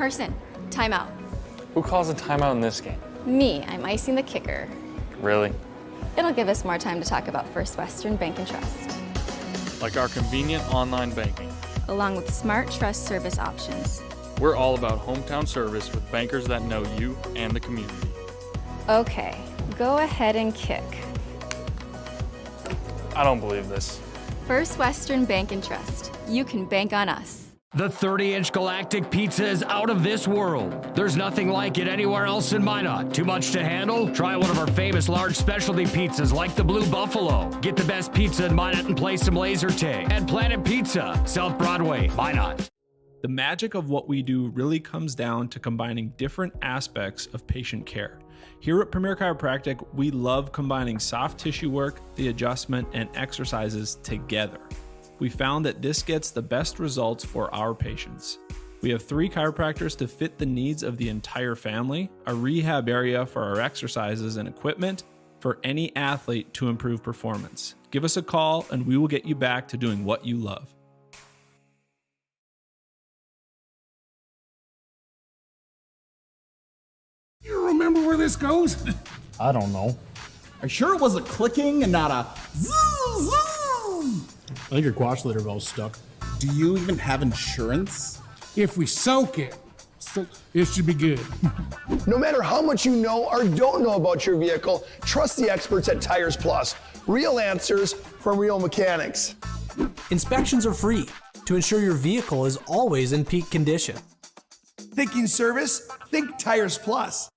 Carson, timeout. Who calls a timeout in this game? Me, I'm icing the kicker. Really? It'll give us more time to talk about First Western Bank and Trust, Like our convenient online banking. along with smart trust service options. We're all about hometown service with bankers that know you and the community. Okay, go ahead and kick. I don't believe this. First Western Bank and Trust. You can bank on us. The 30-inch Galactic Pizza is out of this world. There's nothing like it anywhere else in Minot. Too much to handle? Try one of our famous large specialty pizzas like the Blue Buffalo. Get the best pizza in Minot and play some laser tag. At Planet Pizza, South Broadway, Minot. The magic of what we do really comes down to combining different aspects of patient care. Here at Premier Chiropractic, we love combining soft tissue work, the adjustment, and exercises together. We found that this gets the best results for our patients. We have 3 chiropractors to fit the needs of the entire family, a rehab area for our exercises and equipment for any athlete to improve performance. Give us a call and we will get you back to doing what you love. You remember where this goes? I don't know. Are you sure it was a clicking and not a zzz, zzz? I think your quash litter valve's stuck. Do you even have insurance? If we soak it, it should be good. No matter how much you know or don't know about your vehicle, trust the experts at Tires Plus. Real answers from real mechanics. Inspections are free to ensure your vehicle is always in peak condition. Thinking service? Think Tires Plus.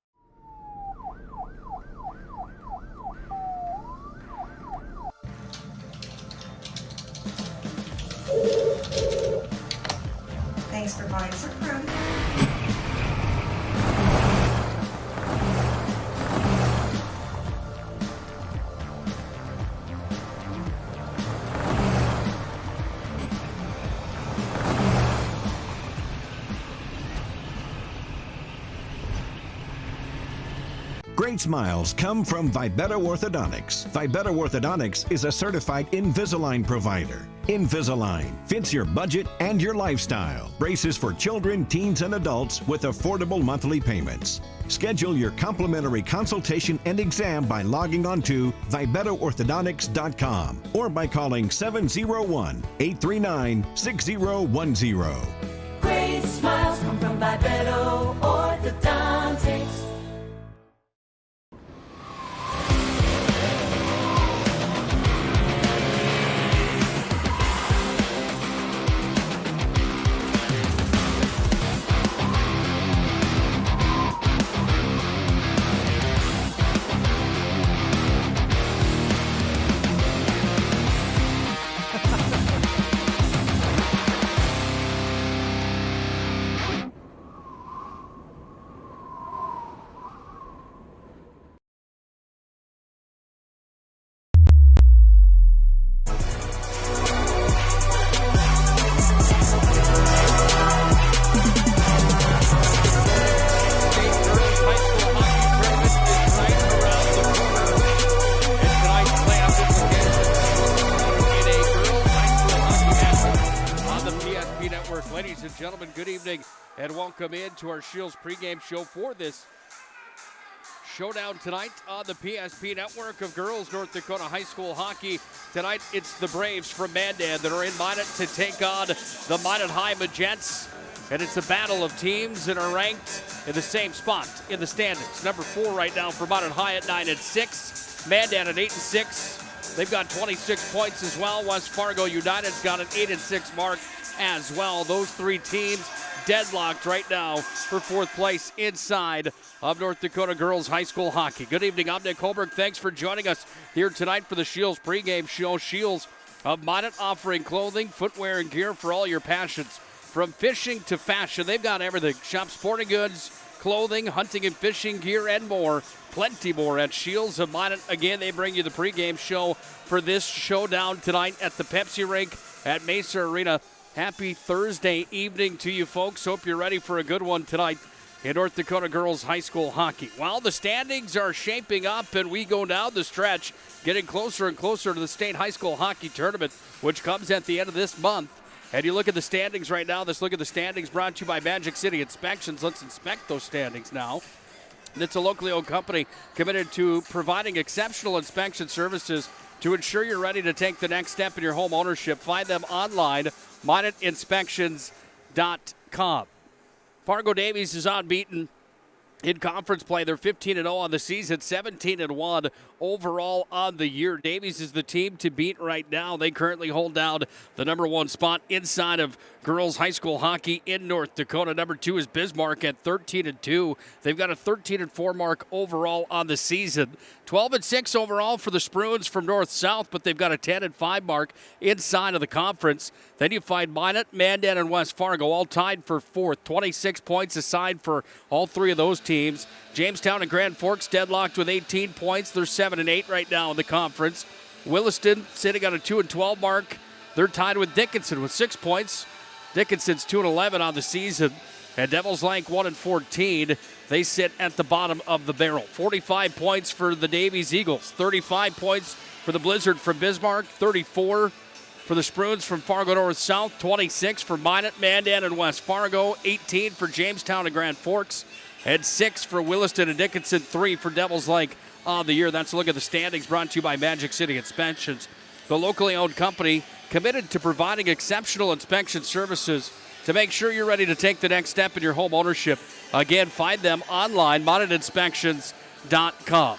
Thanks for buying some room. Great smiles come from Vibeto Orthodontics. Vibeto Orthodontics is a certified Invisalign provider. Invisalign fits your budget and your lifestyle. Braces for children, teens, and adults with affordable monthly payments. Schedule your complimentary consultation and exam by logging on to VibetoOrthodontics.com or by calling 701-839-6010. Great smiles come from Vibeto Orthodontics. Ladies and gentlemen, good evening and welcome into our Shields pregame show for this showdown tonight on the PSP Network of Girls North Dakota High School Hockey. Tonight it's the Braves from Mandan that are in Minot to take on the Minot High Majettes. And it's a battle of teams that are ranked in the same spot in the standings. Number 4 right now for Minot High at 9-6. Mandan at 8-6. They've got 26 points as well. West Fargo United's got an 8-6 mark as well. Those 3 teams deadlocked right now for 4th place inside of North Dakota Girls High School Hockey. Good evening, I'm Nick Hulberg. Thanks for joining us here tonight for the Shields pregame show. Shields of Minot offering clothing, footwear, and gear for all your passions. From fishing to fashion, they've got everything. Shop sporting goods, clothing, hunting and fishing gear, and more. Plenty more at Shields of Minot. Again, they bring you the pregame show for this showdown tonight at the Pepsi Rink at Mesa Arena. Happy Thursday evening to you folks. Hope you're ready for a good one tonight in North Dakota Girls High School Hockey. Well, the standings are shaping up and we go down the stretch, getting closer and closer to the state high school hockey tournament, which comes at the end of this month And you look at the standings right now. Let's look at the standings brought to you by Magic City Inspections. Let's inspect those standings now. It's a locally owned company committed to providing exceptional inspection services to ensure you're ready to take the next step in your home ownership. Find them online, MinotInspections.com. Fargo Davies is unbeaten in conference play. They're 15-0 on the season, 17-1 overall on the year. Davies is the team to beat right now. They currently hold down the number 1 spot inside of girls high school hockey in North Dakota. Number 2 is Bismarck at 13-2. They've got a 13-4 mark overall on the season. 12-6 overall for the Spruans from north-south, but they've got a 10-5 mark inside of the conference. Then you find Minot, Mandan, and West Fargo all tied for 4th. 26 points aside for all 3 of those teams. Jamestown and Grand Forks deadlocked with 18 points. They're 7-8 right now in the conference. Williston sitting on a 2-12 mark. They're tied with Dickinson with 6 points. Dickinson's 2-11 on the season. And Devils Lake 1-14. They sit at the bottom of the barrel. 45 points for the Davies Eagles. 35 points for the Blizzard from Bismarck. 34 for the Spruans from Fargo North South. 26 for Minot, Mandan, and West Fargo. 18 for Jamestown and Grand Forks. And 6 for Williston and Dickinson. 3 for Devils Lake on the year. That's a look at the standings brought to you by Magic City Inspections, the locally owned company committed to providing exceptional inspection services to make sure you're ready to take the next step in your home ownership. Again, find them online, MinotInspections.com.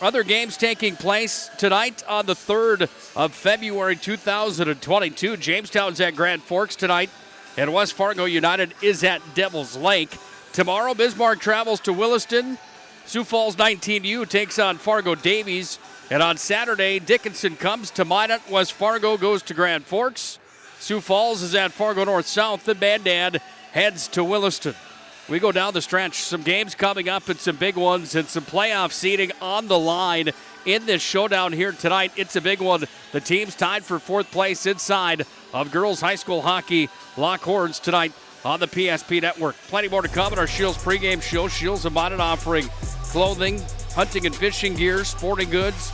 Other games taking place tonight on the 3rd of February 2022. Jamestown's at Grand Forks tonight, and West Fargo United is at Devils Lake. Tomorrow, Bismarck travels to Williston. Sioux Falls 19U takes on Fargo Davies. And on Saturday, Dickinson comes to Minot. West Fargo goes to Grand Forks. Sioux Falls is at Fargo North South. The Mandan heads to Williston. We go down the stretch. Some games coming up and some big ones and some playoff seeding on the line in this showdown here tonight. It's a big one. The team's tied for 4th place inside of girls high school hockey. Lockhorns tonight on the PSP Network. Plenty more to come in our Shields pregame show. Shields of Minot offering clothing, hunting and fishing gear, sporting goods,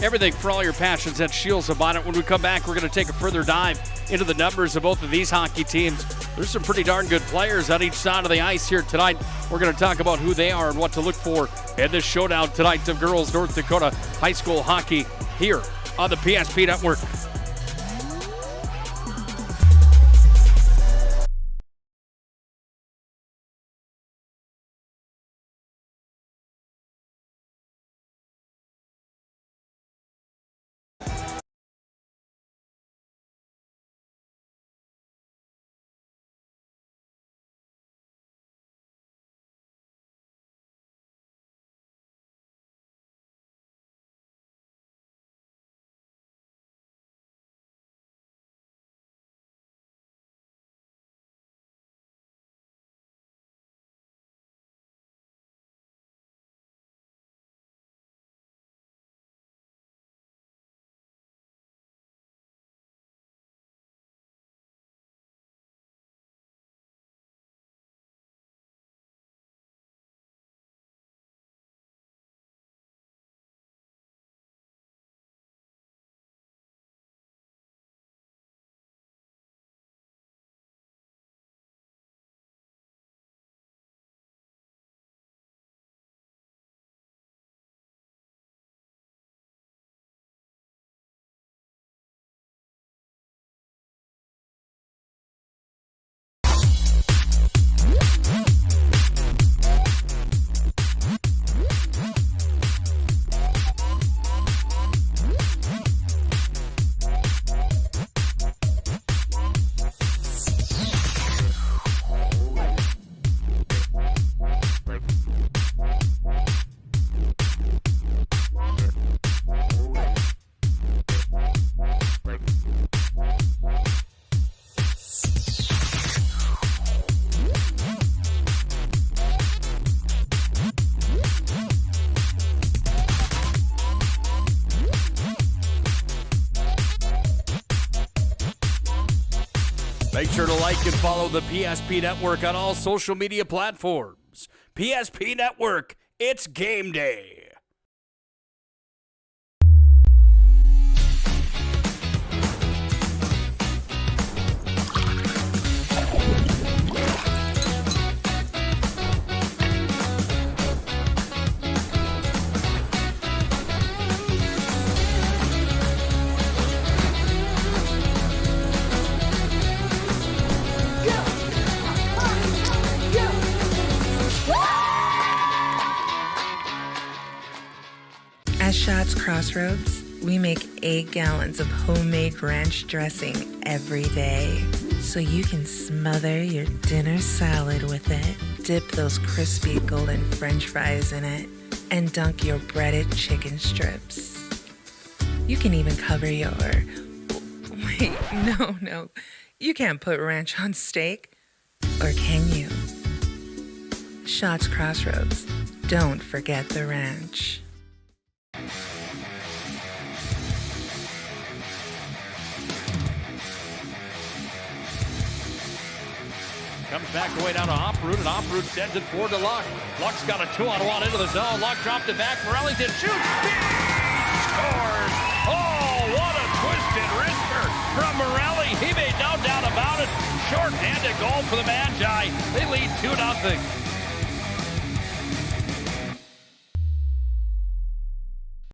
everything for all your passions at Shields of Minot. When we come back, we're going to take a further dive into the numbers of both of these hockey teams. There's some pretty darn good players on each side of the ice here tonight. We're going to talk about who they are and what to look for in this showdown tonight of girls North Dakota high school hockey here on the PSP Network. Make sure to like and follow the PSP Network on all social media platforms. PSP Network, it's game day. At Shots Crossroads, we make 8 gallons of homemade ranch dressing every day, so you can smother your dinner salad with it, dip those crispy golden French fries in it, and dunk your breaded chicken strips. You can even cover your... Wait, no. You can't put ranch on steak. Or can you? Shots Crossroads. Don't forget the ranch. Comes back away down to Oproot, and Oproot sends it forward to Luck. Luck's got a 2-on-1 into the zone. Luck dropped it back. Morellington shoots. Scores. Oh, what a twisted wrister from Morelli. He made no doubt about it. Short-handed goal for the Magi. They lead 2-0.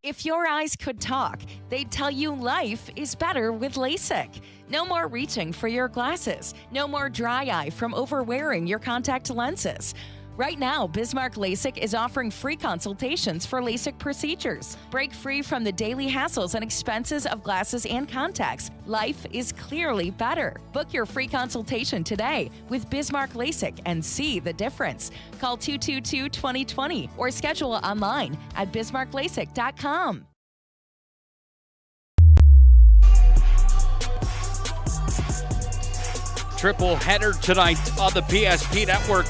If your eyes could talk, they'd tell you life is better with LASIK. No more reaching for your glasses. No more dry eye from overwearing your contact lenses. Right now, Bismarck LASIK is offering free consultations for LASIK procedures. Break free from the daily hassles and expenses of glasses and contacts. Life is clearly better. Book your free consultation today with Bismarck LASIK and see the difference. Call 222-2020 or schedule online at bismarcklasik.com. Triple header tonight on the PSP Network.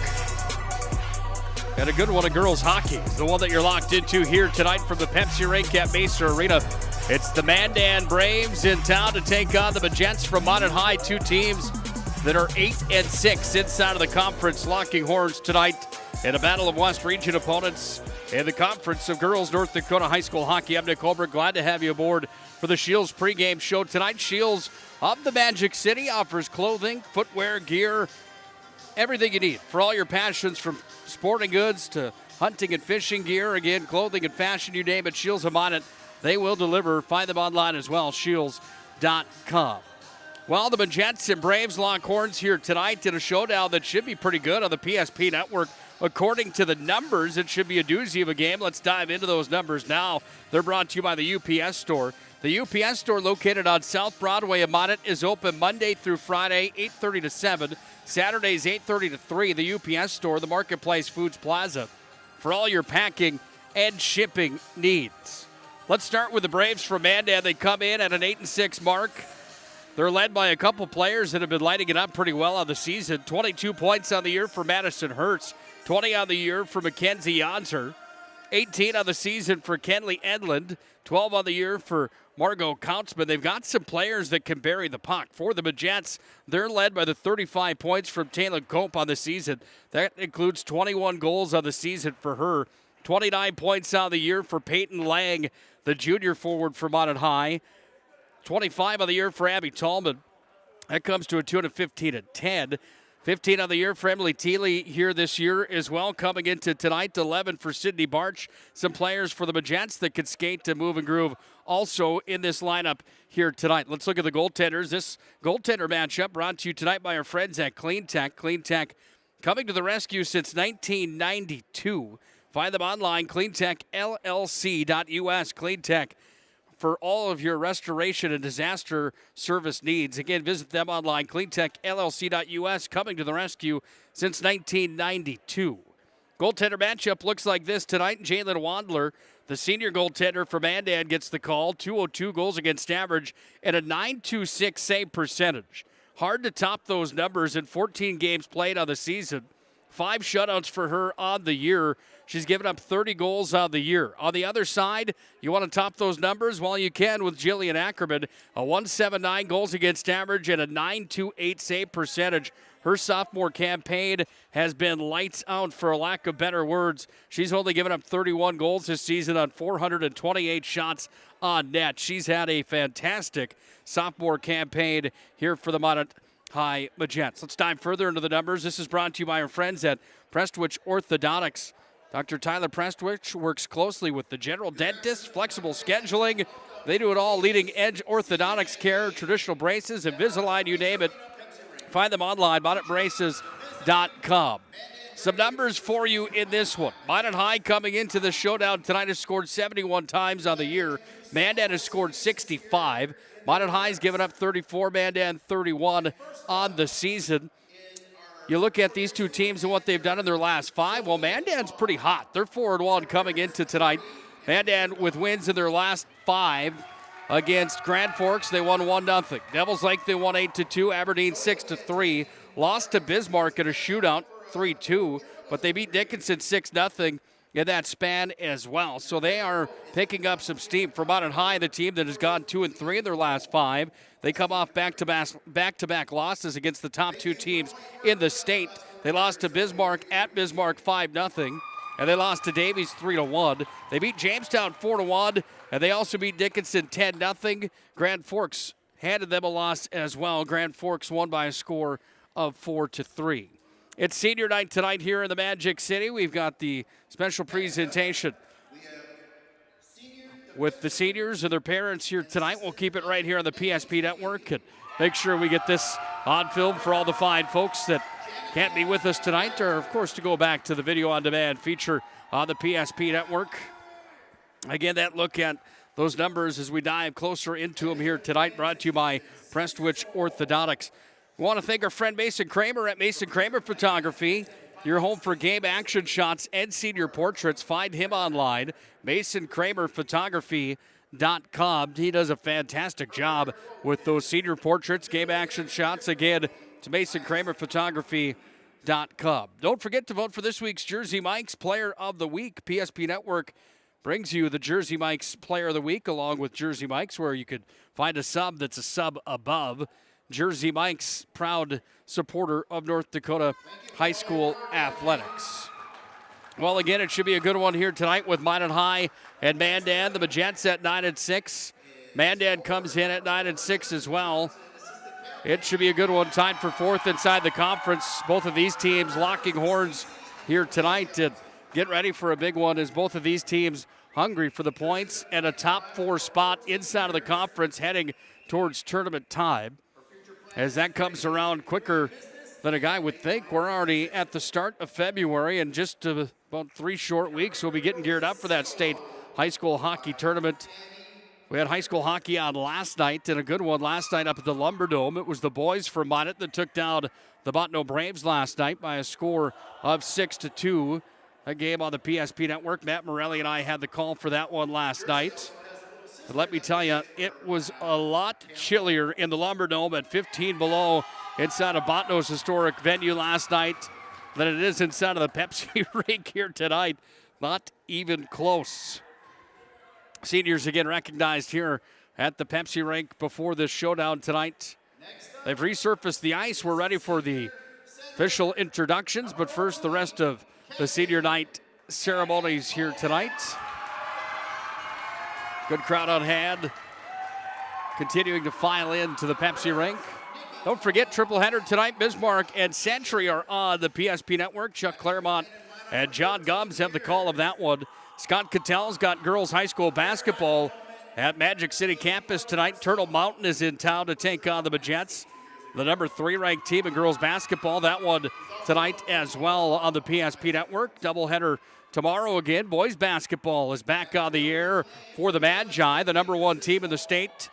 And a good one of girls hockey is the one that you're locked into here tonight from the Pepsi Raycap Mesa Arena. It's the Mandan Braves in town to take on the Majettes from Minot High, 2 teams that are 8-6 inside of the conference, locking horns tonight in a battle of West Region opponents in the Conference of Girls North Dakota High School Hockey. I'm Nick Hulberg. Glad to have you aboard for the Shields pregame show tonight. Shields of the Magic City offers clothing, footwear, gear, everything you need for all your passions, from sporting goods to hunting and fishing gear. Again, clothing and fashion, you name it, Shields of Minot, they will deliver. Find them online as well, shields.com. Well, the Majettes and Braves lock horns here tonight in a showdown that should be pretty good on the PSP Network. According to the numbers, it should be a doozy of a game. Let's dive into those numbers now. They're brought to you by the UPS Store. The UPS Store, located on South Broadway in Minot, is open Monday through Friday, 8:30 to 7. Saturdays, 8:30 to 3. The UPS Store, the Marketplace Foods Plaza, for all your packing and shipping needs. Let's start with the Braves from Mandan. They come in at an 8-6 mark. They're led by a couple players that have been lighting it up pretty well on the season. 22 points on the year for Madison Hertz, 20 on the year for Mackenzie Yonzer, 18 on the season for Kenley Edlund, 12 on the year for Margot Kautzman. They've got some players that can bury the puck. For the Majettes, they're led by the 35 points from Taylor Cope on the season. That includes 21 goals on the season for her. 29 points on the year for Peyton Lang, the junior forward for Minot High. 25 on the year for Abby Tallman. That comes to a tune of 15-10. 15 on the year for Emily Thiele here this year as well. Coming into tonight, 11 for Sydney Barch. Some players for the Majettes that can skate to move and groove also in this lineup here tonight. Let's look at the goaltenders. This goaltender matchup brought to you tonight by our friends at Clean Tech. Clean Tech coming to the rescue since 1992. Find them online, cleantechllc.us. Clean Tech, for all of your restoration and disaster service needs. Again, visit them online, cleantechllc.us, coming to the rescue since 1992. Goaltender matchup looks like this tonight. Jalen Wandler, the senior goaltender for Mandan, gets the call. 202 goals against average and a .926 save percentage. Hard to top those numbers in 14 games played on the season. 5 shutouts for her on the year. She's given up 30 goals on the year. On the other side, you want to top those numbers? Well, you can with Jillian Ackerman. A .179 goals against average and a .928 save percentage. Her sophomore campaign has been lights out, for lack of better words. She's only given up 31 goals this season on 428 shots on net. She's had a fantastic sophomore campaign here for the Minot High Majettes. Let's dive further into the numbers. This is brought to you by our friends at Prestwich Orthodontics. Dr. Tyler Prestwich works closely with the general dentist, flexible scheduling. They do it all, leading edge orthodontics care, traditional braces, Invisalign, you name it. Find them online, monetbraces.com. Some numbers for you in this one. Minot High coming into the showdown tonight has scored 71 times on the year. Mandan has scored 65. Minot High's given up 34, Mandan 31 on the season. You look at these two teams and what they've done in their last 5. Well, Mandan's pretty hot. They're 4-1 coming into tonight. Mandan with wins in their last 5 against Grand Forks. They won 1-0. Devils Lake, they won 8-2. Aberdeen 6-3. Lost to Bismarck in a shootout 3-2, but they beat Dickinson 6-0 in that span as well. So they are picking up some steam. For Minot High, the team that has gone 2-3 in their last 5. They come off back-to-back losses against the top 2 teams in the state. They lost to Bismarck at Bismarck 5-0, and they lost to Davies 3-1. They beat Jamestown 4-1, and they also beat Dickinson 10-0. Grand Forks handed them a loss as well. Grand Forks won by a score of 4-3. It's senior night tonight here in the Magic City. We've got the special presentation with the seniors and their parents here tonight. We'll keep it right here on the PSP Network and make sure we get this on film for all the fine folks that can't be with us tonight, or of course to go back to the video on demand feature on the PSP Network. Again, that look at those numbers as we dive closer into them here tonight, brought to you by Prestwich Orthodontics. We want to thank our friend Mason Kramer at Mason Kramer Photography. Your home for game action shots and senior portraits. Find him online, MasonKramerPhotography.com. He does a fantastic job with those senior portraits, game action shots. Again, to MasonKramerPhotography.com. Don't forget to vote for this week's Jersey Mike's Player of the Week. PSP Network brings you the Jersey Mike's Player of the Week along with Jersey Mike's, where you could find a sub that's a sub above. Jersey Mike's, proud supporter of North Dakota high school athletics. Well, again, it should be a good one here tonight with Minot High and Mandan. The Majettes at 9-6. Mandan comes in at 9-6 as well. It should be a good one, tied for 4th inside the conference. Both of these teams locking horns here tonight. And get ready for a big one as both of these teams hungry for the points and a top 4 spot inside of the conference heading towards tournament time. As that comes around quicker than a guy would think. We're already at the start of February, and just about 3 short weeks, we'll be getting geared up for that state high school hockey tournament. We had high school hockey on last night, and a good one last night up at the Lumber Dome. It was the boys from Minot that took down the Botno Braves last night by a score of 6-2. A game on the PSP Network. Matt Morelli and I had the call for that one last night. But let me tell you, it was a lot chillier in the Lumber Dome at 15 below inside of Botno's historic venue last night than it is inside of the Pepsi rink here tonight. Not even close. Seniors again recognized here at the Pepsi rink before this showdown tonight. They've resurfaced the ice. We're ready for the official introductions, but first the rest of the senior night ceremonies here tonight. Good crowd on hand, continuing to file into the Pepsi rink. Don't forget, triple header tonight. Bismarck and Century are on the PSP Network. Chuck Claremont and John Gumbs have the call of that one. Scott Cattell's got girls high school basketball at Magic City campus tonight. Turtle Mountain is in town to take on the Majettes, the number 3 ranked team in girls basketball. That one tonight as well on the PSP Network. Doubleheader tomorrow again. Boys basketball is back on the air for the Magi, the number 1 team in the state.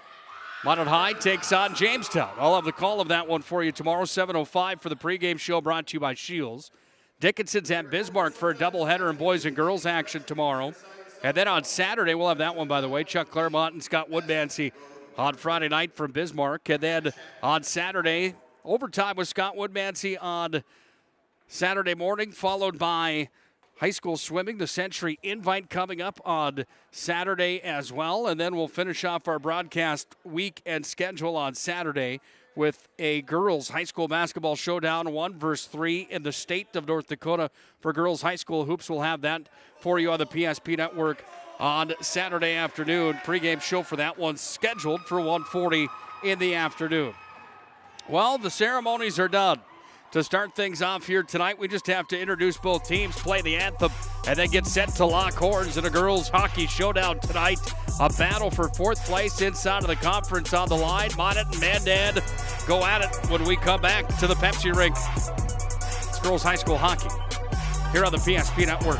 Minot High takes on Jamestown. I'll have the call of that one for you tomorrow, 7:05 for the pregame show brought to you by Shields. Dickinson's at Bismarck for a doubleheader in boys and girls action tomorrow. And then on Saturday, we'll have that one, by the way, Chuck Claremont and Scott Woodmansey on Friday night from Bismarck. And then on Saturday, overtime with Scott Woodmansey on Saturday morning, followed by high school swimming, the Century Invite coming up on Saturday as well. And then we'll finish off our broadcast week and schedule on Saturday with a girls high school basketball showdown, 1 versus 3 in the state of North Dakota for girls high school hoops. We'll have that for you on the PSP Network on Saturday afternoon. Pregame show for that one scheduled for 1:40 in the afternoon. Well, the ceremonies are done. To start things off here tonight, we just have to introduce both teams, play the anthem, and then get set to lock horns in a girls hockey showdown tonight. A battle for 4th place inside of the conference on the line. Minot and Mandan go at it when we come back to the Pepsi rink. It's girls high school hockey. here on the PSP Network.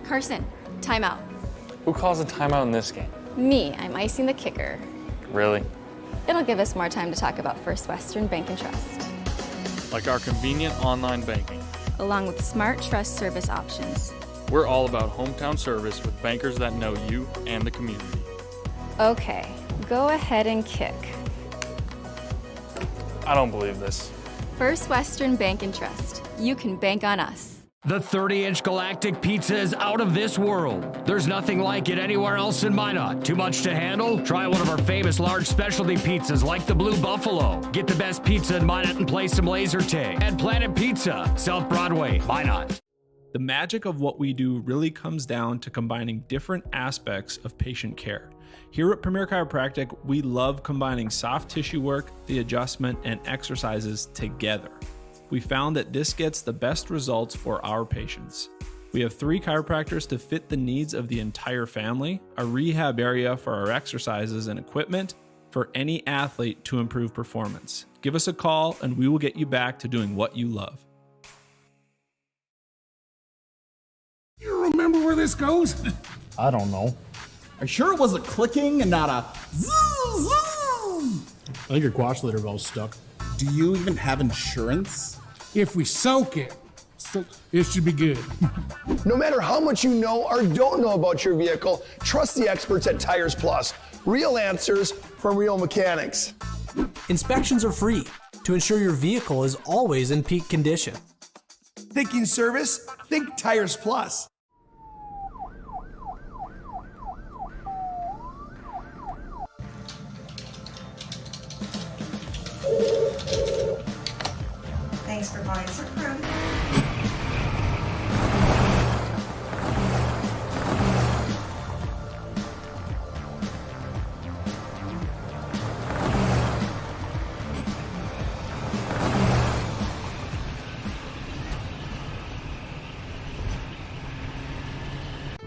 Carson, timeout. Who calls a timeout in this game? Me, I'm icing the kicker. Really? It'll give us more time to talk about First Western Bank and Trust, Like our convenient online banking. along with smart trust service options. We're all about hometown service with bankers that know you and the community. Okay, go ahead and kick. I don't believe this. First Western Bank and Trust. You can bank on us. The 30-inch galactic pizza is out of this world. There's nothing like it anywhere else in Minot. Too much to handle? Try one of our famous large specialty pizzas like the Blue Buffalo. Get the best pizza in Minot and play some laser tag. At Planet Pizza, South Broadway, Minot. The magic of what we do really comes down to combining different aspects of patient care. Here at Premier Chiropractic, we love combining soft tissue work, the adjustment, and exercises together. We found that this gets the best results for our patients. We have 3 chiropractors to fit the needs of the entire family, a rehab area for our exercises and equipment for any athlete to improve performance. Give us a call and we will get you back to doing what you love. You remember where this goes? I don't know. Are you sure it was a clicking and not a zoo? I think your quash litter valve's stuck. Do you even have insurance? If we soak it, it should be good. No matter how much you know or don't know about your vehicle, trust the experts at Tires Plus. Real answers from real mechanics. Inspections are free to ensure your vehicle is always in peak condition. Thinking service? Think Tires Plus. Thanks for buying some fruit.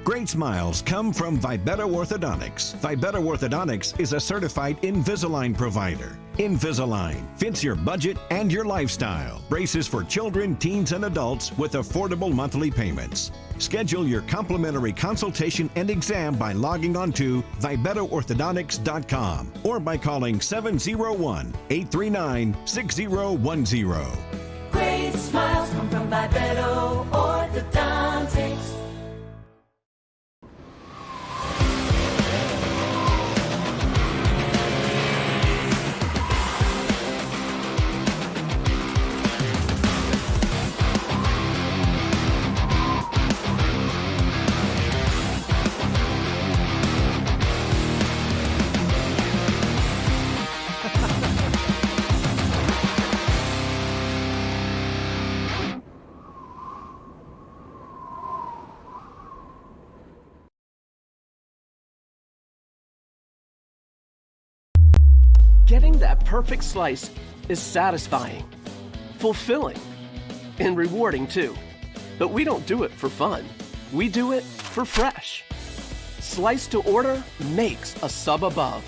Great smiles come from Vibetta Orthodontics. Vibetta Orthodontics is a certified Invisalign provider. Invisalign fits your budget and your lifestyle. Braces for children, teens, and adults with affordable monthly payments. Schedule your complimentary consultation and exam by logging on to VibettaOrthodontics.com or by calling 701-839-6010. Great smiles come from Vibetta Orthodontics. Getting that perfect slice is satisfying, fulfilling, and rewarding too. But we don't do it for fun. We do it for fresh. Slice to order makes a sub above.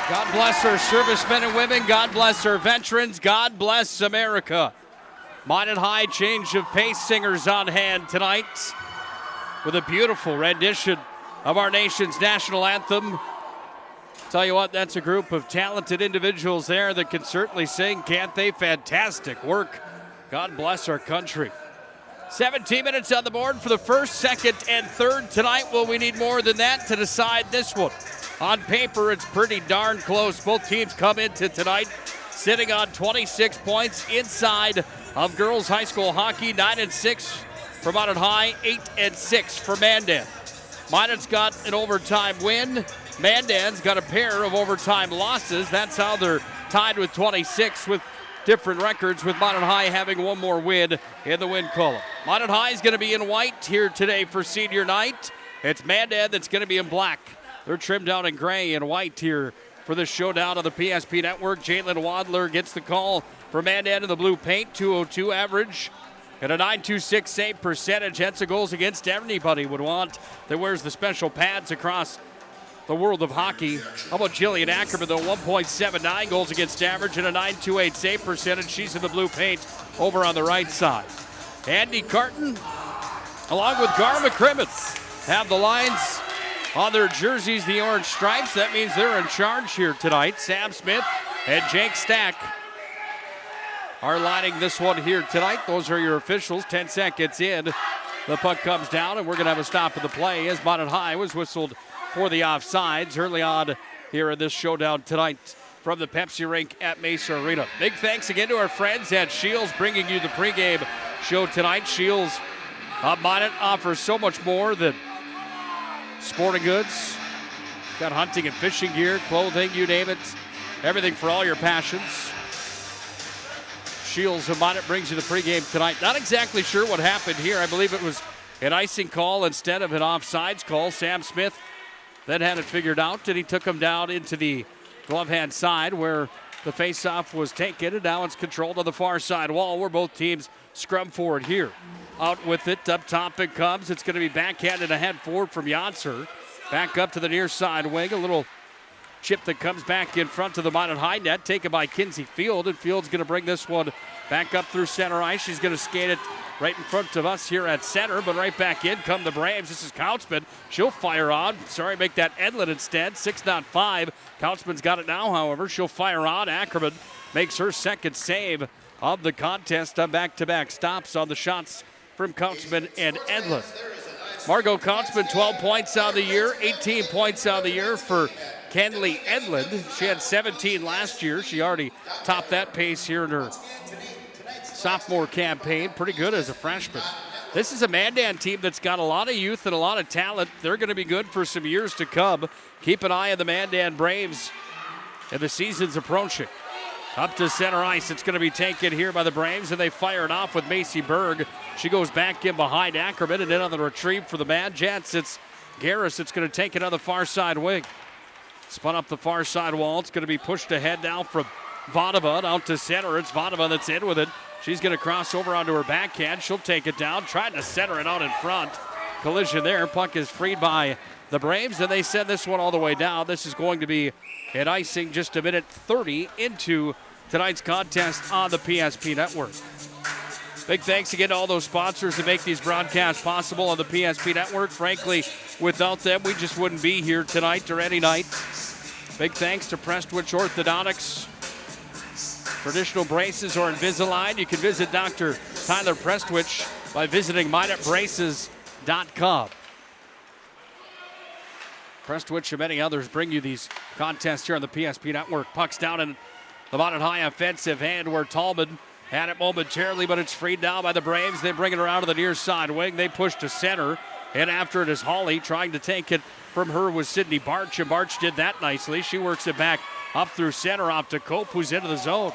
God bless our servicemen and women. God bless our veterans. God bless America. Minot High change of pace singers on hand tonight with a beautiful rendition of our nation's national anthem. Tell you what, that's a group of talented individuals there that can certainly sing, can't they? Fantastic work. God bless our country. 17 minutes on the board for the first, second, and third tonight. Well, we need more than that to decide this one. On paper, it's pretty darn close. Both teams come into tonight sitting on 26 points inside of girls high school hockey. 9-6 for Minot High, 8-6 for Mandan. Minot's got an overtime win. Mandan's got a pair of overtime losses. That's how they're tied with 26 with different records, with Minot High having one more win in the win column. Minot High is going to be in white here today for senior night. It's Mandan that's going to be in black. They're trimmed out in gray and white here for this showdown on the PSP Network. Jalen Wadler gets the call for Mandan in the blue paint, 202 average and a .926 save percentage. That's a goals against anybody would want that wears the special pads across the world of hockey. How about Jillian Ackerman, though? 1.79 goals against average and a .928 save percentage. She's in the blue paint over on the right side. Andy Carton, along with Gar McCrimmon, have the lines on their jerseys, the orange stripes. That means they're in charge here tonight. Sam Smith and Jake Stack are lining this one here tonight. Those are your officials. 10 seconds in, the puck comes down, and we're going to have a stop of the play as Minot High was whistled for the offsides early on here in this showdown tonight from the Pepsi rink at Mesa Arena. Big thanks again to our friends at Shields bringing you the pregame show tonight. Shields of Minot offers so much more than sporting goods. Got hunting and fishing gear, clothing, you name it. Everything for all your passions. Shields of Minot brings you the pregame tonight. Not exactly sure what happened here. I believe it was an icing call instead of an offsides call. Sam Smith then had it figured out, and he took him down into the glove hand side where the faceoff was taken, and now it's controlled on the far side wall where both teams scrum forward here. Out with it, up top it comes. It's going to be backhanded ahead forward from Yonser. Back up to the near side wing. A little chip that comes back in front of the Minot High net, taken by Kinsey Field, and Field's going to bring this one back up through center ice. She's going to skate it right in front of us here at center, but right back in come the Braves. This is Kautzman. She'll fire on. Sorry, make that Edlin instead. 6-5. Kautzman's got it now, however. She'll fire on. Ackerman makes her second save of the contest on back-to-back stops on the shots from Kautzman and Edlin. Margot Kautzman, 12 points on the year, 18 points on the year for Kenley Edlin. She had 17 last year. She already topped that pace here in her sophomore campaign. Pretty good as a freshman. This is a Mandan team that's got a lot of youth and a lot of talent. They're going to be good for some years to come. Keep an eye on the Mandan Braves, and the season's approaching. Up to center ice. It's going to be taken here by the Braves, and they fire it off with Macy Berg. She goes back in behind Ackerman, and then on the retrieve for the Majettes, it's Garris. It's going to take it on the far side wing. Spun up the far side wall. It's going to be pushed ahead now from Vadova out to center. It's Vadova that's in with it. She's going to cross over onto her backhand. She'll take it down, trying to center it out in front. Collision there. Puck is freed by the Braves, and they send this one all the way down. This is going to be an icing just a minute 30 into tonight's contest on the PSP Network. Big thanks again to all those sponsors that make these broadcasts possible on the PSP Network. Frankly, without them, we just wouldn't be here tonight or any night. Big thanks to Prestwich Orthodontics. Traditional braces or Invisalign. You can visit Dr. Tyler Prestwich by visiting minotbraces.com. Prestwich and many others bring you these contests here on the PSP Network. Puck's down in the Minot High offensive hand where Tallman had it momentarily, but it's freed now by the Braves. They bring it around to the near side wing. They push to center, and after it is Hawley trying to take it from her was Sydney Barch, and Barch did that nicely. She works it back up through center off to Cope, who's into the zone.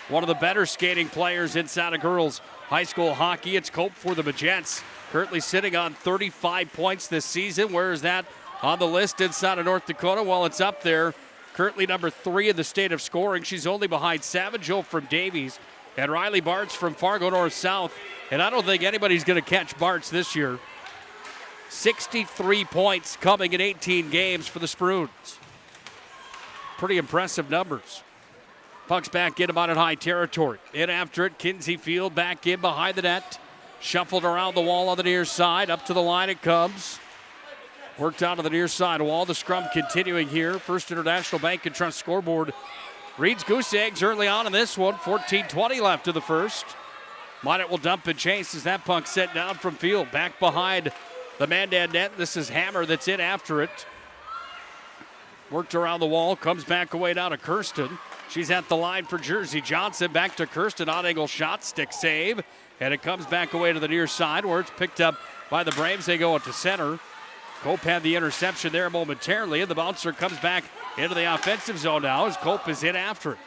One of the better skating players inside of girls high school hockey. It's Cope for the Majettes, currently sitting on 35 points this season. Where is that on the list inside of North Dakota? Well, it's up there. Currently number 3 in the state of scoring. She's only behind Savageau from Davies and Riley Bartz from Fargo North South. And I don't think anybody's going to catch Bartz this year. 63 points coming in 18 games for the Spruans. Pretty impressive numbers. Puck's back in about in high territory. In after it, Kinsey Field back in behind the net. Shuffled around the wall on the near side. Up to the line it comes. Worked out to the near side wall. The scrum continuing here. First International Bank and Trust scoreboard reads goose eggs early on in this one. 14:20 left of the first. Minot will dump and chase as that puck set down from Field. Back behind the Mandan net. This is Hammer that's in after it. Worked around the wall. Comes back away down to Kirsten. She's at the line for Jersey. Johnson back to Kirsten. Odd angle shot. Stick save. And it comes back away to the near side where it's picked up by the Braves. They go into center. Cope had the interception there momentarily. And the bouncer comes back into the offensive zone now as Cope is in after it.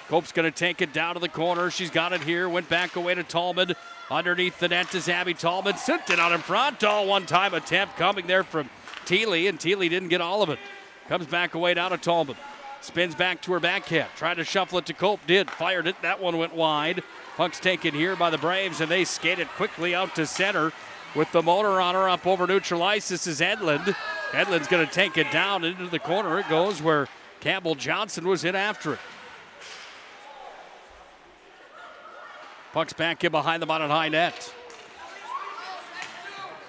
Cope's going to take it down to the corner. She's got it here. Went back away to Tallman. Underneath the net is Abby Tallman. Sent it out in front. All one-time attempt coming there from Thiele. And Thiele didn't get all of it. Comes back away down to Tallman. Spins back to her backhand. Tried to shuffle it to Cope. Did. Fired it. That one went wide. Puck's taken here by the Braves, and they skate it quickly out to center with the motor on her up over neutral ice. This is Edlund. Edlund's going to take it down into the corner. It goes where Campbell Johnson was in after it. Puck's back in behind the Minot high net.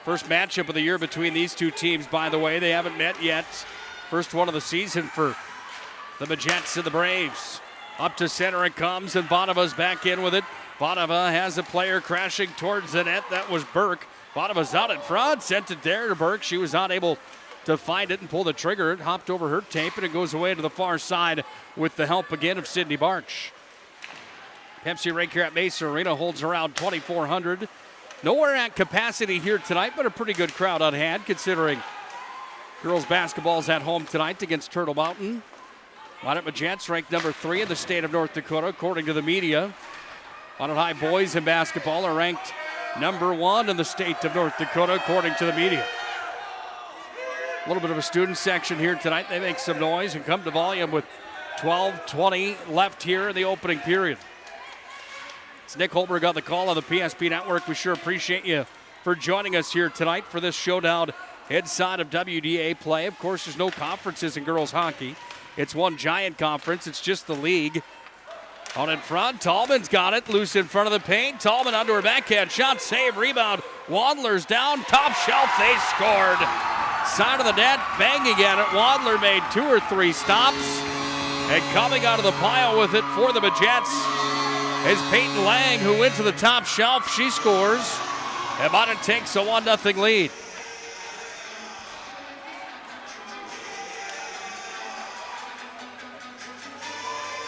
First matchup of the year between these two teams, by the way. They haven't met yet. First one of the season for the Majettes and the Braves. Up to center it comes, and Vanava's back in with it. Vanava has a player crashing towards the net. That was Burke. Vanava's out in front, sent it there to Burke. She was not able to find it and pull the trigger. It hopped over her tape, and it goes away to the far side with the help again of Sydney Barch. Pepsi right here at Mesa Arena holds around 2,400. Nowhere at capacity here tonight, but a pretty good crowd on hand considering girls basketball's at home tonight against Turtle Mountain. Minot Majettes ranked number 3 in the state of North Dakota, according to the media. Minot High boys in basketball are ranked number 1 in the state of North Dakota, according to the media. A little bit of a student section here tonight. They make some noise and come to volume with 12:20 left here in the opening period. It's Nick Hulberg on the call on the PSP Network. We sure appreciate you for joining us here tonight for this showdown inside of WDA play. Of course, there's no conferences in girls hockey. It's one giant conference. It's just the league. Out in front, Tallman's got it. Loose in front of the paint. Tallman under her backhand shot. Save, rebound. Wadler's down. Top shelf. They scored. Side of the net. Banging at it. Wadler made 2 or 3 stops. And coming out of the pile with it for the Majettes is Peyton Lang, who went to the top shelf. She scores. And Minot takes a 1-0 lead.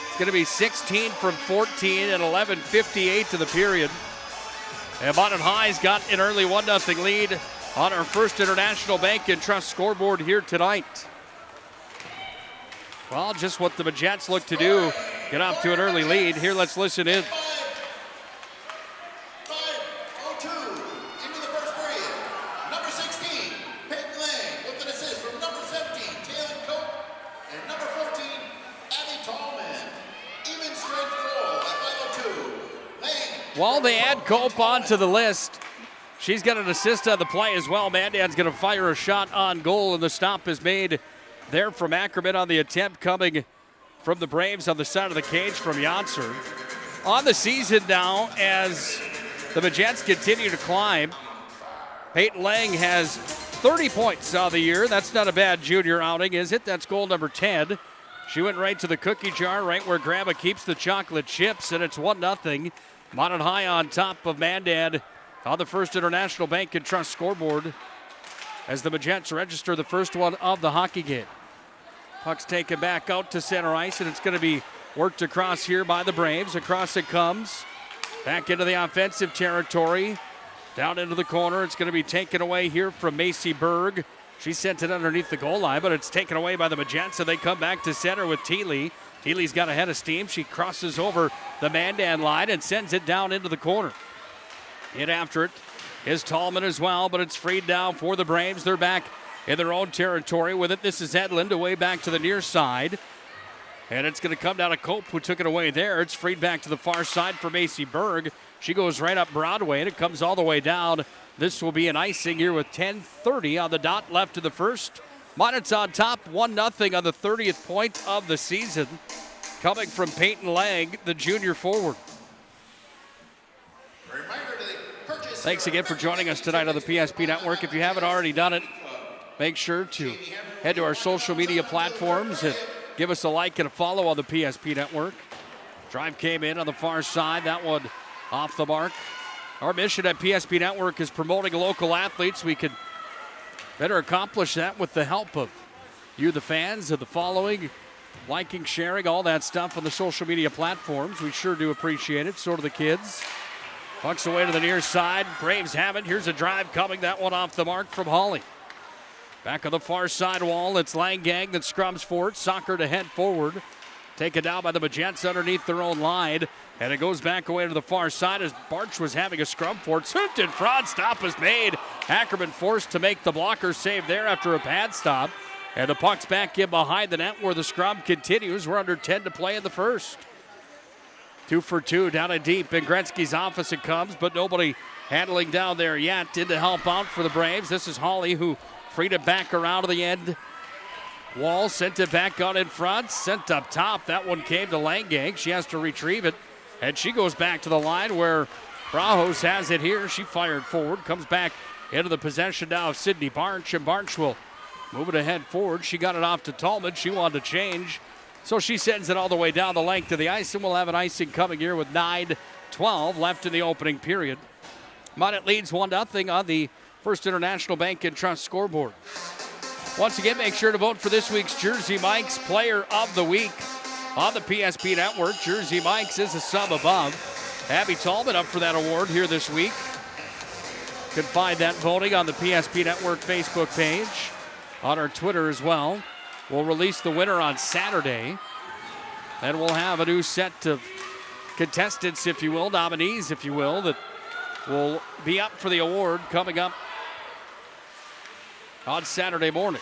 It's going to be 16 from 14 and 11:58 to the period. And Minot High's got an early 1-0 lead on our First International Bank and Trust scoreboard here tonight. Well, just what the Majettes look to do, get off to an early lead. Here, let's listen in. While they add Cope onto the list, she's got an assist on the play as well. Mandan's going to fire a shot on goal, and the stop is made there from Ackerman on the attempt coming from the Braves on the side of the cage from Janser. On the season now, as the Majettes continue to climb, Peyton Lang has 30 points on the year. That's not a bad junior outing, is it? That's goal number 10. She went right to the cookie jar, right where Grandma keeps the chocolate chips, and it's 1-0. Minot High on top of Mandan on the First International Bank and Trust scoreboard as the Majettes register the first one of the hockey game. Puck's taken back out to center ice, and it's going to be worked across here by the Braves. Across it comes. Back into the offensive territory. Down into the corner. It's going to be taken away here from Macy Berg. She sent it underneath the goal line, but it's taken away by the Majettes, and they come back to center with Thiele. Thiele's got a head of steam. She crosses over the Mandan line and sends it down into the corner. In after it is Tallman as well, but it's freed down for the Braves. They're back in their own territory with it. This is Edlund away back to the near side. And it's going to come down to Cope, who took it away there. It's freed back to the far side for Macy Berg. She goes right up Broadway, and it comes all the way down. This will be an icing here with 10:30 on the dot left of the first. Minot's on top, 1-0 on the 30th point of the season, coming from Peyton Lang, the junior forward. Thanks again for joining us tonight on the PSP Network. If you haven't already done it, make sure to head to our social media platforms and give us a like and a follow on the PSP Network. Drive came in on the far side. That one off the mark. Our mission at PSP Network is promoting local athletes. We can better accomplish that with the help of you, the fans, of the following, liking, sharing, all that stuff on the social media platforms. We sure do appreciate it. So do the kids. Pucks away to the near side. Braves have it. Here's a drive coming. That one off the mark from Hawley. Back on the far side wall, it's Langgang that scrums for it. Soccer to head forward. Taken down by the Majettes underneath their own line. And it goes back away to the far side as Barch was having a scrum for it. Sent in front. Stop is made. Ackerman forced to make the blocker save there after a pad stop. And the puck's back in behind the net where the scrum continues. We're under 10 to play in the first. 2 for 2 down and deep. In Gretzky's office it comes, but nobody handling down there yet. Did to help out for the Braves. This is Hawley who freed it back around to the end. Wall sent it back out in front. Sent up top. That one came to Langgang. She has to retrieve it. And she goes back to the line where Brajos has it here. She fired forward. Comes back into the possession now of Sydney Barch. And Barch will move it ahead forward. She got it off to Tallman. She wanted to change. So she sends it all the way down the length of the ice, and we'll have an icing coming here with 9:12 left in the opening period. Minot leads 1-0 on the First International Bank and Trust scoreboard. Once again, make sure to vote for this week's Jersey Mike's Player of the Week on the PSP Network. Jersey Mike's is a sub above. Abby Tallman up for that award here this week. You can find that voting on the PSP Network Facebook page, on our Twitter as well. We'll release the winner on Saturday. And we'll have a new set of contestants, if you will, nominees, if you will, that will be up for the award coming up on Saturday morning.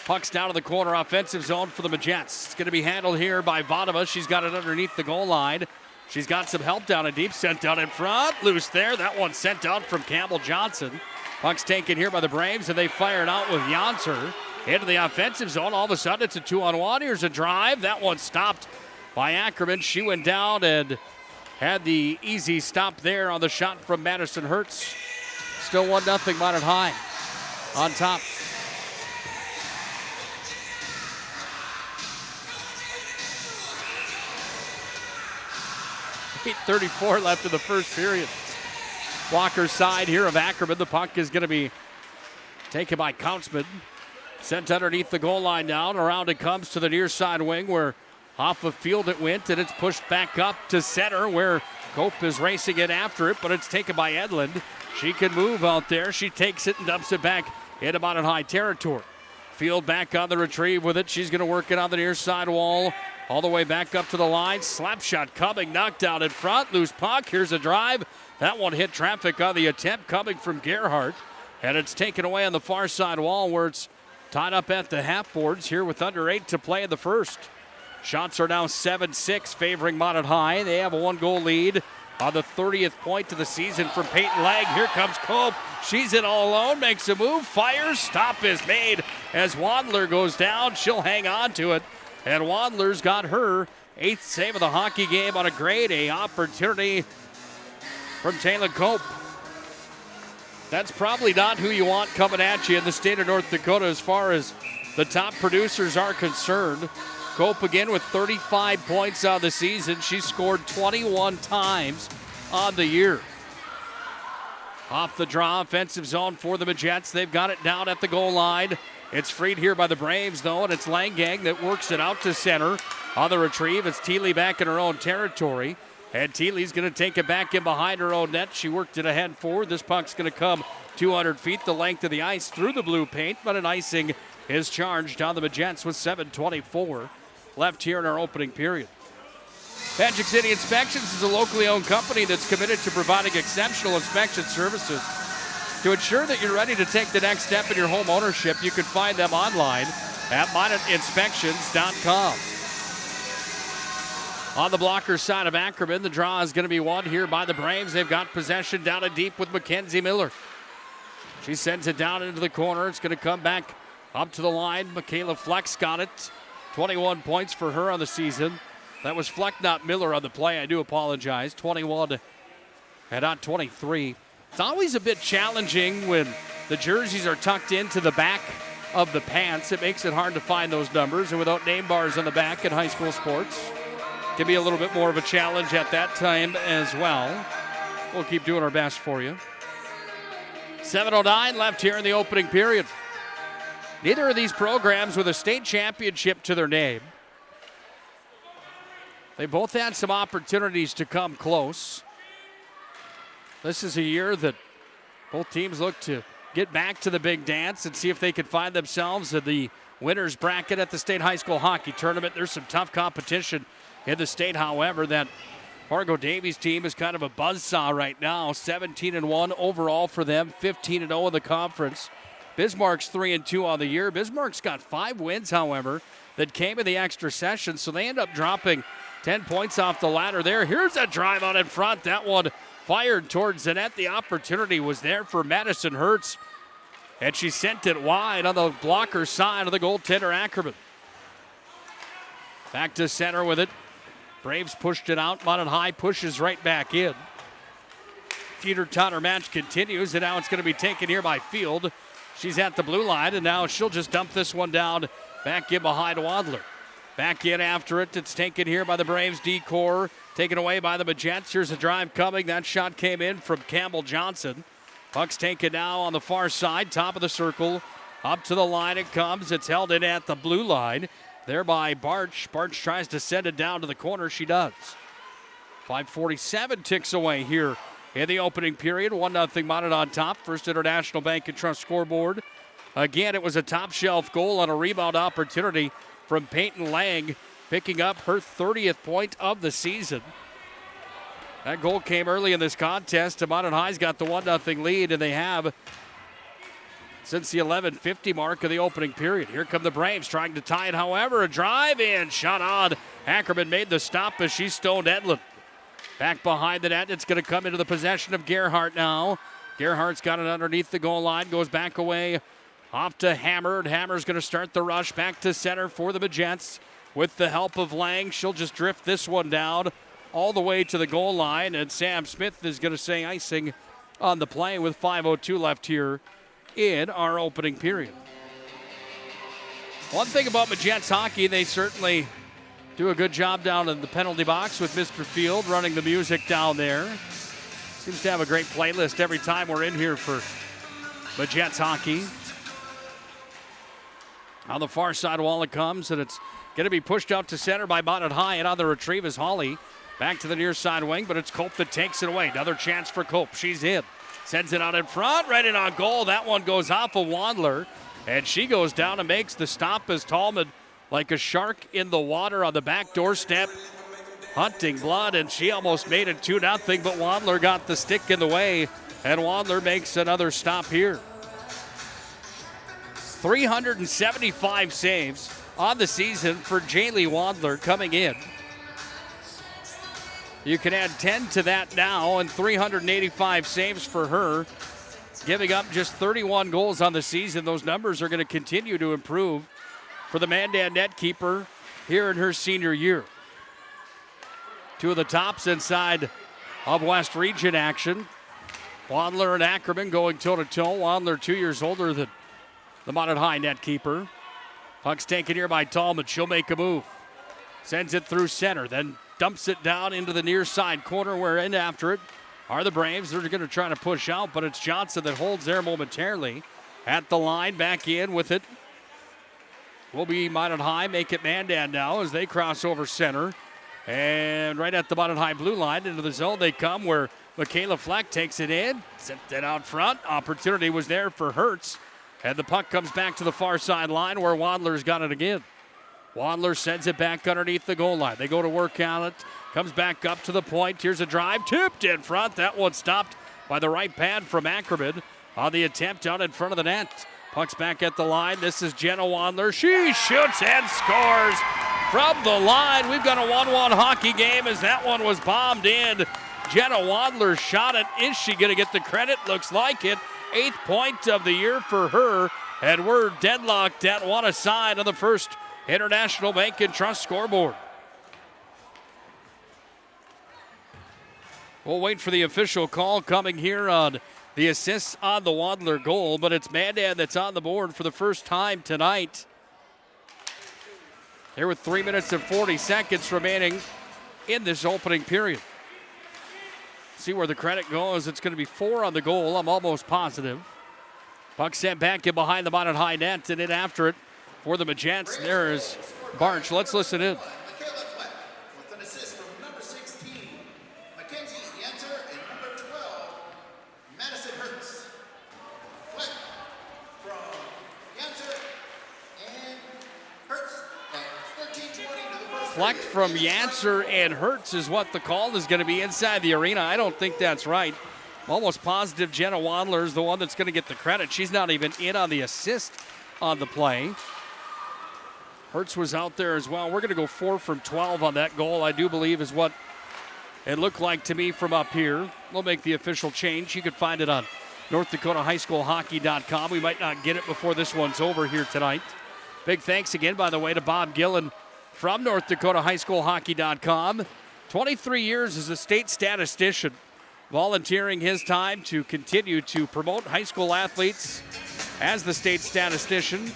Puck's down to the corner, offensive zone for the Majettes. It's going to be handled here by Vadova. She's got it underneath the goal line. She's got some help down and deep, sent down in front. Loose there. That one sent out from Campbell Johnson. Puck's taken here by the Braves, and they fire it out with Janser. Into the offensive zone. All of a sudden, it's a 2-on-1. Here's a drive. That one stopped by Ackerman. She went down and had the easy stop there on the shot from Madison Hertz. Still 1-0 Minot High on top. .34 left in the first period. Blocker side here of Ackerman. The puck is going to be taken by Kautzman. Sent underneath the goal line down. Around it comes to the near side wing where off the field it went, and it's pushed back up to center where Cope is racing it after it, but it's taken by Edlund. She can move out there. She takes it and dumps it back into Minot High territory. Field back on the retrieve with it. She's going to work it on the near side wall. All the way back up to the line. Slap shot coming. Knocked out in front. Loose puck. Here's a drive. That one hit traffic on the attempt coming from Gerhardt. And it's taken away on the far side wall where it's tied up at the half boards here with under 8 to play in the first. Shots are now 7-6 favoring Minot High. They have a 1-goal lead on the 30th point of the season from Peyton Lang. Here comes Cope. She's in all alone. Makes a move. Fires. Stop is made as Wadler goes down. She'll hang on to it. And Wadler's got her 8th save of the hockey game on a grade A opportunity from Taylor Cope. That's probably not who you want coming at you in the state of North Dakota as far as the top producers are concerned. Cope again with 35 points on the season. She scored 21 times on the year. Off the draw, offensive zone for the Majettes. They've got it down at the goal line. It's freed here by the Braves, though, and it's Langgang that works it out to center. On the retrieve, it's Thiele back in her own territory. And Thiele's going to take it back in behind her own net. She worked it ahead forward. This puck's going to come 200 feet the length of the ice through the blue paint, but an icing is charged on the Majettes with 7:24 left here in our opening period. Magic City Inspections is a locally owned company that's committed to providing exceptional inspection services. To ensure that you're ready to take the next step in your home ownership, you can find them online at minotinspections.com. On the blocker side of Ackerman, the draw is going to be won here by the Braves. They've got possession down and deep with Mackenzie Miller. She sends it down into the corner. It's going to come back Up to the line, Michaela Fleck's got it. 21 points for her on the season. That was Fleck, not Miller on the play. I do apologize. 21 and not 23. It's always a bit challenging when the jerseys are tucked into the back of the pants. It makes it hard to find those numbers, and without name bars on the back in high school sports, it can be a little bit more of a challenge at that time as well. We'll keep doing our best for you. 7:09 left here in the opening period. Neither of these programs with a state championship to their name. They both had some opportunities to come close. This is a year that both teams look to get back to the big dance and see if they can find themselves in the winner's bracket at the state high school hockey tournament. There's some tough competition in the state, however. That Fargo Davies team is kind of a buzzsaw right now. 17-1 overall for them, 15-0 in the conference. Bismarck's 3-2 on the year. Bismarck's got 5 wins, however, that came in the extra session, so they end up dropping 10 points off the ladder there. Here's a drive out in front. That one fired towards the net. The opportunity was there for Madison Hertz, and she sent it wide on the blocker side of the goaltender Ackerman. Back to center with it. Braves pushed it out. Minot High pushes right back in. Teeter-totter match continues, and now it's going to be taken here by Field. She's at the blue line, and now she'll just dump this one down back in behind Wadler. Back in after it. It's taken here by the Braves D-Corps. Taken away by the Majettes. Here's a drive coming. That shot came in from Campbell Johnson. Puck's taken now on the far side, top of the circle. Up to the line it comes. It's held in at the blue line. There by Barch. Barch tries to send it down to the corner. She does. 5:47 ticks away here in the opening period. 1-0 Minot on top. First International Bank and Trust scoreboard. Again, it was a top shelf goal on a rebound opportunity from Peyton Lang, picking up her 30th point of the season. That goal came early in this contest. Minot High's got the 1-0 lead, and they have since the 11:50 mark of the opening period. Here come the Braves trying to tie it, however. A drive in, shot on. Ackerman made the stop as she stoned Edlin. Back behind the net, it's going to come into the possession of Gerhardt now. Gerhardt's got it underneath the goal line, goes back away. Off to Hammer. Hammer's going to start the rush back to center for the Majettes. With the help of Lang, she'll just drift this one down all the way to the goal line. And Sam Smith is going to say icing on the play with 5:02 left here in our opening period. One thing about Majettes hockey, they certainly do a good job down in the penalty box with Mr. Field running the music down there. Seems to have a great playlist every time we're in here for Majettes hockey. On the far side wall it comes, and it's going to be pushed out to center by Minot High, and on the retrieve is Hawley. Back to the near side wing, but it's Cope that takes it away. Another chance for Cope. She's in. Sends it out in front, right in on goal. That one goes off of Wadler, and she goes down and makes the stop as Tallman, like a shark in the water on the back doorstep, hunting blood, and she almost made it 2-0, but Wadler got the stick in the way, and Wadler makes another stop here. 375 saves on the season for Jaylee Wadler coming in. You can add 10 to that now, and 385 saves for her, giving up just 31 goals on the season. Those numbers are going to continue to improve for the Mandan net keeper here in her senior year. Two of the tops inside of West Region action. Wadler and Ackerman going toe-to-toe. Wadler 2 years older than the Minot High net keeper. Puck's taken here by Tallman. She'll make a move. Sends it through center, then dumps it down into the near side corner where in after it are the Braves. They're going to try to push out, but it's Johnson that holds there momentarily. At the line, back in with it will be Minot High. Make it Mandan now as they cross over center. And right at the Minot High blue line, into the zone they come where Michaela Fleck takes it in. Sent it out front. Opportunity was there for Hertz. And the puck comes back to the far side line where Wadler's got it again. Wadler sends it back underneath the goal line. They go to work on it. Comes back up to the point. Here's a drive. Tipped in front. That one stopped by the right pad from Ackerman on the attempt out in front of the net. Puck's back at the line. This is Jenna Wadler. She shoots and scores from the line. We've got a 1-1 hockey game as that one was bombed in. Jenna Wadler shot it. Is she going to get the credit? Looks like it. 8th point of the year for her. And we're deadlocked at one aside on the first International Bank and Trust scoreboard. We'll wait for the official call coming here on the assists on the Wadler goal, but it's Mandan that's on the board for the first time tonight. Here with 3 minutes and 40 seconds remaining in this opening period. See where the credit goes. It's going to be 4 on the goal, I'm almost positive. Puck sent back in behind the Minot High net, and in after it for the Majettes. There is Barch. Let's listen in. Fleck from Yantzer and Hertz is what the call is going to be inside the arena. I don't think that's right. I'm almost positive Jenna Wadler is the one that's going to get the credit. She's not even in on the assist on the play. Hertz was out there as well. We're going to go 4 from 12 on that goal, I do believe is what it looked like to me from up here. We'll make the official change. You can find it on NorthDakotaHighSchoolHockey.com. We might not get it before this one's over here tonight. Big thanks again, by the way, to Bob Gillen from NorthDakotaHighSchoolHockey.com. 23 years as a state statistician, volunteering his time to continue to promote high school athletes as the state statistician.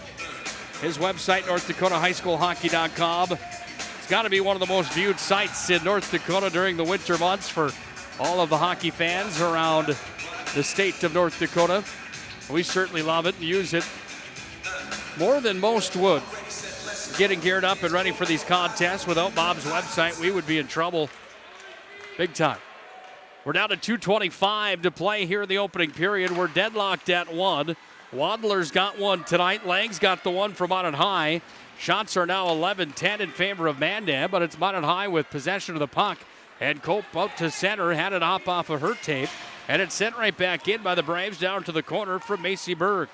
His website, NorthDakotaHighSchoolHockey.com. It's got to be one of the most viewed sites in North Dakota during the winter months for all of the hockey fans around the state of North Dakota. We certainly love it and use it more than most would. Getting geared up and ready for these contests. Without Bob's website, we would be in trouble big time. We're down to 2:25 to play here in the opening period. We're deadlocked at 1. Wadler's got one tonight. Lang's got the one from Minot High. Shots are now 11-10 in favor of Mandan, but it's Minot High with possession of the puck. And Cope out to center, had it off of her tape. And it's sent right back in by the Braves down to the corner from Macy Berg.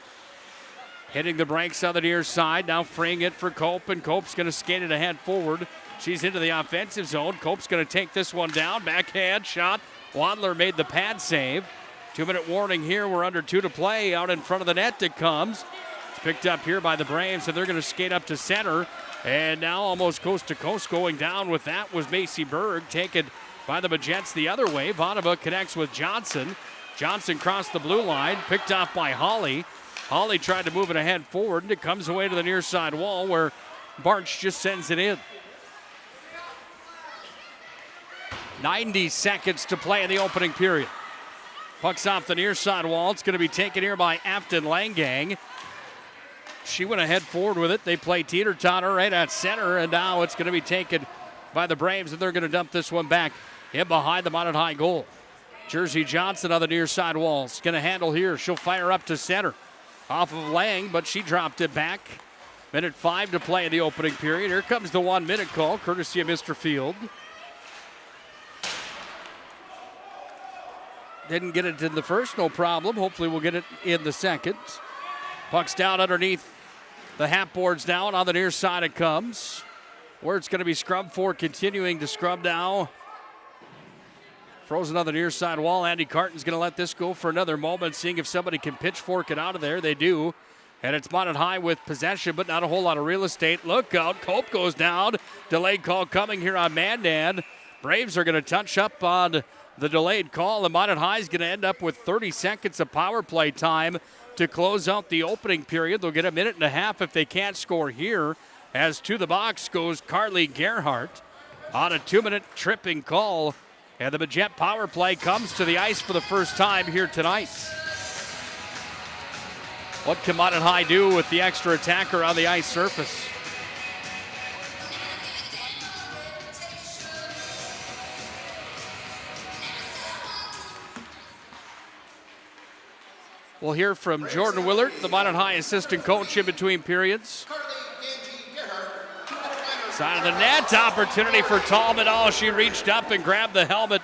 Hitting the brakes on the near side, now freeing it for Cope, and Cope's going to skate it ahead forward. She's into the offensive zone. Cope's going to take this one down. Backhand shot. Wadler made the pad save. 2-minute warning here. We're under 2 to play. Out in front of the net it comes. It's picked up here by the Braves, and they're going to skate up to center. And now almost coast to coast going down with that was Macy Berg, taken by the Majettes the other way. Vonnegut connects with Johnson. Johnson crossed the blue line, picked off by Holly. Holly tried to move it ahead forward, and it comes away to the near side wall where Barch just sends it in. 90 seconds to play in the opening period. Puck's off the near side wall. It's going to be taken here by Afton Langang. She went ahead forward with it. They play teeter-totter right at center, and now it's going to be taken by the Braves, and they're going to dump this one back in behind the Minot High goal. Jersey Johnson on the near side wall. It's going to handle here. She'll fire up to center. Off of Lang, but she dropped it back. 1:05 to play in the opening period. Here comes the 1-minute call, courtesy of Mr. Field. Didn't get it in the first, no problem. Hopefully we'll get it in the second. Puck's down underneath the half boards now, and on the near side it comes. Where it's going to be scrubbed for, continuing to scrub now. Frozen on the near side wall. Andy Carton's going to let this go for another moment, seeing if somebody can pitchfork it out of there. They do. And it's Minot High with possession, but not a whole lot of real estate. Look out. Cope goes down. Delayed call coming here on Mandan. Braves are going to touch up on the delayed call, and Minot High is going to end up with 30 seconds of power play time to close out the opening period. They'll get a minute and a half if they can't score here, as to the box goes Carly Gerhardt on a 2-minute tripping call. And the Majette power play comes to the ice for the first time here tonight. What can Minot High do with the extra attacker on the ice surface? We'll hear from Jordan Willard, the Minot High assistant coach, in between periods. Side of the net, opportunity for Tallman. Oh, she reached up and grabbed the helmet.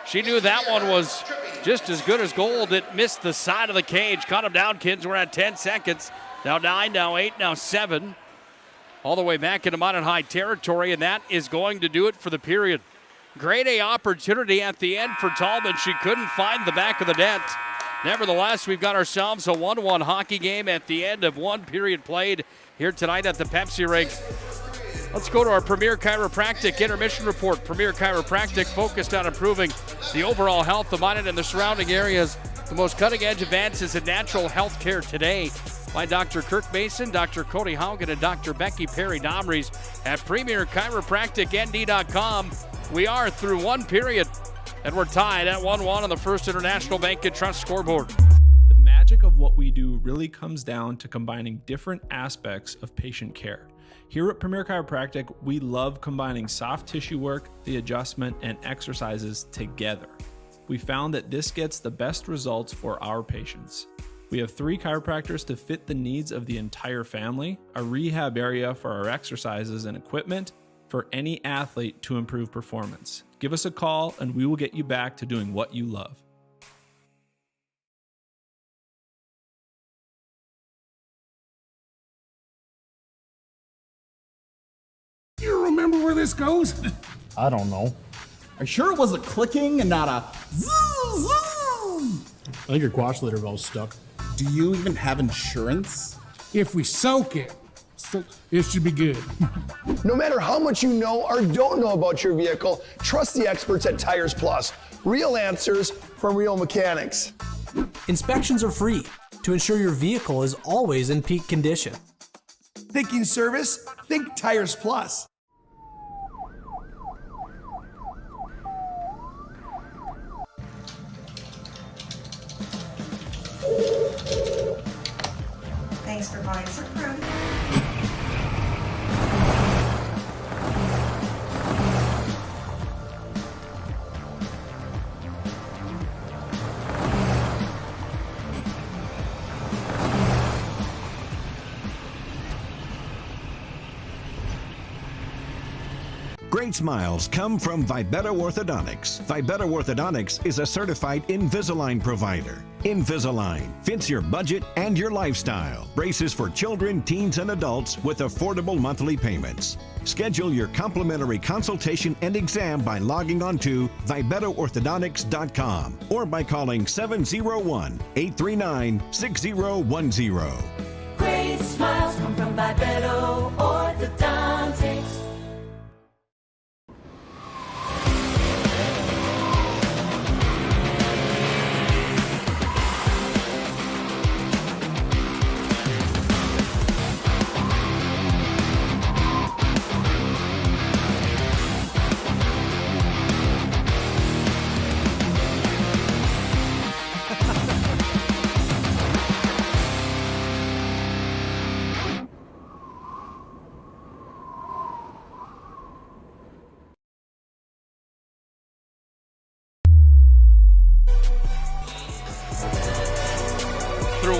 She knew that one was just as good as gold. It missed the side of the cage. Caught him down, kids. We're at 10 seconds. Now 9, now 8, now 7. All the way back into Minot High territory, and that is going to do it for the period. Grade A opportunity at the end for Tallman. She couldn't find the back of the net. Nevertheless, we've got ourselves a 1-1 hockey game at the end of one period played here tonight at the Pepsi Rink. Let's go to our Premier Chiropractic Intermission Report. Premier Chiropractic focused on improving the overall health of Minot and the surrounding areas. The most cutting-edge advances in natural health care today by Dr. Kirk Mason, Dr. Cody Haugen, and Dr. Becky Perry-Domries at PremierChiropracticND.com. We are through one period, and we're tied at 1-1 on the First International Bank and Trust scoreboard. The magic of what we do really comes down to combining different aspects of patient care. Here at Premier Chiropractic, we love combining soft tissue work, the adjustment, and exercises together. We found that this gets the best results for our patients. We have 3 chiropractors to fit the needs of the entire family, a rehab area for our exercises and equipment for any athlete to improve performance. Give us a call and we will get you back to doing what you love. You remember where this goes? I don't know. Are you sure it was a clicking and not a zoom? I think your quash litter valve's stuck. Do you even have insurance? If we soak it, it should be good. No matter how much you know or don't know about your vehicle, trust the experts at Tires Plus. Real answers from real mechanics. Inspections are free to ensure your vehicle is always in peak condition. Thinking service? Think Tires Plus. Thanks for points approved. Great smiles come from Vibetta Orthodontics. Vibetta Orthodontics is a certified Invisalign provider. Invisalign fits your budget and your lifestyle. Braces for children, teens, and adults with affordable monthly payments. Schedule your complimentary consultation and exam by logging on to VibettaOrthodontics.com or by calling 701-839-6010. Great smiles come from Vibetta Orthodontics.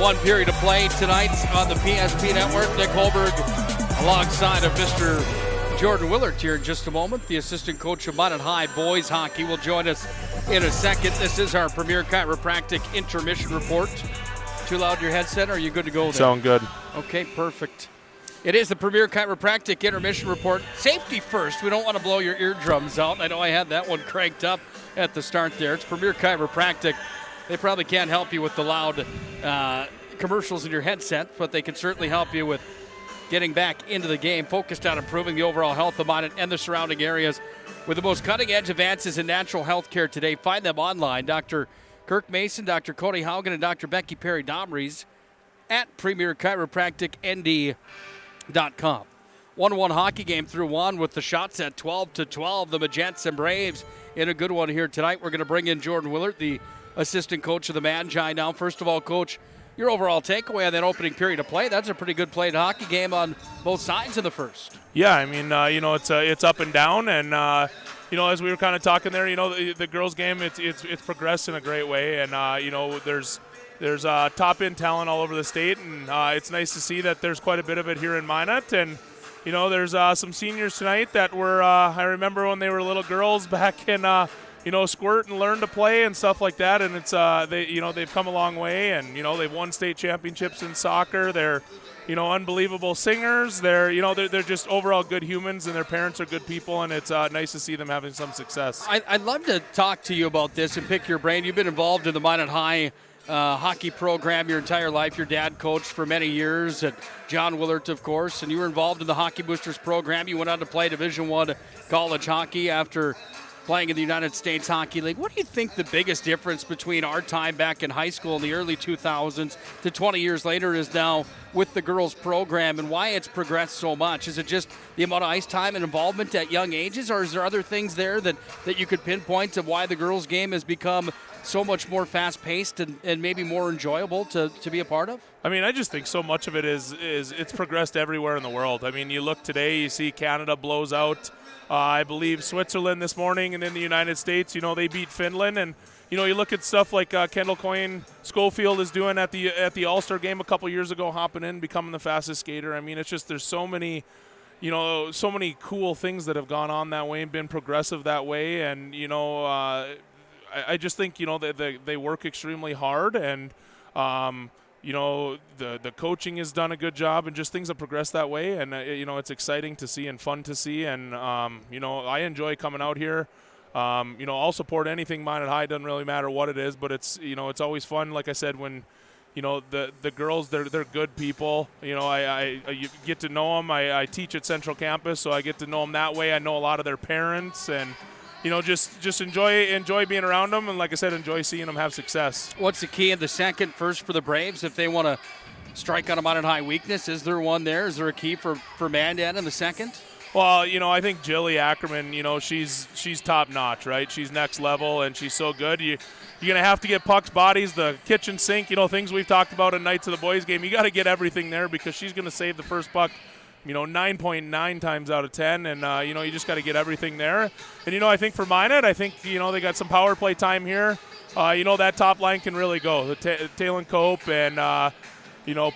One period of play tonight on the PSP Network. Nick Hulberg alongside of Mr. Jordan Willert here in just a moment. The assistant coach of Minot High boys hockey will join us in a second. This is our Premier Chiropractic Intermission Report. Too loud your headset, or are you good to go there? Sound good. Okay, perfect. It is the Premier Chiropractic Intermission Report. Safety first. We don't want to blow your eardrums out. I know I had that one cranked up at the start there. It's Premier Chiropractic. They probably can't help you with the loud commercials in your headset, but they can certainly help you with getting back into the game, focused on improving the overall health of Minot and the surrounding areas with the most cutting-edge advances in natural health care today. Find them online. Dr. Kirk Mason, Dr. Cody Haugen, and Dr. Becky Perry-Domries at PremierChiropracticND.com. 1-1 hockey game through one with the shots at 12-12. The Majettes and Braves in a good one here tonight. We're going to bring in Jordan Willert, the assistant coach of the Magi now. First of all, Coach, your overall takeaway on that opening period of play. That's a pretty good played hockey game on both sides in the first. Yeah, I mean, it's up and down, and as we were kind of talking there, the girls' game, it's progressed in a great way, and there's top end talent all over the state, and it's nice to see that there's quite a bit of it here in Minot, and there's some seniors tonight that were I remember when they were little girls back in squirt and learn to play and stuff like that, and it's they've come a long way, and they've won state championships in soccer. They're unbelievable singers. They're just overall good humans, and their parents are good people, and it's nice to see them having some success. I'd love to talk to you about this and pick your brain. You've been involved in the Minot High hockey program your entire life. Your dad coached for many years at John Willert, of course, and you were involved in the Hockey Boosters program. You went on to play Division I college hockey after playing in the United States Hockey League. What do you think the biggest difference between our time back in high school in the early 2000s to 20 years later is now with the girls program, and why it's progressed so much? Is it just the amount of ice time and involvement at young ages, or is there other things there that you could pinpoint of why the girls game has become so much more fast-paced and maybe more enjoyable to be a part of? I mean, I just think so much of it is it's progressed everywhere in the world. I mean, you look today, you see Canada blows out, I believe, Switzerland this morning, and in the United States, they beat Finland. And, you look at stuff like Kendall Coyne Schofield is doing at the All-Star game a couple years ago, hopping in, becoming the fastest skater. I mean, it's just there's so many cool things that have gone on that way and been progressive that way. And, I just think, they work extremely hard, and, the coaching has done a good job, and just things have progressed that way. And, it's exciting to see and fun to see. And, I enjoy coming out here. I'll support anything Minot High. Doesn't really matter what it is, but it's, it's always fun. Like I said, when, the girls, they're good people. You get to know them. I teach at Central Campus, so I get to know them that way. I know a lot of their parents, and, just enjoy being around them, and like I said, enjoy seeing them have success. What's the key in the second, first for the Braves if they want to strike on a Minot High weakness? Is there one there? Is there a key for Mandan in the second? Well, I think Jilly Ackerman, she's top notch, right? She's next level, and she's so good. You're going to have to get pucks, bodies, the kitchen sink, things we've talked about at nights of the boys game. You got to get everything there, because she's going to save the first puck 9.9 times out of 10, and, you just got to get everything there. And, I think for Minot, they got some power play time here. That top line can really go. Talon Cope and,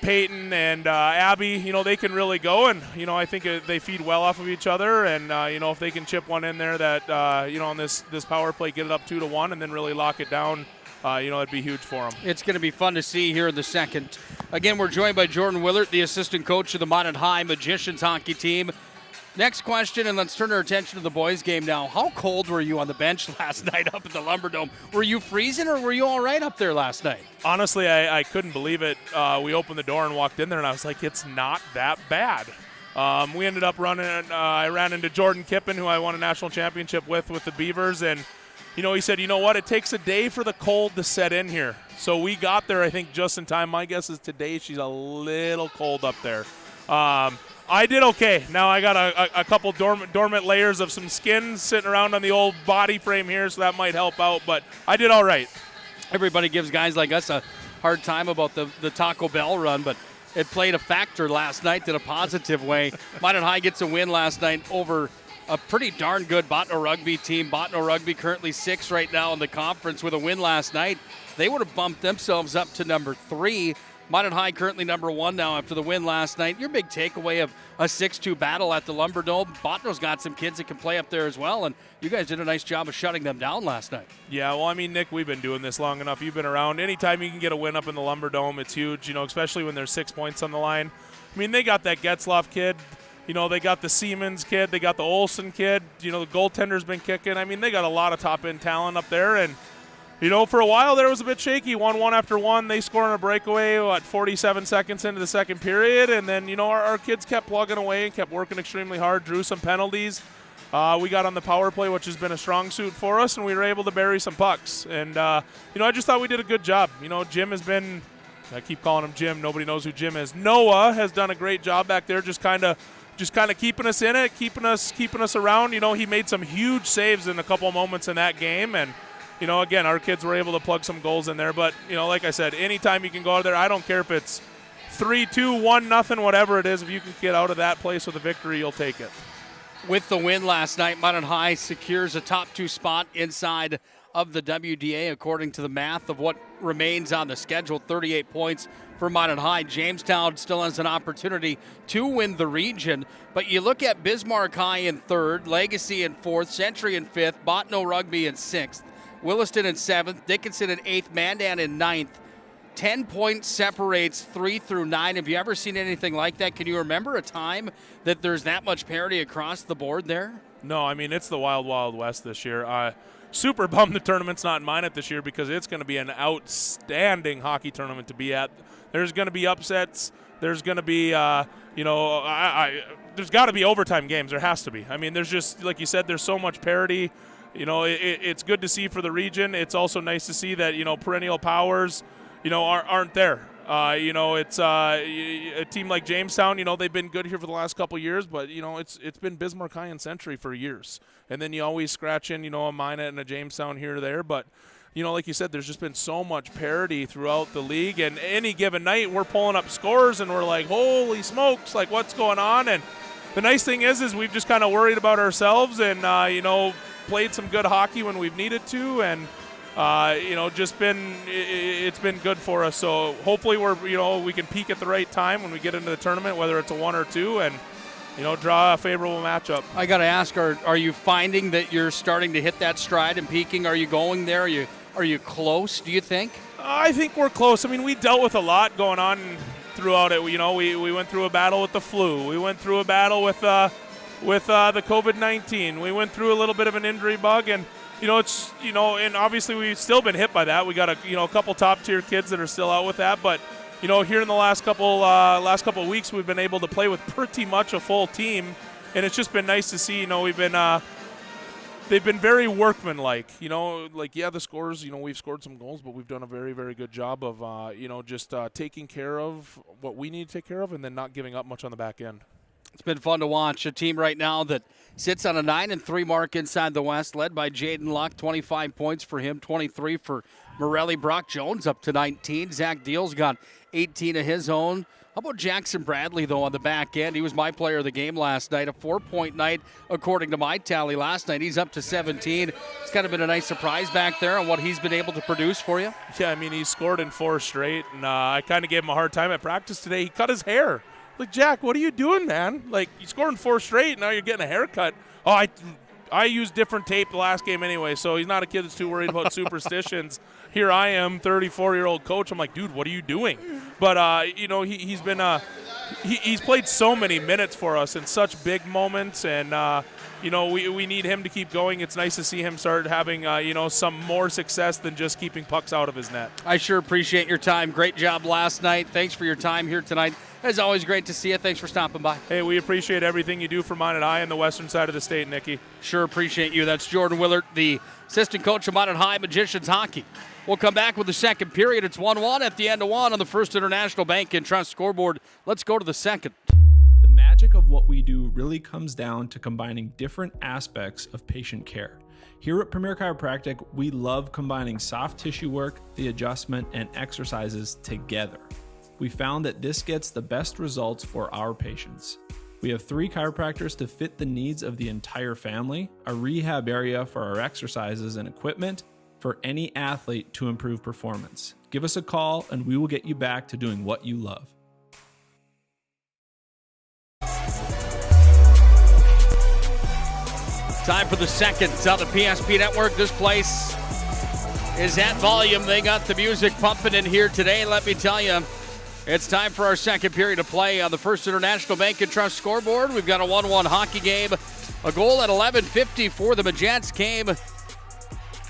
Peyton and Abby, they can really go, and, I think they feed well off of each other, and, if they can chip one in there that, on this power play, get it up 2-1 and then really lock it down, it'd be huge for them. It's going to be fun to see here in the second. Again, we're joined by Jordan Willert, the assistant coach of the Minot High Magicians hockey team. Next question, and let's turn our attention to the boys' game now. How cold were you on the bench last night up at the Lumberdome? Were you freezing, or were you all right up there last night? Honestly, I couldn't believe it. We opened the door and walked in there, and I was like, it's not that bad. We ended up running. I ran into Jordan Kippen, who I won a national championship with the Beavers, and he said, what, it takes a day for the cold to set in here. So we got there, I think, just in time. My guess is today she's a little cold up there. I did okay. Now I got a couple dormant layers of some skin sitting around on the old body frame here, so that might help out, but I did all right. Everybody gives guys like us a hard time about the Taco Bell run, but it played a factor last night in a positive way. Minot High gets a win last night over a pretty darn good Botno Rugby team. Botno Rugby currently 6th right now in the conference with a win last night. They would have bumped themselves up to number 3. Minot High currently number 1 now after the win last night. Your big takeaway of a 6-2 battle at the Lumberdome. Botno's got some kids that can play up there as well, and you guys did a nice job of shutting them down last night. Yeah, well, Nick, we've been doing this long enough. You've been around. Anytime you can get a win up in the Lumberdome, it's huge, especially when there's 6 points on the line. They got that Getzloff kid. They got the Siemens kid. They got the Olsen kid. The goaltender's been kicking. They got a lot of top-end talent up there. And, for a while there was a bit shaky. 1-1 after 1. They scored on a breakaway, 47 seconds into the second period. And then, our kids kept plugging away and kept working extremely hard, drew some penalties. We got on the power play, which has been a strong suit for us, and we were able to bury some pucks. And, I just thought we did a good job. Jim has been – I keep calling him Jim. Nobody knows who Jim is. Noah has done a great job back there, just kind of keeping us in it, keeping us around. He made some huge saves in a couple of moments in that game, and again, our kids were able to plug some goals in there. But like I said, anytime you can go out there, I don't care if it's 3-2, 1-0, whatever it is. If you can get out of that place with a victory, you'll take it. With the win last night, Minot High secures a top 2 spot inside of the WDA according to the math of what remains on the schedule. 38 points for Minot High. Jamestown still has an opportunity to win the region, but you look at Bismarck High in 3rd, Legacy in 4th, Century in 5th, Botno Rugby in 6th, Williston in 7th, Dickinson in 8th, Mandan in 9th. 10 points separates 3 through 9. Have you ever seen anything like that? Can you remember a time that there's that much parity across the board there? No, it's the wild, wild west this year. super bummed the tournament's not in Minot this year because it's going to be an outstanding hockey tournament to be at. There's going to be upsets. There's going to be, there's got to be overtime games. There has to be. I mean, there's just, like you said, there's so much parity. It's good to see for the region. It's also nice to see that, perennial powers, aren't there. It's a team like Jamestown, they've been good here for the last couple of years, but, it's been Bismarck High and Century for years. And then you always scratch in, a Minot and a Jamestown here or there. But, like you said, there's just been so much parity throughout the league. And any given night, we're pulling up scores and we're like, holy smokes, like what's going on? And the nice thing is we've just kind of worried about ourselves and, played some good hockey when we've needed to, and it's been good for us. So hopefully we can peak at the right time when we get into the tournament, whether it's a 1 or 2, and draw a favorable matchup. I got to ask, are you finding that you're starting to hit that stride and peaking? Are you going there? Are you close? Do you think? I think we're close. I mean, we dealt with a lot going on throughout it. We went through a battle with the flu. We went through a battle with the COVID-19. We went through a little bit of an injury bug, and and obviously we've still been hit by that. We got a couple top tier kids that are still out with that, but here in the last couple of weeks we've been able to play with pretty much a full team, and it's just been nice to see. They've been very workmanlike. The scores. We've scored some goals, but we've done a very, very good job of just taking care of what we need to take care of, and then not giving up much on the back end. It's been fun to watch a team right now that sits on a 9-3 mark inside the West, led by Jaden Luck, 25 points for him, 23 for Morelli. Brock Jones up to 19. Zach Deal's got 18 of his own. How about Jackson Bradley, though, on the back end? He was my player of the game last night, a 4-point night according to my tally last night. He's up to 17. It's kind of been a nice surprise back there on what he's been able to produce for you. Yeah, I mean, he scored in 4 straight, and I kind of gave him a hard time at practice today. He cut his hair. Like, Jack, what are you doing, man? Like, you scored in 4 straight, now you're getting a haircut. Oh, I used different tape the last game anyway, so he's not a kid that's too worried about superstitions. Here I am, 34-year-old coach. I'm like, dude, what are you doing? But, he's been he's played so many minutes for us in such big moments, and, we need him to keep going. It's nice to see him start having, some more success than just keeping pucks out of his net. I sure appreciate your time. Great job last night. Thanks for your time here tonight. It's always great to see you. Thanks for stopping by. Hey, we appreciate everything you do for Minot High and the western side of the state, Nikki. Sure appreciate you. That's Jordan Willard, the assistant coach of Minot High Magicians Hockey. We'll come back with the second period. It's 1-1 at the end of 1 on the First International Bank and Trust scoreboard. Let's go to the second. The magic of what we do really comes down to combining different aspects of patient care. Here at Premier Chiropractic, we love combining soft tissue work, the adjustment, and exercises together. We found that this gets the best results for our patients. We have 3 chiropractors to fit the needs of the entire family, a rehab area for our exercises and equipment for any athlete to improve performance. Give us a call and we will get you back to doing what you love. Time for the second on the PSP Network. This place is at volume. They got the music pumping in here today. Let me tell you, it's time for our second period of play on the First International Bank and Trust scoreboard. We've got a 1-1 hockey game. A goal at 11:50 for the Majettes came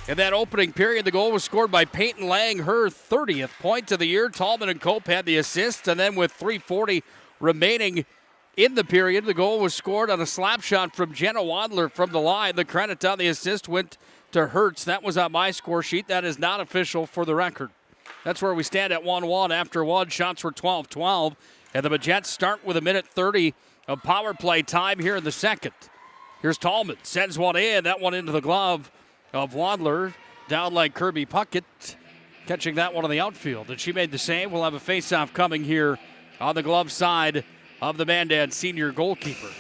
in that opening period. The goal was scored by Peyton Lang, her 30th point of the year. Tallman and Cope had the assist, and then with 3:40 remaining in the period, the goal was scored on a slap shot from Jenna Wadler from the line. The credit on the assist went to Hertz. That was on my score sheet. That is not official for the record. That's where we stand at 1-1 after 1. Shots were 12-12. And the Majettes start with 1:30 of power play time here in the second. Here's Tallman. Sends one in. That one into the glove of Wadler. Down like Kirby Puckett. Catching that one on the outfield. And she made the save. We'll have a face-off coming here on the glove side of the Mandan senior goalkeeper.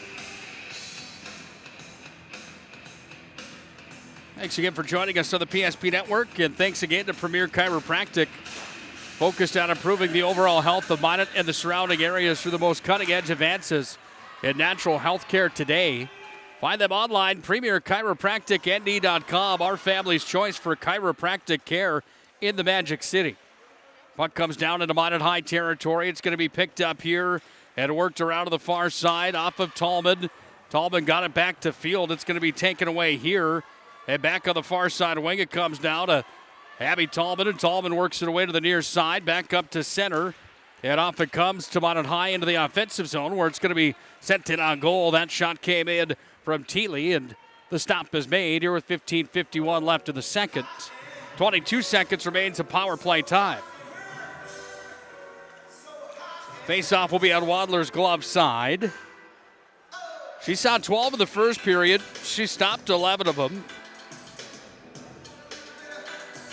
Thanks again for joining us on the PSP Network, and thanks again to Premier Chiropractic, focused on improving the overall health of Minot and the surrounding areas through the most cutting-edge advances in natural health care today. Find them online, premierchiropracticnd.com, our family's choice for chiropractic care in the Magic City. Puck comes down into Minot High territory. It's going to be picked up here and worked around to the far side off of Tallman. Tallman got it back to field. It's going to be taken away here And back on the far side wing, it comes down to Abby Tallman, and Tallman works it away to the near side, back up to center. And off it comes to Minot High into the offensive zone where it's going to be sent in on goal. That shot came in from Thiele, and the stop is made here with 15:51 left in the second. 22 seconds remains of power play time. Face-off will be on Wadler's glove side. She saw 12 in the first period. She stopped 11 of them.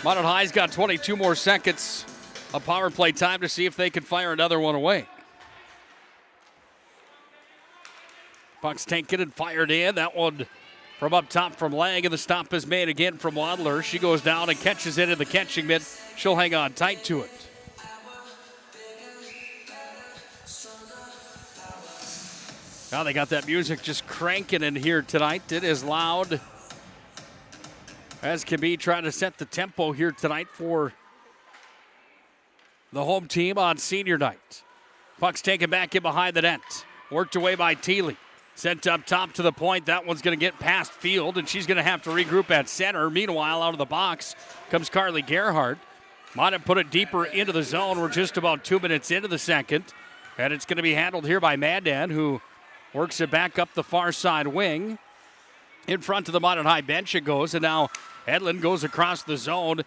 Minot High's got 22 more seconds of power play time to see if they can fire another one away. Puck's taken and fired in. That one from up top from Lang, and the stop is made again from Wadler. She goes down and catches it in the catching mitt. She'll hang on tight to it. Now they got that music just cranking in here tonight. It is loud as can be, trying to set the tempo here tonight for the home team on senior night. Puck's taken back in behind the net. Worked away by Thiele. Sent up top to the point. That one's going to get past field, and she's going to have to regroup at center. Meanwhile, out of the box comes Carly Gerhardt. Might have put it deeper into the zone. We're just about 2 minutes into the second, and it's going to be handled here by Mandan, who works it back up the far side wing. In front of the Minot High bench it goes, and now Edlin goes across the zone,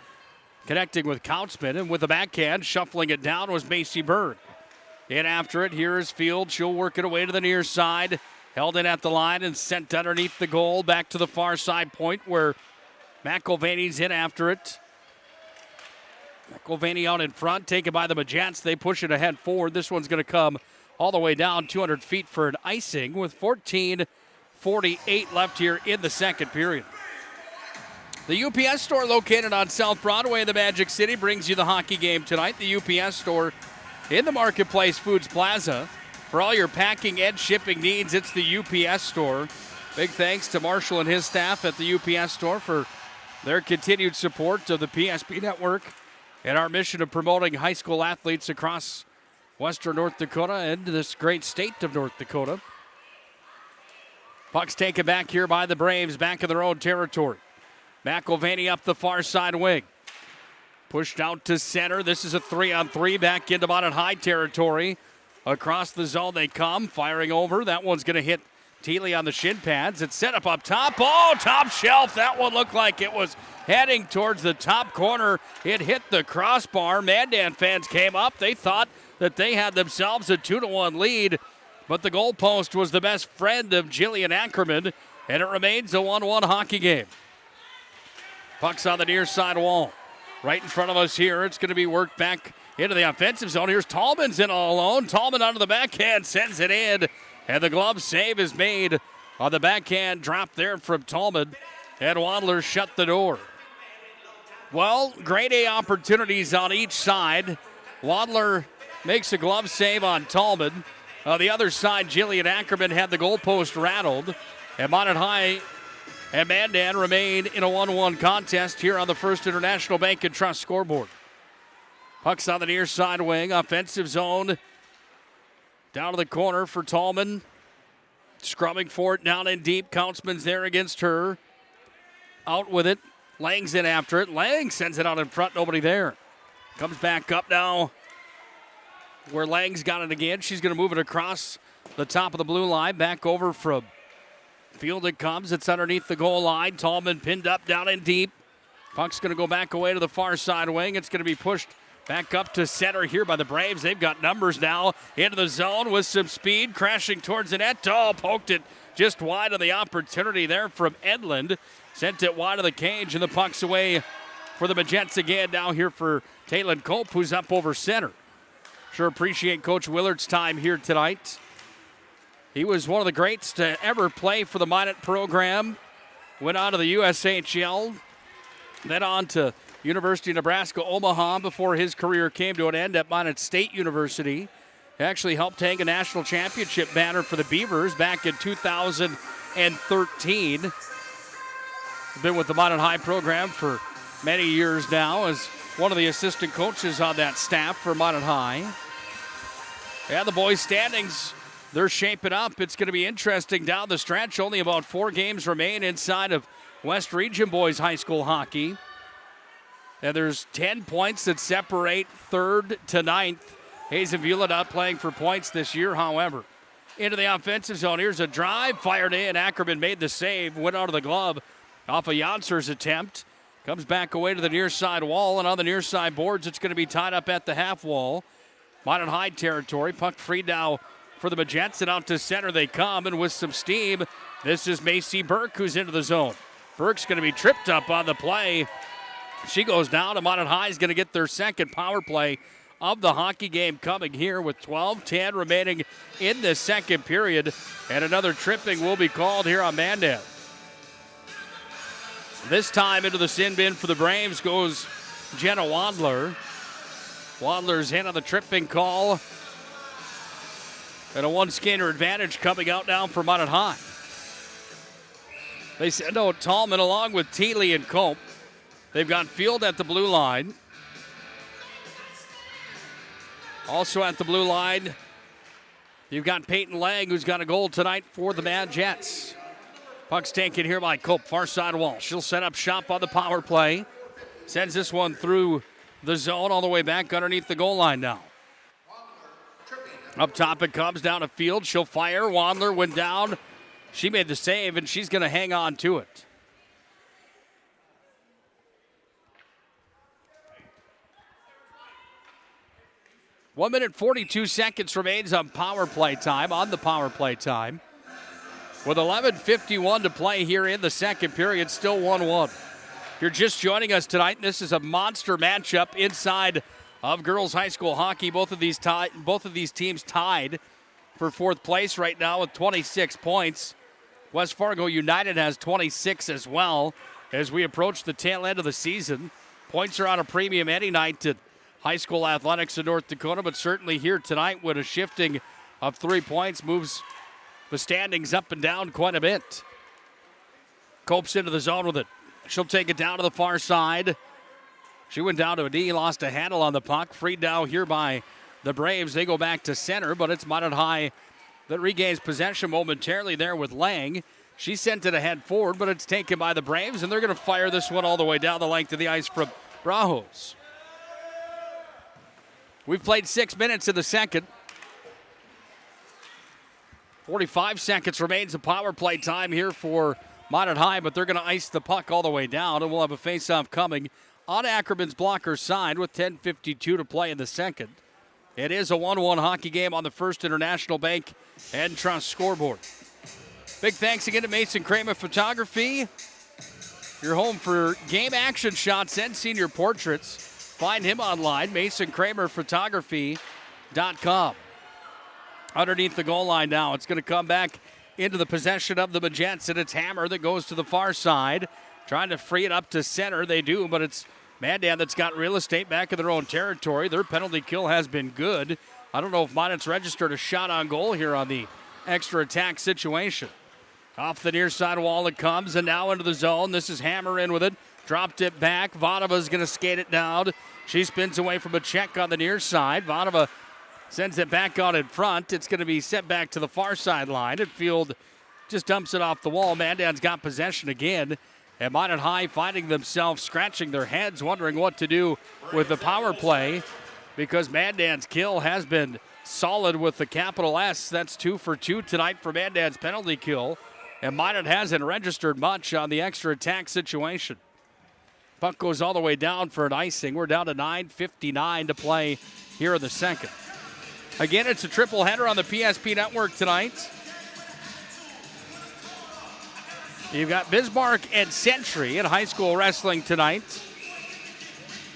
connecting with Kautzman, and with the backhand, shuffling it down was Macy Berg. In after it, here is Field. She'll work it away to the near side. Held in at the line and sent underneath the goal, back to the far side point where McIlvaney's in after it. McIlvaney out in front, taken by the Majettes. They push it ahead forward. This one's going to come all the way down 200 feet for an icing with 14:48 left here in the second period. The UPS store located on South Broadway in the Magic City brings you the hockey game tonight. The UPS store in the Marketplace Foods Plaza. For all your packing and shipping needs, it's the UPS store. Big thanks to Marshall and his staff at the UPS store for their continued support of the PSP network and our mission of promoting high school athletes across Western North Dakota and this great state of North Dakota. Puck's taken back here by the Braves, back in their own territory. McIlvaney up the far side wing. Pushed out to center. This is a 3-on-3 back into Minot High territory. Across the zone they come, firing over. That one's going to hit Thiele on the shin pads. It's set up top. Oh, top shelf. That one looked like it was heading towards the top corner. It hit the crossbar. Mandan fans came up. They thought that they had themselves a 2-1 lead, but the goalpost was the best friend of Jillian Ackerman, and it remains a 1-1 hockey game. Puck's on the near side wall. Right in front of us here. It's going to be worked back into the offensive zone. Here's Tallman's in all alone. Tallman onto the backhand, sends it in, and the glove save is made on the backhand drop there from Tallman, and Wadler shut the door. Well, grade A opportunities on each side. Wadler makes a glove save on Tallman. On the other side, Jillian Ackerman had the goalpost rattled, and Minot High and Mandan remain in a 1-1 contest here on the First International Bank and Trust scoreboard. Puck's on the near side wing, offensive zone. Down to the corner for Tallman. Scrumming for it down in deep. Kautzman's there against her. Out with it. Lang's in after it. Lang sends it out in front, nobody there. Comes back up now where Lang's got it again. She's going to move it across the top of the blue line. Back over from Field it comes. It's underneath the goal line. Tallman pinned up down in deep. Puck's going to go back away to the far side wing. It's going to be pushed back up to center here by the Braves. They've got numbers now into the zone with some speed. Crashing towards the net. Oh, poked it just wide of the opportunity there from Edlund. Sent it wide of the cage, and the puck's away for the Majettes again. Now here for Taylin Cope, who's up over center. Sure appreciate Coach Willard's time here tonight. He was one of the greats to ever play for the Minot program. Went on to the USHL, then on to University of Nebraska, Omaha, before his career came to an end at Minot State University. He actually helped hang a national championship banner for the Beavers back in 2013. Been with the Minot High program for many years now as one of the assistant coaches on that staff for Minot High. Yeah, the boys' standings, they're shaping up. It's going to be interesting down the stretch. Only about 4 games remain inside of West Region Boys High School hockey. And there's 10 points that separate 3rd to 9th. Hazen Vila not playing for points this year, however. Into the offensive zone. Here's a drive, fired in. Ackerman made the save, went out of the glove off of Janser's attempt. Comes back away to the near side wall, and on the near side boards, it's going to be tied up at the half wall. Minot High territory. Puck free now for the Majettes, and out to center they come, and with some steam, this is Macy Burke who's into the zone. Burke's going to be tripped up on the play. She goes down, and Minot High is going to get their second power play of the hockey game coming here with 12:10 remaining in the second period, and another tripping will be called here on Mandan. This time into the sin bin for the Braves goes Jenna Wadler. Wadler's in on the tripping call, and a one-skater advantage coming out now for Minot High. They send out Tallman along with Thiele and Cope. They've got Field at the blue line. Also at the blue line, you've got Peyton Lang, who's got a goal tonight for the Majettes. Puck's taken here by Cope, far side wall. She'll set up shop on the power play. Sends this one through the zone all the way back underneath the goal line now. Up top it comes down to Field. She'll fire. Wadler went down. She made the save, and she's going to hang on to it. One minute, 42 seconds remains on power play time, on the power play time. With 11:51 to play here in the second period, still 1-1. If you're just joining us tonight, this is a monster matchup inside of girls high school hockey. Both of these teams tied for fourth place right now with 26 points. West Fargo United has 26 as well as we approach the tail end of the season. Points are on a premium any night at high school athletics in North Dakota, but certainly here tonight with a shifting of 3 points moves the standings up and down quite a bit. Cope's into the zone with it. She'll take it down to the far side. She went down to a D, lost a handle on the puck. Freed now here by the Braves. They go back to center, but it's Minot High that regains possession momentarily there with Lang. She sent it ahead forward, but it's taken by the Braves, and they're going to fire this one all the way down the length of the ice from Brajos. We've played 6 minutes in the second. 45 seconds remains of power play time here for Minot High, but they're going to ice the puck all the way down, and we'll have a face-off coming on Ackerman's blocker side with 10:52 to play in the second. It is a 1-1 hockey game on the First International Bank and Trust scoreboard. Big thanks again to Mason Kramer Photography. Your home for game action shots and senior portraits. Find him online, MasonKramerPhotography.com. Underneath the goal line now, it's going to come back into the possession of the Majettes, and it's Hammer that goes to the far side. Trying to free it up to center. They do, but it's Mandan that's got real estate back in their own territory. Their penalty kill has been good. I don't know if Minot's registered a shot on goal here on the extra attack situation. Off the near side wall it comes, and now into the zone. This is Hammer in with it. Dropped it back. Vanova's going to skate it down. She spins away from a check on the near side. Vanova sends it back out in front. It's going to be sent back to the far sideline. And Field just dumps it off the wall. Mandan's got possession again. And Minot High finding themselves scratching their heads, wondering what to do with the power play because Mandan's kill has been solid with the capital S. That's 2 for 2 tonight for Mandan's penalty kill. And Minot hasn't registered much on the extra attack situation. Puck goes all the way down for an icing. We're down to 9:59 to play here in the second. Again, it's a triple header on the PSP network tonight. You've got Bismarck and Century in high school wrestling tonight.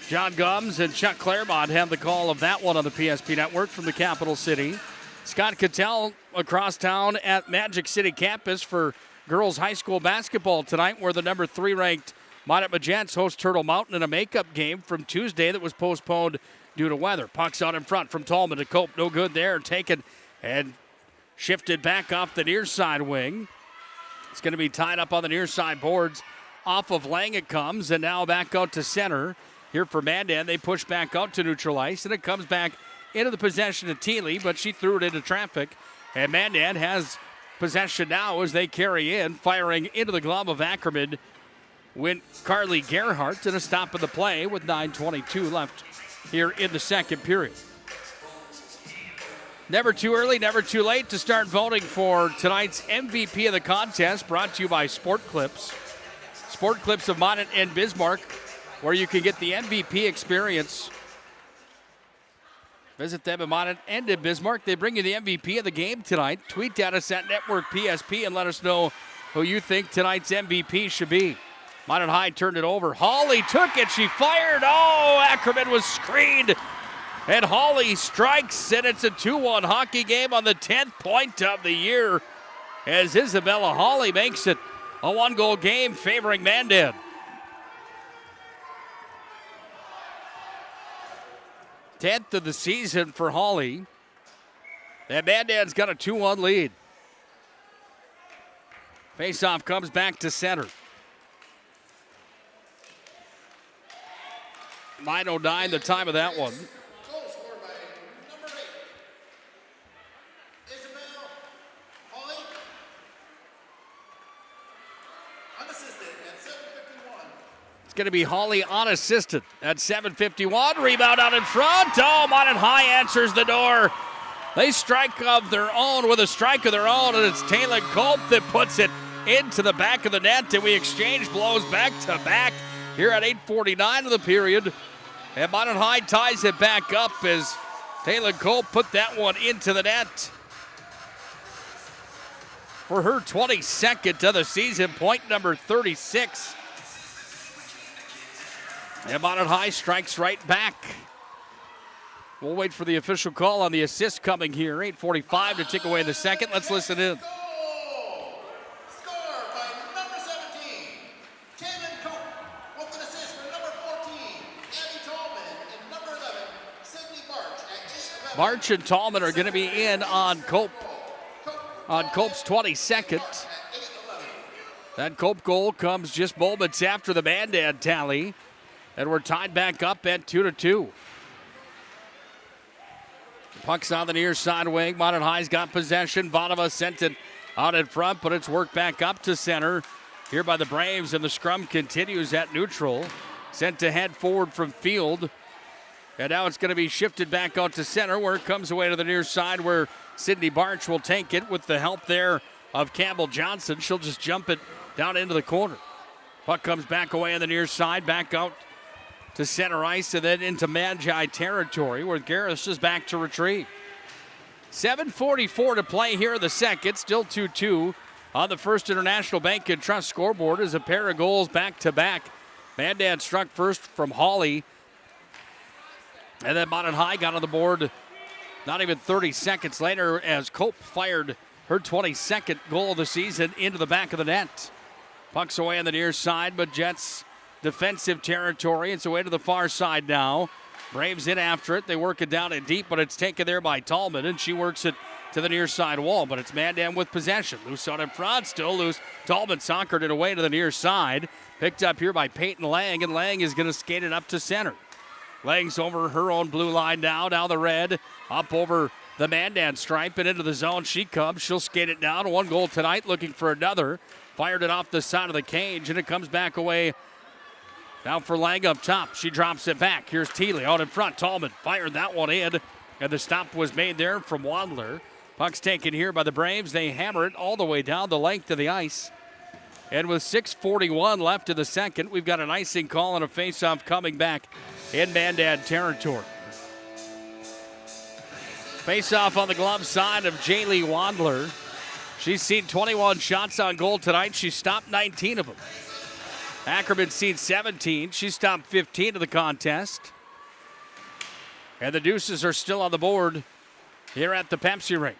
John Gums and Chuck Claremont have the call of that one on the PSP network from the capital city. Scott Cattell across town at Magic City campus for girls high school basketball tonight, where the number 3 ranked Minot Majettes host Turtle Mountain in a makeup game from Tuesday that was postponed due to weather. Puck's out in front from Tallman to Cope. No good there. Taken and shifted back off the near side wing. It's going to be tied up on the near side boards. Off of Lang it comes, and now back out to center. Here for Mandan, they push back out to neutral ice, and it comes back into the possession of Thiele, but she threw it into traffic. And Mandan has possession now as they carry in, firing into the glove of Ackerman went Carly Gerhardt, and a stop of the play with 9:22 left here in the second period. Never too early, never too late to start voting for tonight's MVP of the contest, brought to you by Sport Clips. Sport Clips of Minot and Bismarck, where you can get the MVP experience. Visit them in Minot and in Bismarck. They bring you the MVP of the game tonight. Tweet at us at Network PSP and let us know who you think tonight's MVP should be. Minot High turned it over. Hawley took it. She fired. Oh, Ackerman was screened. And Hawley strikes, and it's a 2-1 hockey game on the 10th point of the year as Isabella Hawley makes it a 1-goal game favoring Mandan. Tenth of the season for Hawley. And Mandan's got a 2-1 lead. Faceoff comes back to center. 9:09 the time of that one. It's going to be Hawley unassisted at 7:51. Rebound out in front. Oh, Minot High answers the door. They strike of their own with a strike of their own, and it's Taylor Culp that puts it into the back of the net, and we exchange blows back to back here at 8:49 of the period. And Minot High ties it back up as Taylor Culp put that one into the net for her 22nd of the season, point number 36. And Minot High strikes right back. We'll wait for the official call on the assist coming here. 8:45 to tick away the second. Let's listen in. March and Tallman are going to be in on Culp. On Culp's 22nd. That Culp goal comes just moments after the Mandan tally. And we're tied back up at 2-2. Puck's on the near side wing. Minot High's got possession. Vanova sent it out in front, but it's worked back up to center here by the Braves, and the scrum continues at neutral. Sent to head forward from field. And now it's going to be shifted back out to center, where it comes away to the near side, where Sydney Barch will take it with the help there of Campbell Johnson. She'll just jump it down into the corner. Puck comes back away on the near side, back out to center ice, and then into Magi territory, where Garris is back to retrieve. 7:44 to play here in the second. Still 2-2 on the First International Bank and Trust scoreboard as a pair of goals back-to-back. Mandan struck first from Hawley, and then Minot High got on the board not even 30 seconds later as Culp fired her 22nd goal of the season into the back of the net. Puck's away on the near side, but Jets defensive territory. It's away to the far side now. Braves in after it. They work it down in deep, but it's taken there by Tallman, and she works it to the near side wall, but it's Mandan with possession. Loose out in front, still loose. Tallman soccered it away to the near side. Picked up here by Peyton Lang, and Lang is going to skate it up to center. Lang's over her own blue line now, down the red, up over the Mandan stripe and into the zone. She comes, she'll skate it down. 1 goal tonight, looking for another. Fired it off the side of the cage, and it comes back away. Now for Lang up top. She drops it back. Here's Thiele out in front. Tallman fired that one in, and the stop was made there from Wadler. Puck's taken here by the Braves. They hammer it all the way down the length of the ice. And with 6:41 left in the second, we've got an icing call and a faceoff coming back in Mandan territory. Faceoff on the glove side of Jaylee Wadler. She's seen 21 shots on goal tonight. She stopped 19 of them. Ackerman's seen 17. She stopped 15 of the contest. And the Deuces are still on the board here at the Pepsi rink.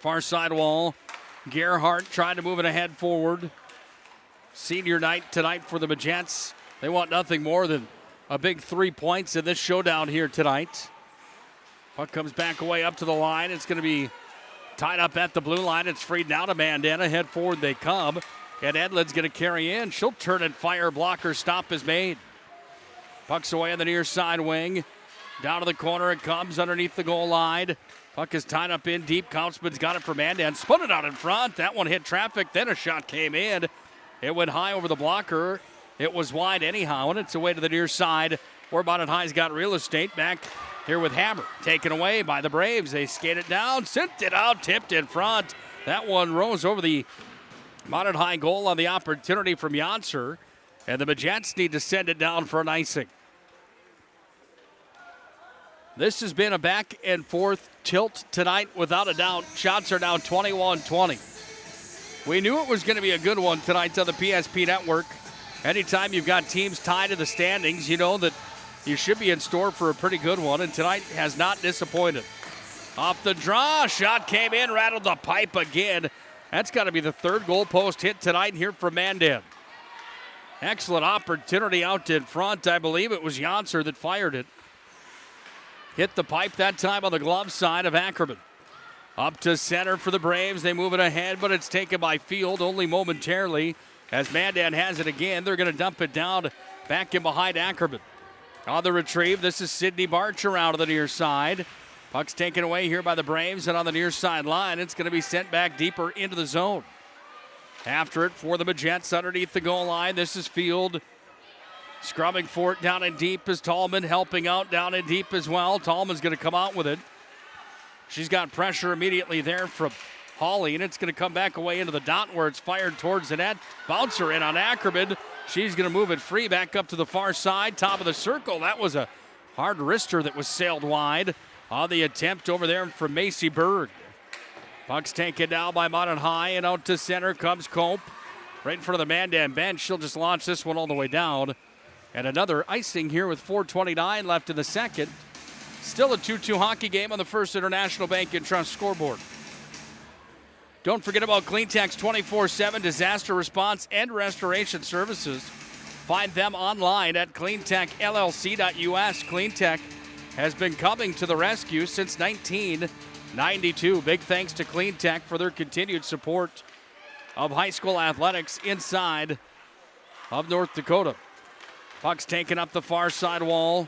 Far side wall. Gerhardt trying to move it ahead forward. Senior night tonight for the Majettes. They want nothing more than a big 3 points in this showdown here tonight. Puck comes back away up to the line. It's going to be tied up at the blue line. It's freed now to Mandan. Head forward they come. And Edlund's going to carry in. She'll turn and fire. Blocker stop is made. Puck's away on the near side wing. Down to the corner it comes underneath the goal line. Puck is tied up in deep. Kautzman's got it for Mandan. Spun it out in front. That one hit traffic. Then a shot came in. It went high over the blocker. It was wide anyhow, and it's away to the near side where Minot High's got real estate. Back here with Hammer. Taken away by the Braves. They skate it down, sent it out, tipped in front. That one rose over the Minot High goal on the opportunity from Janser. And the Majettes need to send it down for an icing. This has been a back and forth tilt tonight without a doubt. Shots are now 21-20. We knew it was going to be a good one tonight on the PSP Network. Anytime you've got teams tied in the standings, you know that you should be in store for a pretty good one, and tonight has not disappointed. Off the draw, shot came in, rattled the pipe again. That's got to be the third goalpost hit tonight here for Mandan. Excellent opportunity out in front. I believe it was Janser that fired it. Hit the pipe that time on the glove side of Ackerman. Up to center for the Braves. They move it ahead, but it's taken by Field only momentarily. As Mandan has it again, they're going to dump it down back in behind Ackerman. On the retrieve, this is Sidney Barch around to the near side. Puck's taken away here by the Braves, and on the near side line, it's going to be sent back deeper into the zone. After it for the Majettes underneath the goal line, this is Field. Scrubbing for it down in deep is Tallman, helping out down in deep as well. Tallman's going to come out with it. She's got pressure immediately there from Hawley, and it's going to come back away into the dot where it's fired towards the net. Bouncer in on Ackerman. She's going to move it free back up to the far side, top of the circle. That was a hard wrister that was sailed wide on the attempt over there from Macy Berg. Puck's taken down by Minot High, and out to center comes Cope. Right in front of the Mandan bench. She'll just launch this one all the way down. And another icing here with 4:29 left in the second. Still a 2-2 hockey game on the First International Bank and Trust scoreboard. Don't forget about CleanTech's 24/7 disaster response and restoration services. Find them online at cleantechllc.us. CleanTech has been coming to the rescue since 1992. Big thanks to CleanTech for their continued support of high school athletics inside of North Dakota. Puck's taken up the far side wall.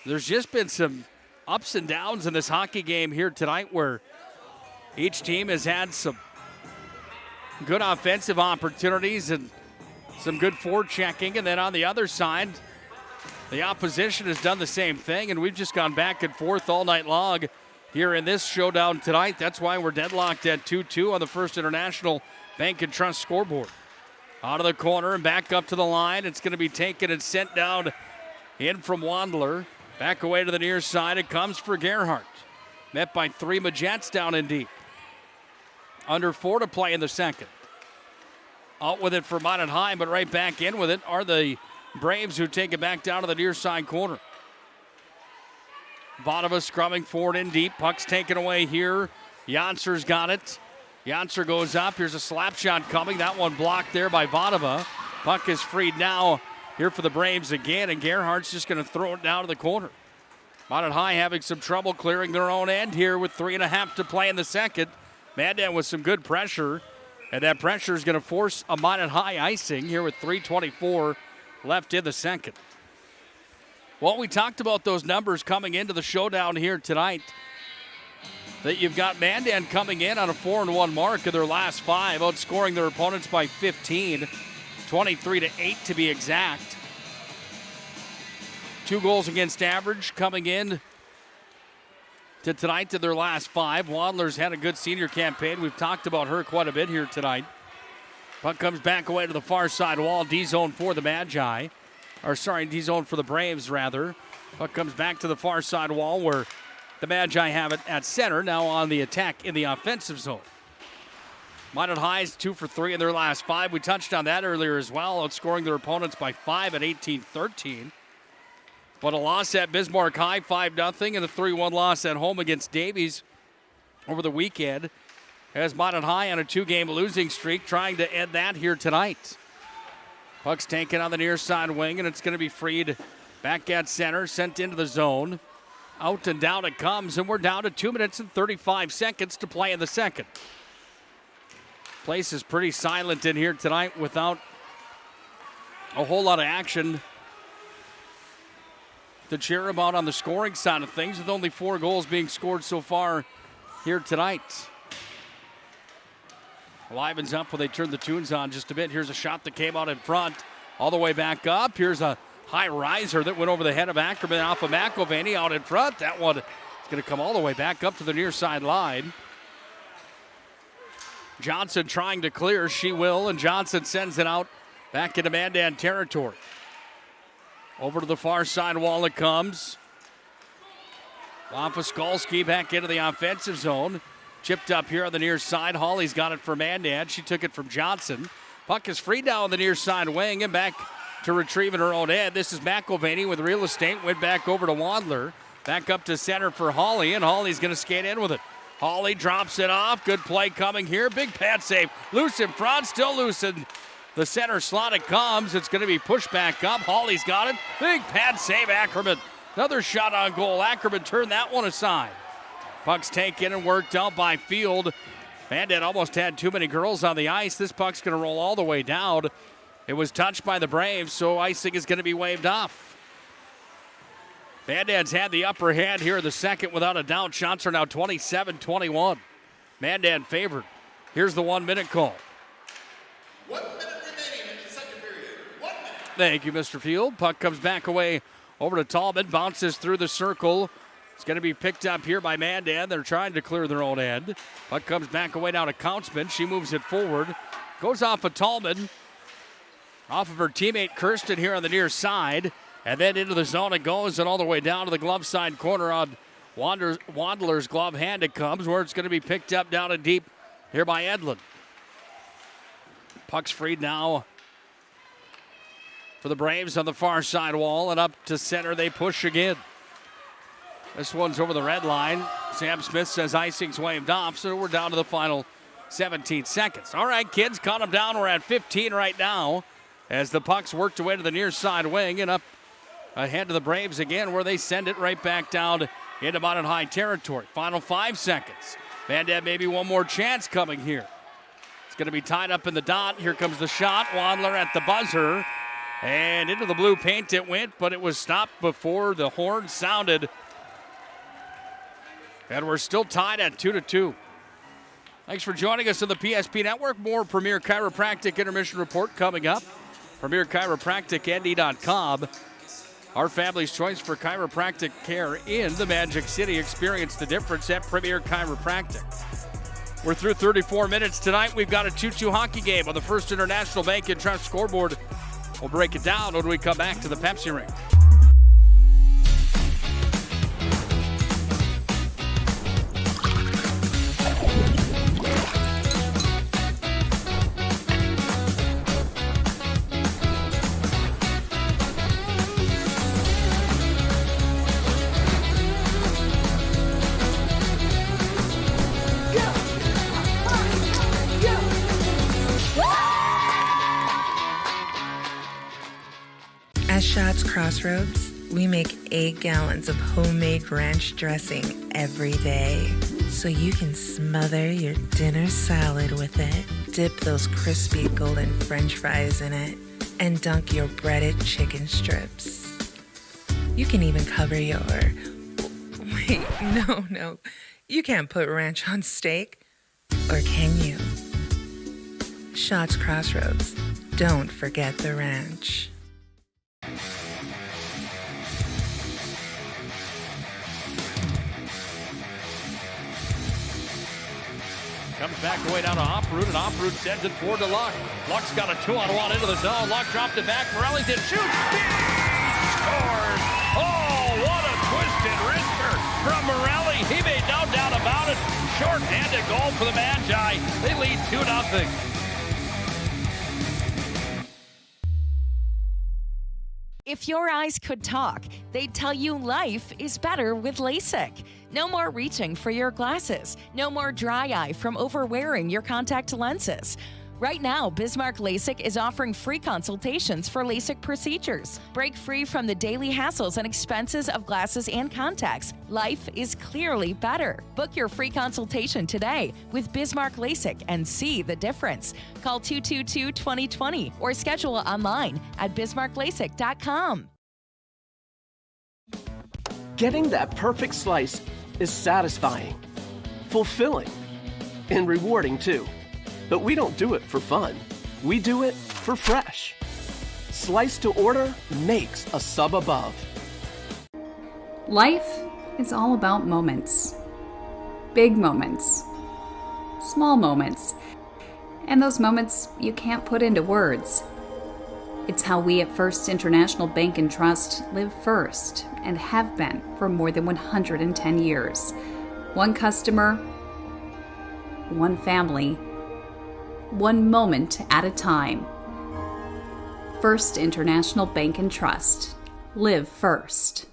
There's just been some ups and downs in this hockey game here tonight where each team has had some good offensive opportunities and some good forechecking. And then on the other side, the opposition has done the same thing. And we've just gone back and forth all night long here in this showdown tonight. That's why we're deadlocked at 2-2 on the First International Bank and Trust scoreboard. Out of the corner and back up to the line. It's going to be taken and sent down in from Wandler. Back away to the near side. It comes for Gerhardt. Met by three Majettes down in deep. Under 4 to play in the second. Out with it for Minot High, but right back in with it are the Braves who take it back down to the near side corner. Vadova scrubbing forward in deep. Puck's taken away here. Janser's got it. Janser goes up. Here's a slap shot coming. That one blocked there by Vadova. Puck is freed now here for the Braves again, and Gerhardt's just going to throw it down to the corner. Minot High having some trouble clearing their own end here with 3.5 to play in the second. Mandan with some good pressure, and that pressure is going to force a Minot High icing here with 3:24 left in the second. Well, we talked about those numbers coming into the showdown here tonight. That you've got Mandan coming in on a 4-1 mark of their last 5, outscoring their opponents by 15, 23-8 to be exact. 2 goals against average coming in to tonight to their last 5. Wadler's had a good senior campaign. We've talked about her quite a bit here tonight. Puck comes back away to the far side wall. D-zone for the Magi. D-zone for the Braves, rather. Puck comes back to the far side wall where the Magi have it at center, now on the attack in the offensive zone. Minot High's 2 for 3 in their last 5. We touched on that earlier as well, outscoring their opponents by 5 at 18-13. But a loss at Bismarck High, 5-0, and a 3-1 loss at home against Davies over the weekend. Has Minot High on a 2-game losing streak, trying to end that here tonight. Puck's taken on the near side wing, and it's going to be freed back at center, sent into the zone. Out and down it comes, and we're down to 2 minutes and 35 seconds to play in the second. Place is pretty silent in here tonight without a whole lot of action to cheer about on the scoring side of things, with only 4 goals being scored so far here tonight. livens up when they turn the tunes on just a bit. Here's a shot that came out in front, all the way back up. Here's a high riser that went over the head of Ackerman off of McElvaney out in front. That one is going to come all the way back up to the near side line. Johnson trying to clear. She will, and Johnson sends it out back into Mandan territory. Over to the far side wall it comes. Off of Skolsky back into the offensive zone. Chipped up here on the near side. Hawley's got it for Mandan. She took it from Johnson. Puck is free down on the near side wing and back to retrieve in her own end. This is McElvaney with real estate. Went back over to Wadler. Back up to center for Hawley, and Hawley's going to skate in with it. Hawley drops it off. Good play coming here. Big pad save. Loose in front. Still loose in the center slot. It comes. It's going to be pushed back up. Hawley's got it. Big pad save, Ackerman. Another shot on goal. Ackerman turned that one aside. Puck's taken and worked out by Field. Mandan almost had too many girls on the ice. This puck's going to roll all the way down. It was touched by the Braves, so icing is going to be waved off. Mandan's had the upper hand here in the second without a doubt. Shots are now 27-21. Mandan favored. Here's the 1 minute call. 1 minute remaining in the second period. 1 minute. Thank you, Mr. Field. Puck comes back away over to Tallman. Bounces through the circle. It's going to be picked up here by Mandan. They're trying to clear their own end. Puck comes back away down to Countsman. She moves it forward. Goes off of Tallman. Off of her teammate Kirsten here on the near side. And then into the zone it goes, and all the way down to the glove side corner on Wadler's glove hand it comes, where it's going to be picked up down and deep here by Edlin. Puck's freed now for the Braves on the far side wall, and up to center they push again. This one's over the red line. Sam Smith says icing's waved off, so we're down to the final 17 seconds. All right, kids, count them down. We're at 15 right now as the puck's worked away to the near side wing and up ahead to the Braves again, where they send it right back down into Mountain High territory. Final 5 seconds. Mandan maybe one more chance coming here. It's going to be tied up in the dot. Here comes the shot. Wadler at the buzzer. And into the blue paint it went, but it was stopped before the horn sounded. And we're still tied at 2-2. Thanks for joining us on the PSP Network. More Premier Chiropractic Intermission Report coming up. PremierChiropracticND.com. Our family's choice for chiropractic care in the Magic City. Experience the difference at Premier Chiropractic. We're through 34 minutes tonight. We've got a 2-2 hockey game on the First International Bank and Trust scoreboard. We'll break it down when we come back to the Pepsi rink. At Shots Crossroads, we make 8 gallons of homemade ranch dressing every day, so you can smother your dinner salad with it, dip those crispy golden French fries in it, and dunk your breaded chicken strips. You can even cover your... Wait, no. You can't put ranch on steak. Or can you? Shots Crossroads. Don't forget the ranch. Comes back away down to Oproot, and Oproot sends it forward to Luck. Luck's got a 2-on-1 into the zone. Luck dropped it back. Morelli did shoot. Scores! Oh, what a twisted wrister from Morelli. He made no doubt about it. Short-handed goal for the Magi. They lead 2-0. If your eyes could talk, they'd tell you life is better with LASIK. No more reaching for your glasses. No more dry eye from overwearing your contact lenses. Right now, Bismarck LASIK is offering free consultations for LASIK procedures. Break free from the daily hassles and expenses of glasses and contacts. Life is clearly better. Book your free consultation today with Bismarck LASIK and see the difference. Call 222-2020 or schedule online at bismarcklasik.com. Getting that perfect slice is satisfying, fulfilling, and rewarding too. but we don't do it for fun. We do it for fresh. Slice to order makes a sub above. Life is all about moments. Big moments. Small moments. And those moments you can't put into words. It's how we at First International Bank and Trust live first and have been for more than 110 years. One customer, one family, one moment at a time. First International Bank and Trust. Live first.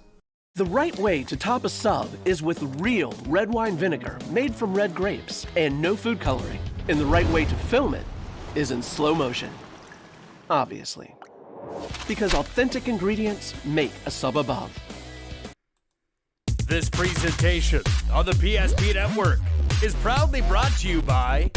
The right way to top a sub is with real red wine vinegar made from red grapes and no food coloring. And the right way to film it is in slow motion. Obviously. Because authentic ingredients make a sub above. This presentation on the PSP Network is proudly brought to you by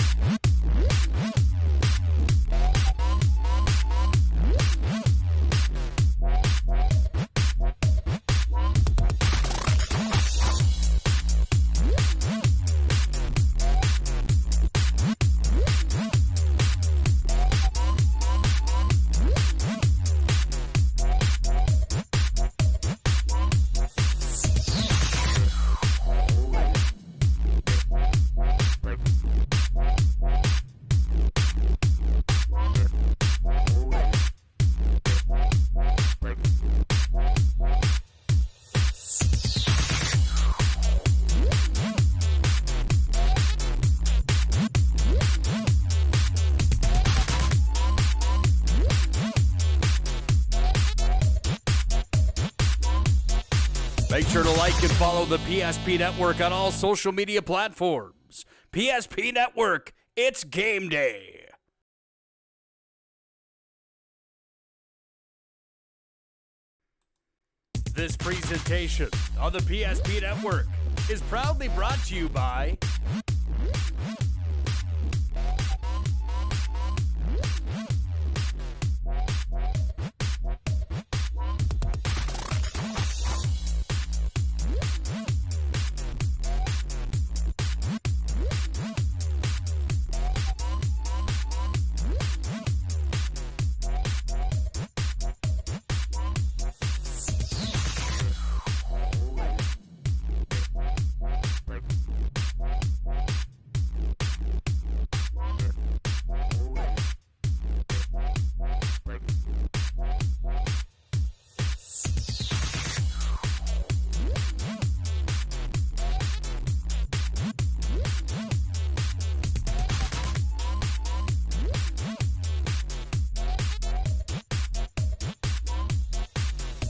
Make sure to like and follow the PSP Network on all social media platforms. PSP Network, it's game day. This presentation on the PSP Network is proudly brought to you by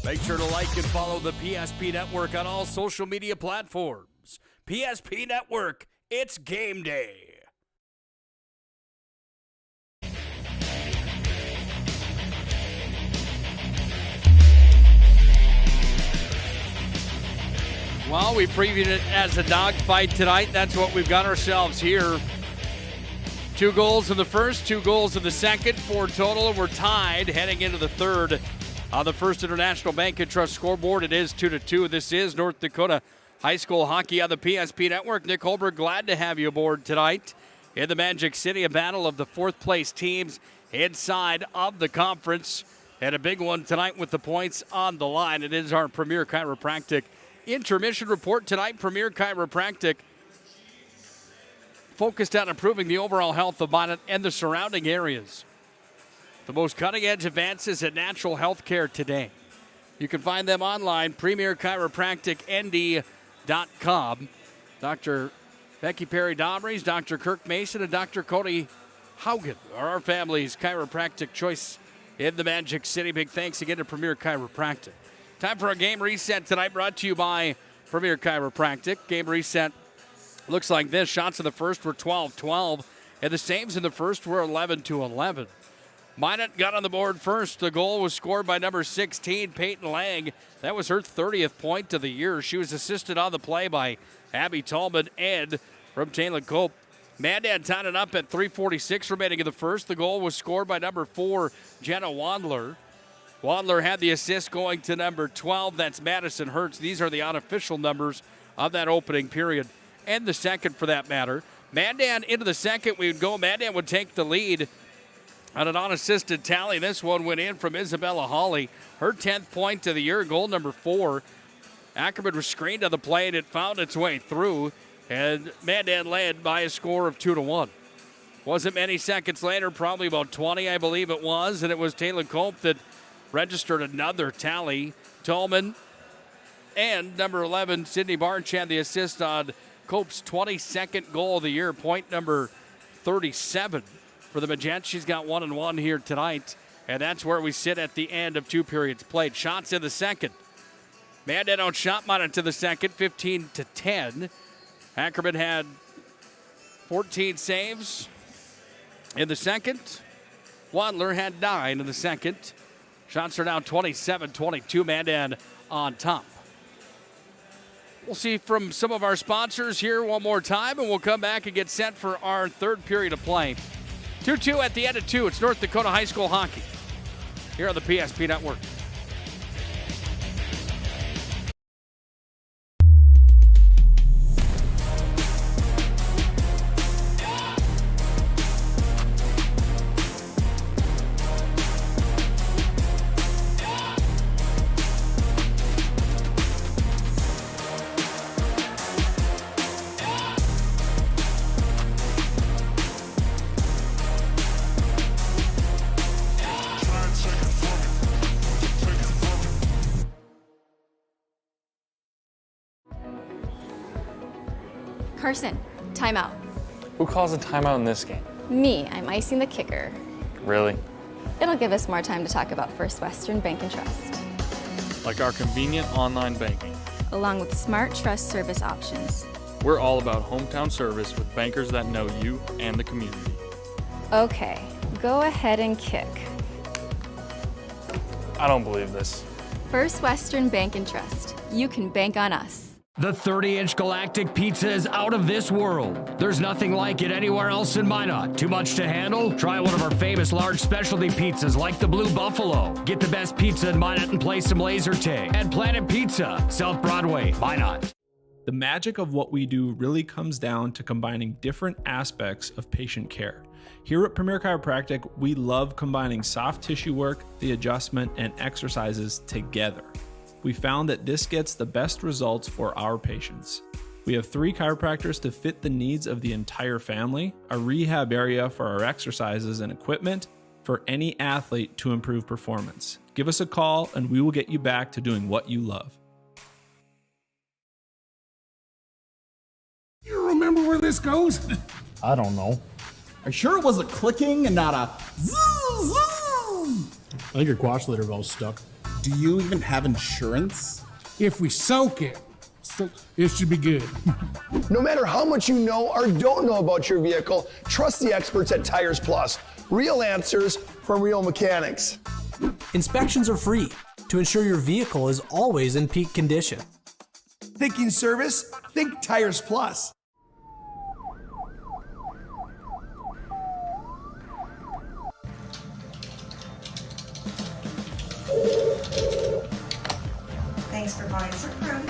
Make sure to like and follow the PSP Network on all social media platforms. PSP Network, it's game day. Well, we previewed it as a dogfight tonight. That's what we've got ourselves here. 2 goals in the first, 2 goals in the second, 4 total, and we're tied heading into the third. On the First International Bank and Trust scoreboard, it is 2-2. This is North Dakota High School Hockey on the PSP Network. Nick Hulberg, glad to have you aboard tonight. In the Magic City, a battle of the 4th place teams inside of the conference. And a big one tonight with the points on the line. It is our Premier Chiropractic Intermission report tonight. Premier Chiropractic focused on improving the overall health of Minot and the surrounding areas. The most cutting-edge advances in natural health care today. You can find them online, premierchiropracticnd.com. Dr. Becky Perry-Domries, Dr. Kirk Mason, and Dr. Cody Haugen are our family's chiropractic choice in the Magic City. Big thanks again to Premier Chiropractic. Time for a game reset tonight, brought to you by Premier Chiropractic. Game reset looks like this. Shots in the first were 12-12, and the saves in the first were 11-11. Minot got on the board first. The goal was scored by number 16, Peyton Lang. That was her 30th point of the year. She was assisted on the play by Abby Tallman and from Taylor Cope. Mandan tied it up at 3:46 remaining in the first. The goal was scored by number 4, Jenna Wandler. Wandler had the assist going to number 12. That's Madison Hertz. These are the unofficial numbers of that opening period. And the second, for that matter. Mandan into the second. We would go. Mandan would take the lead on an unassisted tally. This one went in from Isabella Hawley. Her 10th point of the year, goal number 4. Ackerman was screened on the play, and it found its way through. And Mandan led by a score of 2-1. Wasn't many seconds later, probably about 20, I believe it was, and it was Taylor Cope that registered another tally. Tolman and number 11, Sydney Barch, had the assist on Cope's 22nd goal of the year, point number 37 for the Majettes. She's got 1-1 here tonight, and that's where we sit at the end of 2 periods played. Shots in the second. Mandan outshot Minot to the second, 15-10. Ackerman had 14 saves in the second. Wadler had 9 in the second. Shots are now 27-22. Mandan on top. We'll see from some of our sponsors here one more time, and we'll come back and get set for our third period of play. 2-2 at the end of 2. It's North Dakota High School hockey here on the PSP Network. Carson, timeout. Who calls a timeout in this game? Me, I'm icing the kicker. Really? It'll give us more time to talk about First Western Bank and Trust, Like our convenient online banking. along with smart trust service options. We're all about hometown service with bankers that know you and the community. Okay, go ahead and kick. I don't believe this. First Western Bank and Trust. You can bank on us. The 30-inch galactic pizza is out of this world. There's nothing like it anywhere else in Minot. Too much to handle? Try one of our famous large specialty pizzas like the Blue Buffalo. Get the best pizza in Minot and play some laser tag. At Planet Pizza, South Broadway, Minot. The magic of what we do really comes down to combining different aspects of patient care. Here at Premier Chiropractic, we love combining soft tissue work, the adjustment, and exercises together. We found that this gets the best results for our patients. We have 3 chiropractors to fit the needs of the entire family, a rehab area for our exercises and equipment for any athlete to improve performance. Give us a call and we will get you back to doing what you love. You remember where this goes? I don't know. Are you sure it was a clicking and not a zoo? I think your quash litter valve's stuck. Do you even have insurance? If we soak it, it should be good. No matter how much you know or don't know about your vehicle, trust the experts at Tires Plus. Real answers from real mechanics. Inspections are free to ensure your vehicle is always in peak condition. Thinking service? Think Tires Plus. Thanks for buying some fruit.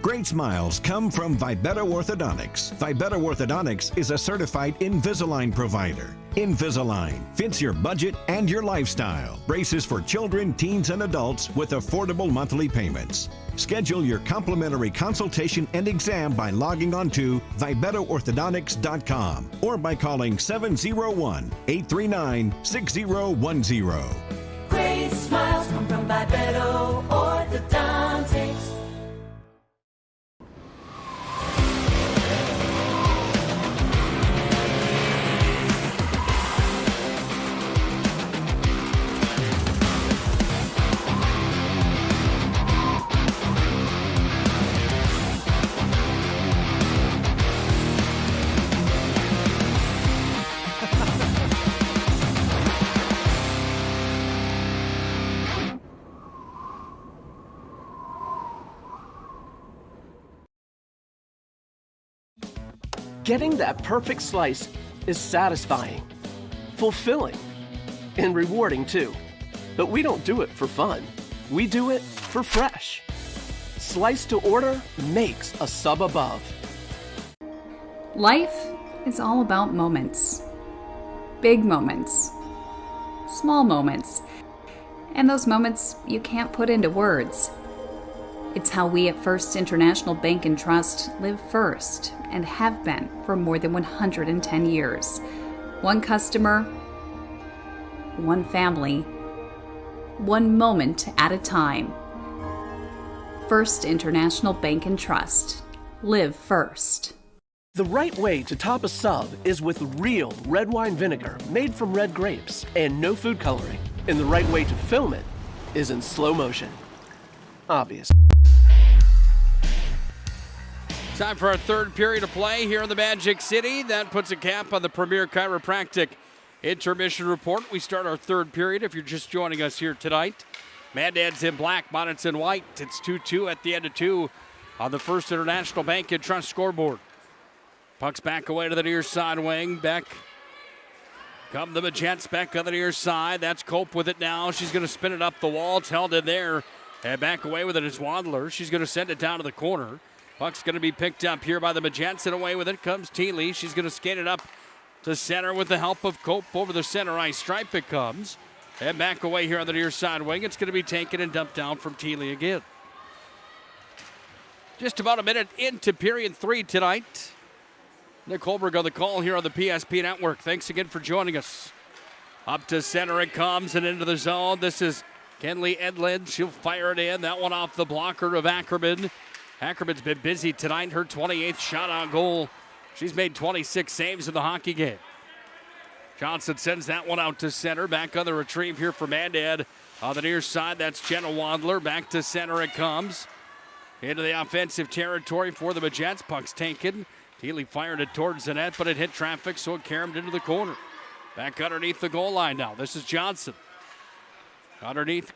Great smiles come from Vibetta Orthodontics. Vibetta Orthodontics is a certified Invisalign provider. Invisalign fits your budget and your lifestyle. Braces for children, teens, and adults with affordable monthly payments. Schedule your complimentary consultation and exam by logging on to VibettaOrthodontics.com or by calling 701-839-6010. Great smiles come from Bibetto Orthodontics. Getting that perfect slice is satisfying, fulfilling, and rewarding too. But we don't do it for fun. We do it for fresh. Slice to order makes a sub above. Life is all about moments. Big moments. Small moments. And those moments you can't put into words. It's how we at First International Bank and Trust live first and have been for more than 110 years. One customer, one family, one moment at a time. First International Bank and Trust. Live first. The right way to top a sub is with real red wine vinegar made from red grapes and no food coloring. And the right way to film it is in slow motion. Obvious. Time for our third period of play here in the Magic City. That puts a cap on the Premier Chiropractic Intermission Report. We start our third period if you're just joining us here tonight. Mandan's in black, Minot's in white. It's 2-2 at the end of 2 on the First International Bank and Trust scoreboard. Puck's back away to the near side wing. Back come the Majettes back on the near side. That's Cope with it now. She's going to spin it up the wall. It's held in there. And back away with it is Wadler. She's going to send it down to the corner. Puck's going to be picked up here by the Majettes, and away with it comes Teeley. She's going to skate it up to center with the help of Cope over the center ice stripe. It comes. And back away here on the near side wing. It's going to be taken and dumped down from Teeley again. Just about a minute into period 3 tonight. Nick Hulberg on the call here on the PSP Network. Thanks again for joining us. Up to center it comes and into the zone. This is Kenley Edlin. She'll fire it in. That one off the blocker of Ackerman. Ackerman's been busy tonight. Her 28th shot on goal. She's made 26 saves in the hockey game. Johnson sends that one out to center. Back on the retrieve here for Mandan. On the near side, that's Jenna Wadler. Back to center it comes. Into the offensive territory for the Majettes. Puck's taken. Teeley fired it towards the net, but it hit traffic, so it caromed into the corner. Back underneath the goal line now. This is Johnson. Underneath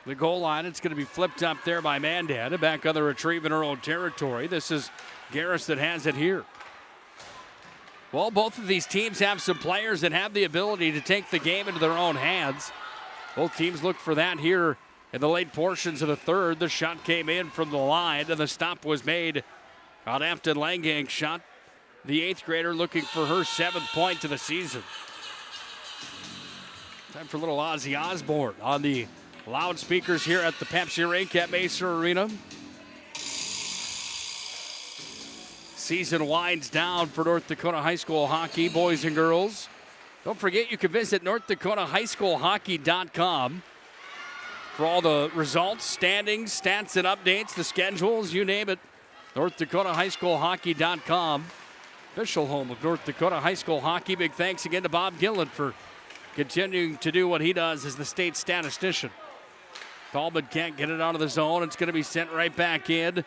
the goal line, it's going to be flipped up there by Mandan. And back on the retrieve in her own territory. This is Garris that has it here. Well, both of these teams have some players that have the ability to take the game into their own hands. Both teams look for that here in the late portions of the third. The shot came in from the line, and the stop was made on Afton Langang's shot. The 8th grader looking for her 7th point of the season. Time for a little Ozzy Osbourne on the loudspeakers here at the Pepsi Rink at Mesa Arena. Season winds down for North Dakota High School hockey, boys and girls. Don't forget you can visit NorthDakotaHighSchoolHockey.com for all the results, standings, stats, and updates, the schedules, you name it. NorthDakotaHighSchoolHockey.com, official home of North Dakota High School hockey. Big thanks again to Bob Gillen for continuing to do what he does as the state statistician. Tallman can't get it out of the zone. It's going to be sent right back in.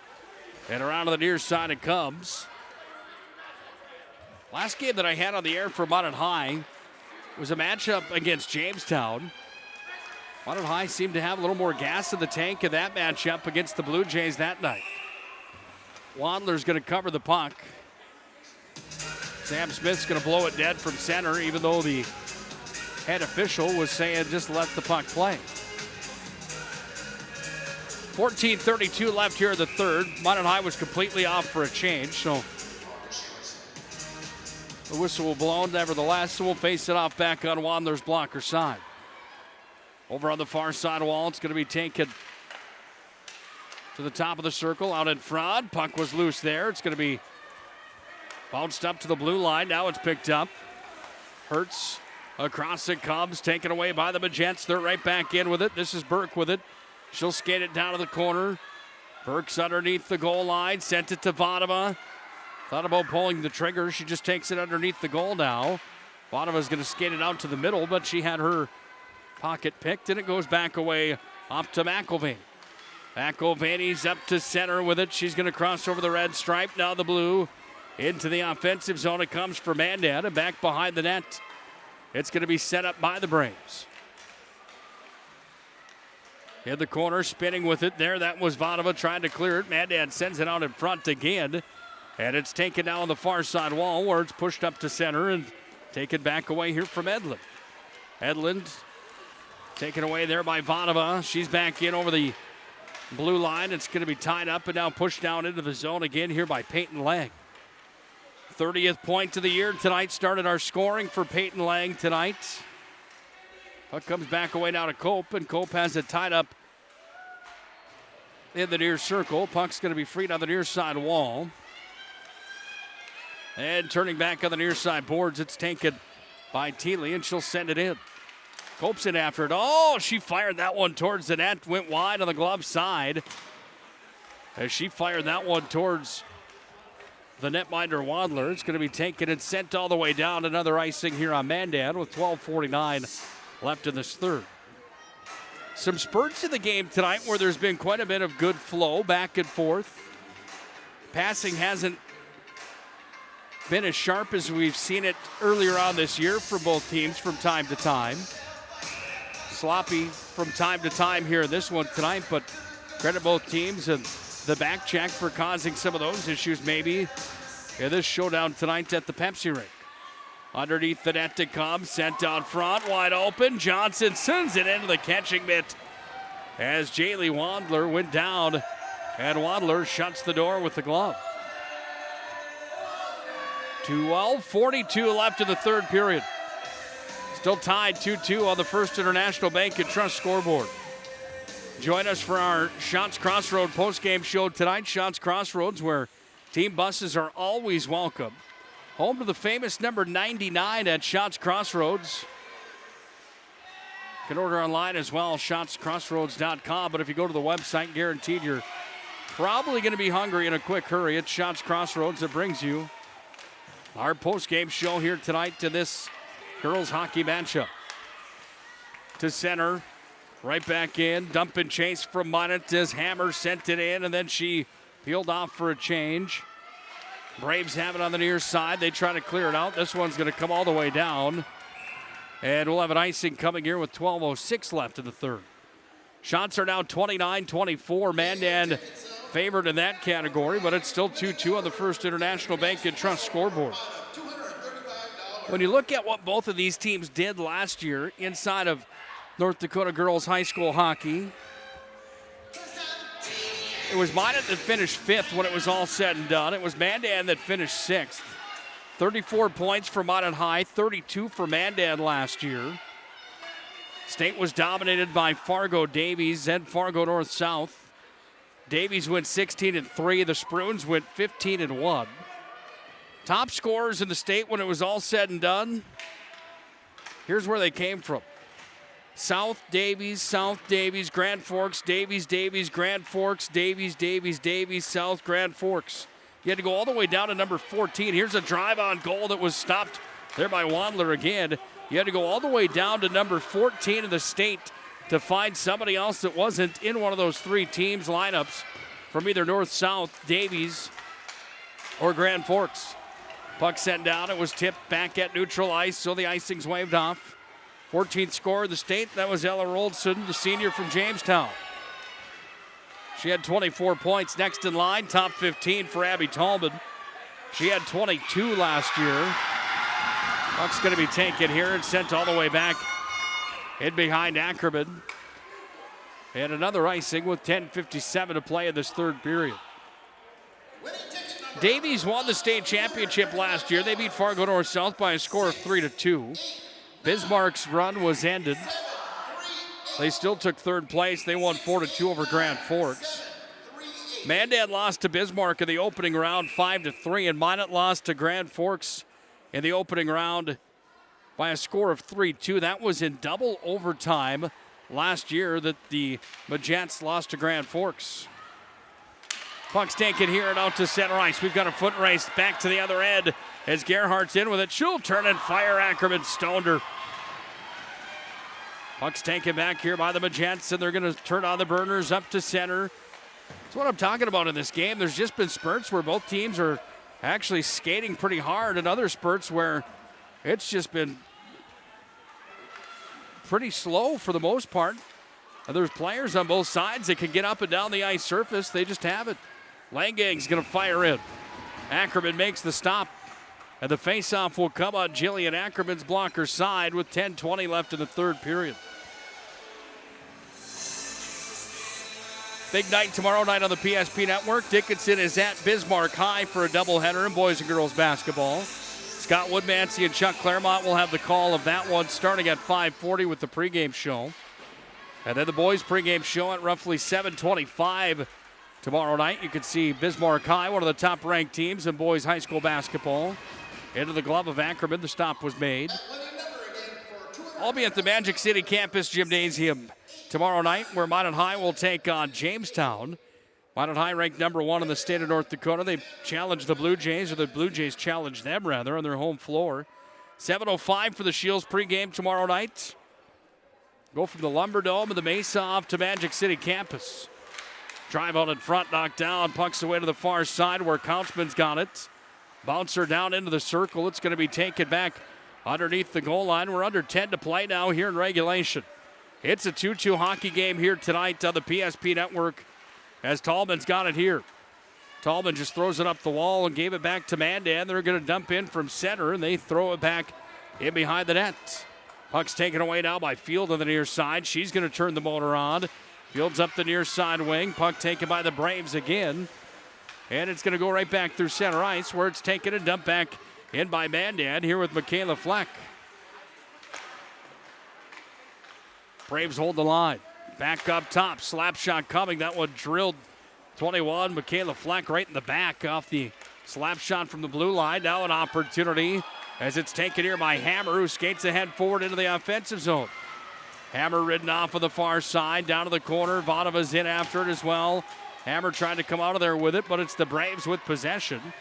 And around to the near side it comes. Last game that I had on the air for Minot High was a matchup against Jamestown. Minot High seemed to have a little more gas in the tank in that matchup against the Blue Jays that night. Wadler's going to cover the puck. Sam Smith's going to blow it dead from center, even though the head official was saying just let the puck play. 14:32 left here in the third. Minot High was completely off for a change, so the whistle will blow nevertheless, so we'll face it off back on Wadler's blocker side. Over on the far side wall, it's going to be taken to the top of the circle, out in front. Puck was loose there. It's going to be bounced up to the blue line. Now it's picked up. Hertz across it comes, taken away by the Majettes. They're right back in with it. This is Burke with it. She'll skate it down to the corner. Burke's underneath the goal line. Sent it to Vodova. Thought about pulling the trigger. She just takes it underneath the goal now. Vodova's going to skate it out to the middle, but she had her pocket picked, and it goes back away off to McElvain. McElvain's up to center with it. She's going to cross over the red stripe. Now the blue. Into the offensive zone it comes for Mandan, and back behind the net. It's going to be set up by the Braves. In the corner, spinning with it there. That was Vodova trying to clear it. Mandan sends it out in front again. And it's taken down on the far side wall where it's pushed up to center and taken back away here from Edlund. Edlund taken away there by Vanova. She's back in over the blue line. It's going to be tied up and now pushed down into the zone again here by Peyton Lang. 30th point of the year tonight. Started our scoring for Peyton Lang tonight. Puck comes back away now to Cope, and Cope has it tied up in the near circle. Puck's going to be freed on the near side wall. And turning back on the near side boards, it's taken by Thiele, and she'll send it in. Cope's in after it. Oh, she fired that one towards the net. Went wide on the glove side. As she fired that one towards the netminder Wadler. It's going to be taken and sent all the way down. Another icing here on Mandan with 12:49 left in this third. Some spurts in the game tonight where there's been quite a bit of good flow back and forth. Passing hasn't been as sharp as we've seen it earlier on this year for both teams from time to time. Sloppy from time to time here in this one tonight, but credit both teams and the back check for causing some of those issues maybe in this showdown tonight at the Pepsi rink. Underneath the net to come, sent down front, wide open. Johnson sends it into the catching mitt as Jaylee Wadler went down, and Wadler shuts the door with the glove. 12:42 left in the third period. Still tied 2-2 on the First International Bank and Trust scoreboard. Join us for our Shots Crossroads postgame show tonight. Shots Crossroads, where team buses are always welcome. Home to the famous number 99 at Shots Crossroads. You can order online as well, shotscrossroads.com. But if you go to the website, guaranteed you're probably going to be hungry in a quick hurry. It's Shots Crossroads that brings you our postgame show here tonight to this girls hockey matchup. To center, right back in, dump and chase from Minot as Hammer sent it in, and then she peeled off for a change. Braves have it on the near side. They try to clear it out. This one's going to come all the way down. And we'll have an icing coming here with 12:06 left in the third. Shots are now 29-24. Mandan favored in that category, but it's still 2-2 on the First International Bank and Trust scoreboard. When you look at what both of these teams did last year inside of North Dakota girls high school hockey, it was Minot that finished 5th when it was all said and done. It was Mandan that finished 6th. 34 points for Minot High, 32 for Mandan last year. State was dominated by Fargo Davies and Fargo North South. Davies went 16-3. The Spruans went 15-1. Top scorers in the state when it was all said and done. Here's where they came from. South Davies, Grand Forks, Davies, Grand Forks, Davies, South, Grand Forks. You had to go all the way down to number 14. Here's a drive on goal that was stopped there by Wadler again. You had to go all the way down to number 14 in the state to find somebody else that wasn't in one of those three teams lineups from either North, South, Davies, or Grand Forks. Puck sent down. It was tipped back at neutral ice, so the icing's waved off. 14th scorer of the state, that was Ella Roldson, the senior from Jamestown. She had 24 points. Next in line, top 15 for Abby Tallman. She had 22 last year. Puck's going to be taken here and sent all the way back in behind Ackerman. And another icing with 10:57 to play in this third period. Davies won the state championship last year. They beat Fargo North South by a score of 3-2. Bismarck's run was ended. They still took third place. They won 4-2 over Grand Forks. Mandan lost to Bismarck in the opening round 5-3, and Minot lost to Grand Forks in the opening round by a score of 3-2. That was in double overtime last year that the Majettes lost to Grand Forks. Puck's taken here and out to center ice. We've got a foot race back to the other end as Gerhardt's in with it. She'll turn and fire. Ackerman stoned her. Puck's taken back here by the Majettes, and they're going to turn on the burners up to center. That's what I'm talking about in this game. There's just been spurts where both teams are actually skating pretty hard, and other spurts where it's just been pretty slow for the most part. And there's players on both sides that can get up and down the ice surface. They just haven't. Langang's going to fire in. Ackerman makes the stop. And the faceoff will come on Jillian Ackerman's blocker side with 10:20 left in the third period. Big night tomorrow night on the PSP Network. Dickinson is at Bismarck High for a doubleheader in boys and girls basketball. Scott Woodmansey and Chuck Claremont will have the call of that one starting at 5:40 with the pregame show. And then the boys pregame show at roughly 7:25 tomorrow night. You can see Bismarck High, one of the top-ranked teams in boys high school basketball. Into the glove of Ackerman, the stop was made. I'll be at the Magic City Campus Gymnasium tomorrow night, where Minot High will take on Jamestown. Minot High ranked number 1 in the state of North Dakota. They challenge the Blue Jays, or the Blue Jays challenge them, rather, on their home floor. 7:05 for the Shields pregame tomorrow night. Go from the Lumber Dome and the Mesa off to Magic City Campus. Drive out in front, knocked down, pucks away to the far side where Couchman's got it. Bouncer down into the circle. It's going to be taken back underneath the goal line. We're under 10 to play now here in regulation. It's a 2-2 hockey game here tonight on the PSP Network as Tallman's got it here. Tallman just throws it up the wall and gave it back to Mandan. They're going to dump in from center, and they throw it back in behind the net. Puck's taken away now by Field on the near side. She's going to turn the motor on. Field's up the near side wing. Puck taken by the Braves again. And it's going to go right back through center ice, where it's taken and dumped back in by Mandan here with Michaela Fleck. Braves hold the line. Back up top. Slap shot coming. That one drilled 21. Michaela Fleck right in the back off the slap shot from the blue line. Now an opportunity as it's taken here by Hammer, who skates ahead forward into the offensive zone. Hammer ridden off of the far side. Down to the corner. Vadova's in after it as well. Hammer trying to come out of there with it, but it's the Braves with possession.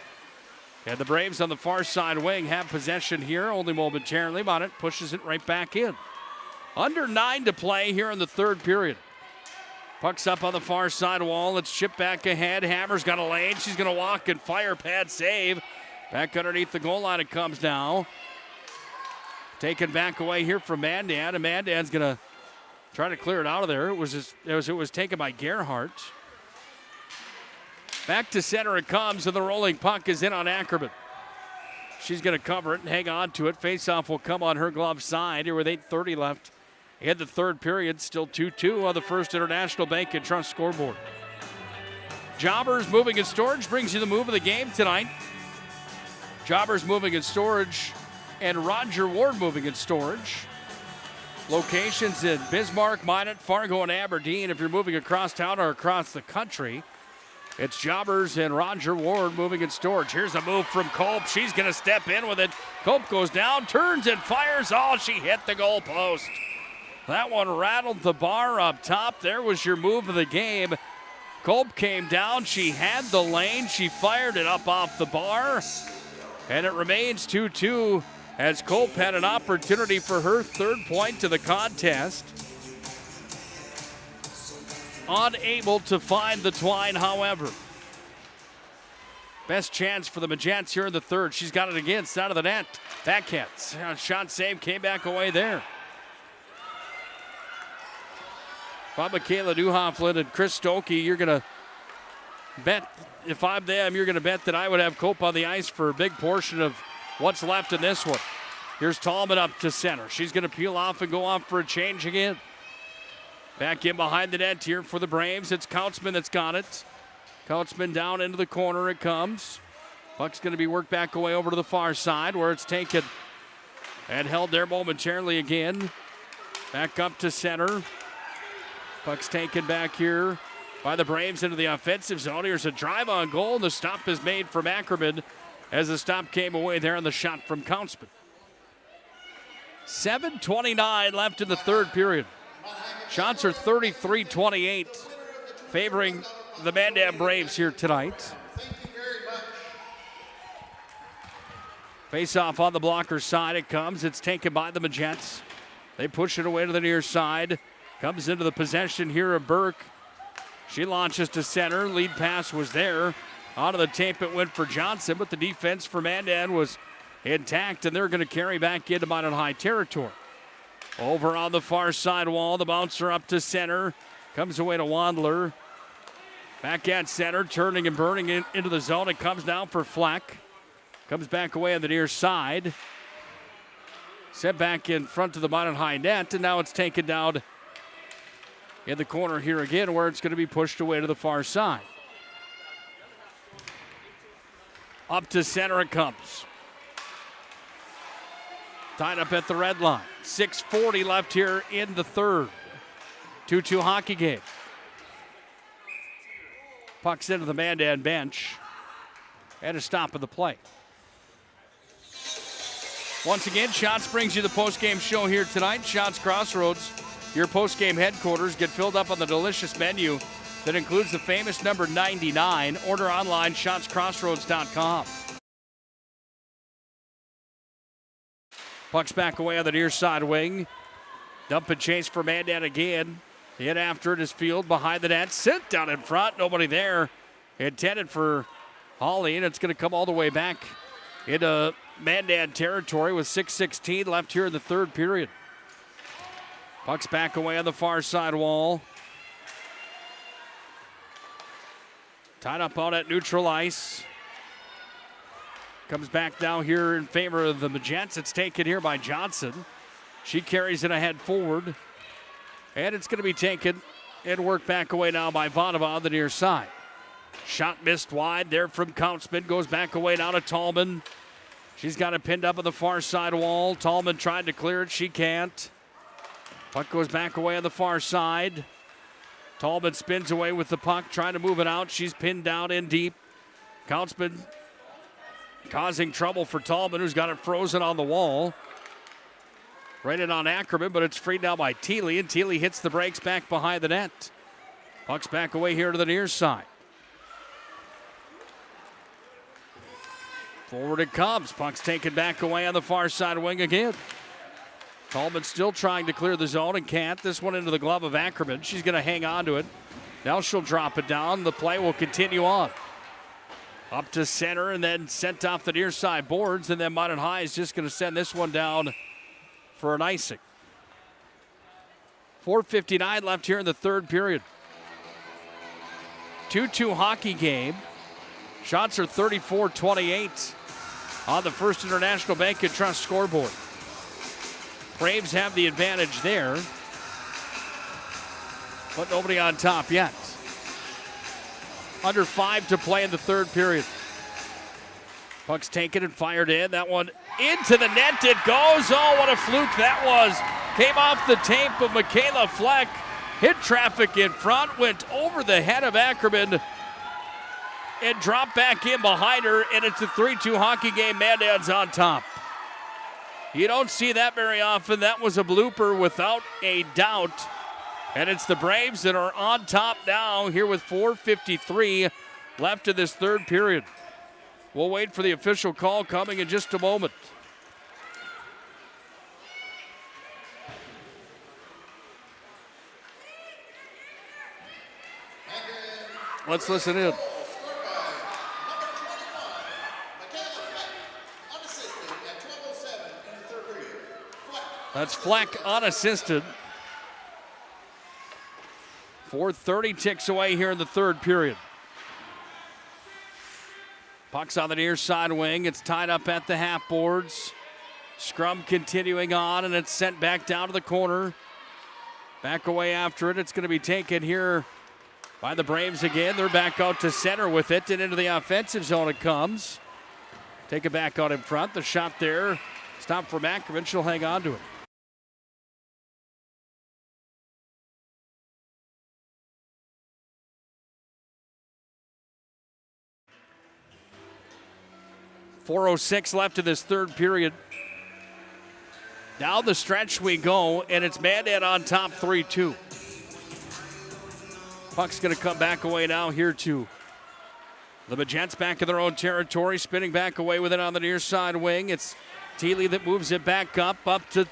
And the Braves on the far side wing have possession here, only momentarily. Minot pushes it right back in. Under 9 to play here in the third period. Puck's up on the far side wall. It's chipped back ahead. Hammer's got a lane. She's going to walk and fire pad save. Back underneath the goal line it comes now. Taken back away here from Mandan, and Mandan's going to try to clear it out of there. It was taken by Gerhardt. Back to center it comes, and the rolling puck is in on Ackerman. She's going to cover it and hang on to it. Faceoff will come on her glove side here with 8:30 left in the third period. Still 2-2 on the First International Bank and Trust scoreboard. Jobbers Moving and Storage brings you the move of the game tonight. Jobbers Moving and Storage and Roger Ward Moving and Storage. Locations in Bismarck, Minot, Fargo, and Aberdeen. If you're moving across town or across the country, it's Jobbers and Roger Ward Moving and Storage. Here's a move from Cope. She's going to step in with it. Cope goes down, turns and fires. Oh, she hit the goal post. That one rattled the bar up top. There was your move of the game. Cope came down. She had the lane. She fired it up off the bar. And it remains 2-2 as Cope had an opportunity for her third point to the contest. Unable to find the twine, however. Best chance for the Majettes here in the third. She's got it again, side of the net. Backhand. Shot save, came back away there. If I'm Michaela Newhofflin and Chris Stokey, you're going to bet, if I'm them, you're going to bet that I would have Cope on the ice for a big portion of what's left in this one. Here's Tallman up to center. She's going to peel off and go off for a change again. Back in behind the net here for the Braves. It's Kautzman that's got it. Kautzman down into the corner it comes. Puck's going to be worked back away over to the far side where it's taken and held there momentarily again. Back up to center. Puck's taken back here by the Braves into the offensive zone. Here's a drive on goal, and the stop is made from Ackerman as the stop came away there on the shot from Kautzman. 7:29 left in the third period. Shots are 33-28, favoring the Mandan Braves here tonight. Face-off on the blocker side it comes. It's taken by the Majettes. They push it away to the near side. Comes into the possession here of Burke. She launches to center. Lead pass was there. Onto the tape it went for Johnson, but the defense for Mandan was intact, and they're going to carry back into Minot High territory. Over on the far side wall, the bouncer up to center. Comes away to Wandler. Back at center, turning and burning into the zone. It comes down for Fleck. Comes back away on the near side. Set back in front of the Minot High net, and now it's taken down in the corner here again, where it's going to be pushed away to the far side. Up to center it comes. Tied up at the red line. 6:40 left here in the third. 2-2 hockey game. Puck's into the Mandan bench. And a stop of the play. Once again, Shots brings you the postgame show here tonight. Shots Crossroads, your postgame headquarters. Get filled up on the delicious menu that includes the famous number 99. Order online, shotscrossroads.com. Puck's back away on the near side wing. Dump and chase for Mandan again. In after it is Field behind the net. Sent down in front. Nobody there. Intended for Hawley, and it's going to come all the way back into Mandan territory with 6:16 left here in the third period. Puck's back away on the far side wall. Tied up on at neutral ice. Comes back now here in favor of the Majettes. It's taken here by Johnson. She carries it ahead forward. And it's going to be taken and worked back away now by Vanova on the near side. Shot missed wide there from Countsman. Goes back away now to Tallman. She's got it pinned up on the far side wall. Tallman tried to clear it. She can't. Puck goes back away on the far side. Tallman spins away with the puck, trying to move it out. She's pinned down in deep. Countsman causing trouble for Tallman, who's got it frozen on the wall. Right in on Ackerman, but it's freed now by Thiele, and Thiele hits the brakes back behind the net. Puck's back away here to the near side. Forward it comes. Puck's taken back away on the far side wing again. Tallman still trying to clear the zone and can't. This one into the glove of Ackerman. She's going to hang on to it. Now she'll drop it down. The play will continue on. Up to center and then sent off the near side boards, and then Minot High is just going to send this one down for an icing. 4:59 left here in the third period. 2-2 hockey game. Shots are 34-28 on the First International Bank and Trust scoreboard. Braves have the advantage there, but nobody on top yet. Under 5 to play in the third period. Puck's taken and fired in. That one into the net. It goes. Oh, what a fluke that was. Came off the tape of Michaela Fleck. Hit traffic in front. Went over the head of Ackerman. And dropped back in behind her. And it's a 3-2 hockey game. Mandan's on top. You don't see that very often. That was a blooper without a doubt. And it's the Braves that are on top now here with 4:53 left in this third period. We'll wait for the official call coming in just a moment. Let's listen in. That's Fleck unassisted. 4:30 ticks away here in the third period. Puck's on the near side wing. It's tied up at the half boards. Scrum continuing on, and it's sent back down to the corner. Back away after it. It's going to be taken here by the Braves again. They're back out to center with it, and into the offensive zone it comes. Take it back out in front. The shot there. Stop from Ackerman. She'll hang on to it. .406 left in this third period. Down the stretch we go, and it's Mandan on top 3-2. Puck's going to come back away now here to the Majettes back in their own territory, spinning back away with it on the near side wing. It's Thiele that moves it back up to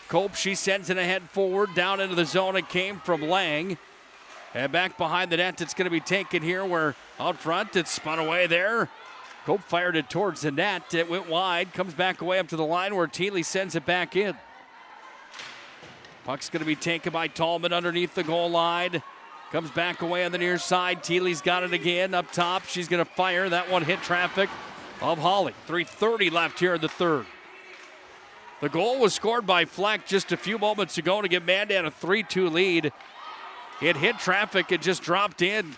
Cope. She sends it ahead forward, down into the zone. It came from Lang. And back behind the net, it's going to be taken here where out front, it's spun away there. Cope fired it towards the net. It went wide, comes back away up to the line where Thiele sends it back in. Puck's going to be taken by Tallman underneath the goal line. Comes back away on the near side. Thiele's got it again up top. She's going to fire. That one hit traffic of Holly. 3:30 left here in the third. The goal was scored by Fleck just a few moments ago to give Mandan a 3-2 lead. It hit traffic. It just dropped in.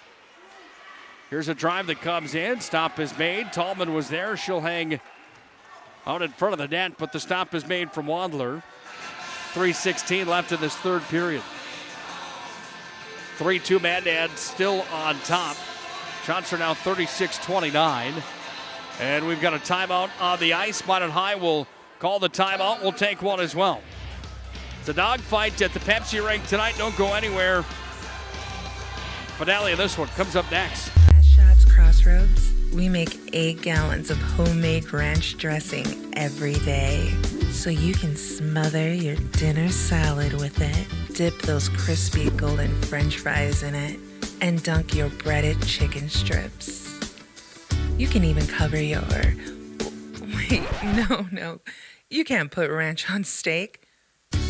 Here's a drive that comes in. Stop is made. Tallman was there. She'll hang out in front of the net, but the stop is made from Wandler. 3:16 left in this third period. 3-2 Mandan still on top. Shots are now 36-29. And we've got a timeout on the ice. Minot High will call the timeout. We'll take one as well. It's a dogfight at the Pepsi rink tonight. Don't go anywhere. Finale of this one comes up next. At Shots Crossroads, we make 8 gallons of homemade ranch dressing every day, so you can smother your dinner salad with it, dip those crispy golden French fries in it, and dunk your breaded chicken strips. You can even cover your... Wait, no. You can't put ranch on steak.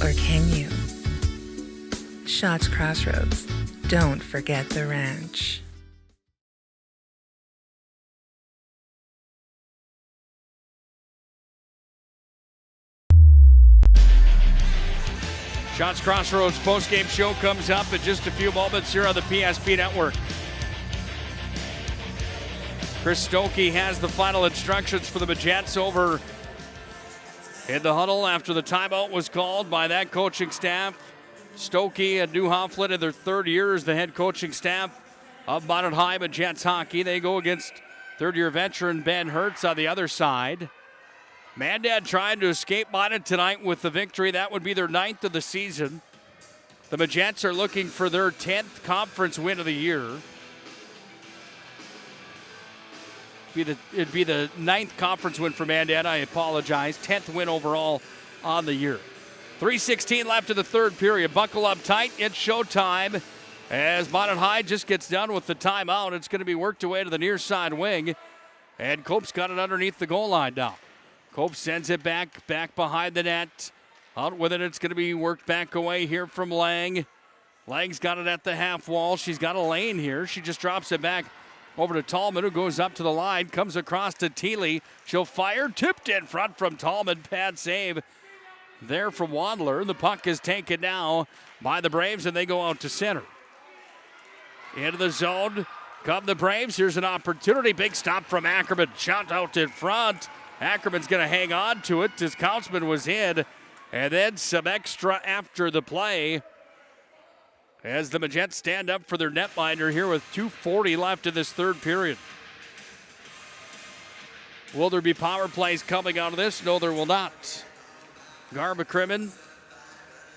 Or can you? Shots Crossroads. Don't forget the ranch. Shots Crossroads postgame show comes up in just a few moments here on the PSP Network. Chris Stokey has the final instructions for the Majettes over in the huddle after the timeout was called by that coaching staff. Stokey and New Hofflet in their third year as the head coaching staff of Minot High Majettes hockey. They go against third-year veteran Ben Hertz on the other side. Mandan trying to escape Minot tonight with the victory. That would be their 9th of the season. The Majettes are looking for their 10th conference win of the year. It'd be the 9th conference win for Mandan. I apologize. 10th win overall on the year. 3:16 left in the third period. Buckle up tight. It's showtime as Minot High just gets done with the timeout. It's going to be worked away to the near side wing. And Cope's got it underneath the goal line now. Cope sends it back behind the net. Out with it. It's going to be worked back away here from Lang. Lang's got it at the half wall. She's got a lane here. She just drops it back over to Tallman, who goes up to the line, comes across to Thiele. She'll fire, tipped in front from Tallman. Pad save there from Wandler. The puck is taken now by the Braves, and they go out to center. Into the zone come the Braves. Here's an opportunity. Big stop from Ackerman. Shot out in front. Ackerman's going to hang on to it as Kautzman was in. And then some extra after the play as the Majettes stand up for their netminder here with 2:40 left in this third period. Will there be power plays coming out of this? No, there will not. Garba Crimmon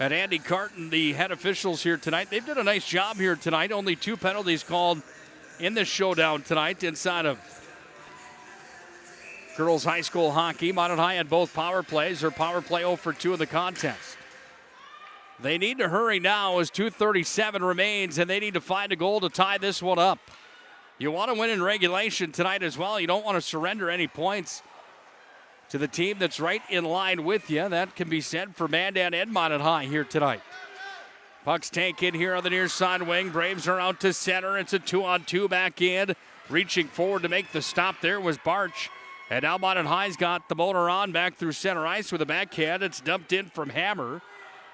and Andy Carton, the head officials here tonight. They've done a nice job here tonight. Only 2 penalties called in this showdown tonight inside of girls high school hockey. Minot High had both power plays. Their power play 0 for 2 in the contest. They need to hurry now as 2:37 remains, and they need to find a goal to tie this one up. You want to win in regulation tonight as well. You don't want to surrender any points to the team that's right in line with you. That can be said for Mandan and Minot High here tonight. Puck's taken here on the near side wing. Braves are out to center. It's a 2-on-2 back in. Reaching forward to make the stop there was Barch. And now Minot High's got the motor on back through center ice with a backhand. It's dumped in from Hammer.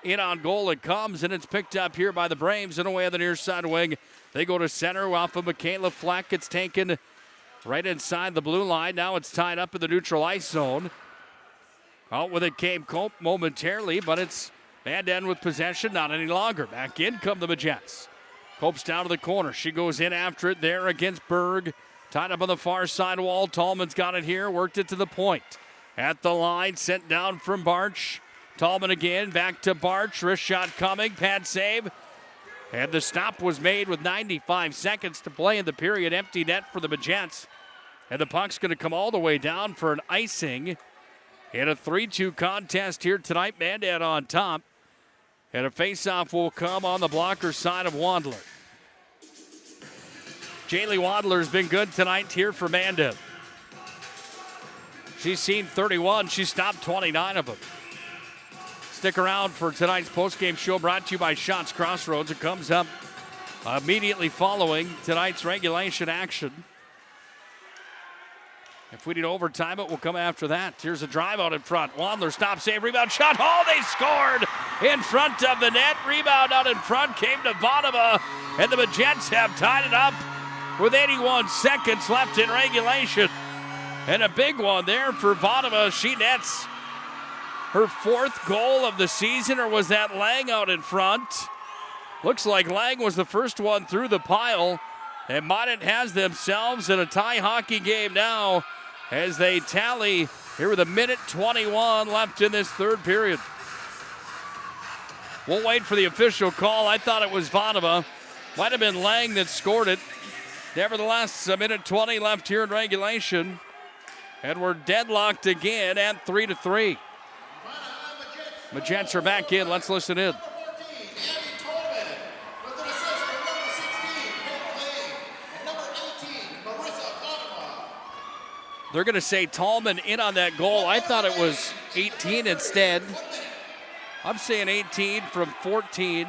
In on goal it comes, and it's picked up here by the Braves and away on the near side wing. They go to center off of Michaela Fleck. It's taken right inside the blue line. Now it's tied up in the neutral ice zone. Out with it came Cope momentarily, but it's Mandan with possession, not any longer. Back in come the Majettes. Cope's down to the corner. She goes in after it there against Berg. Tied up on the far side wall. Tallman's got it here, worked it to the point. At the line, sent down from Barch. Tallman again, back to Barch. Wrist shot coming, pad save. And the stop was made with 95 seconds to play in the period. Empty net for the Majettes. And the puck's going to come all the way down for an icing. In a 3-2 contest here tonight, Mandan on top. And a faceoff will come on the blocker side of Wandler. Jaylee Wandler's been good tonight here for Mandan. She's seen 31. She stopped 29 of them. Stick around for tonight's postgame show brought to you by Shots Crossroads. It comes up immediately following tonight's regulation action. If we need overtime, it will come after that. Here's a drive out in front. Wadler stop, save, rebound, shot. Oh, they scored in front of the net. Rebound out in front came to Vodova, and the Majettes have tied it up with 81 seconds left in regulation. And a big one there for Vodova. She nets her 4th goal of the season, or was that Lang out in front? Looks like Lang was the first one through the pile. And Minot has themselves in a tie hockey game now as they tally here with 1:21 left in this third period. We'll wait for the official call. I thought it was Vodova. Might have been Lang that scored it. Nevertheless, 1:20 left here in regulation. And we're deadlocked again at 3-3. Majettes are back in. Let's listen in. They're going to say Tallman in on that goal. I thought it was 18 instead. I'm saying 18 from 14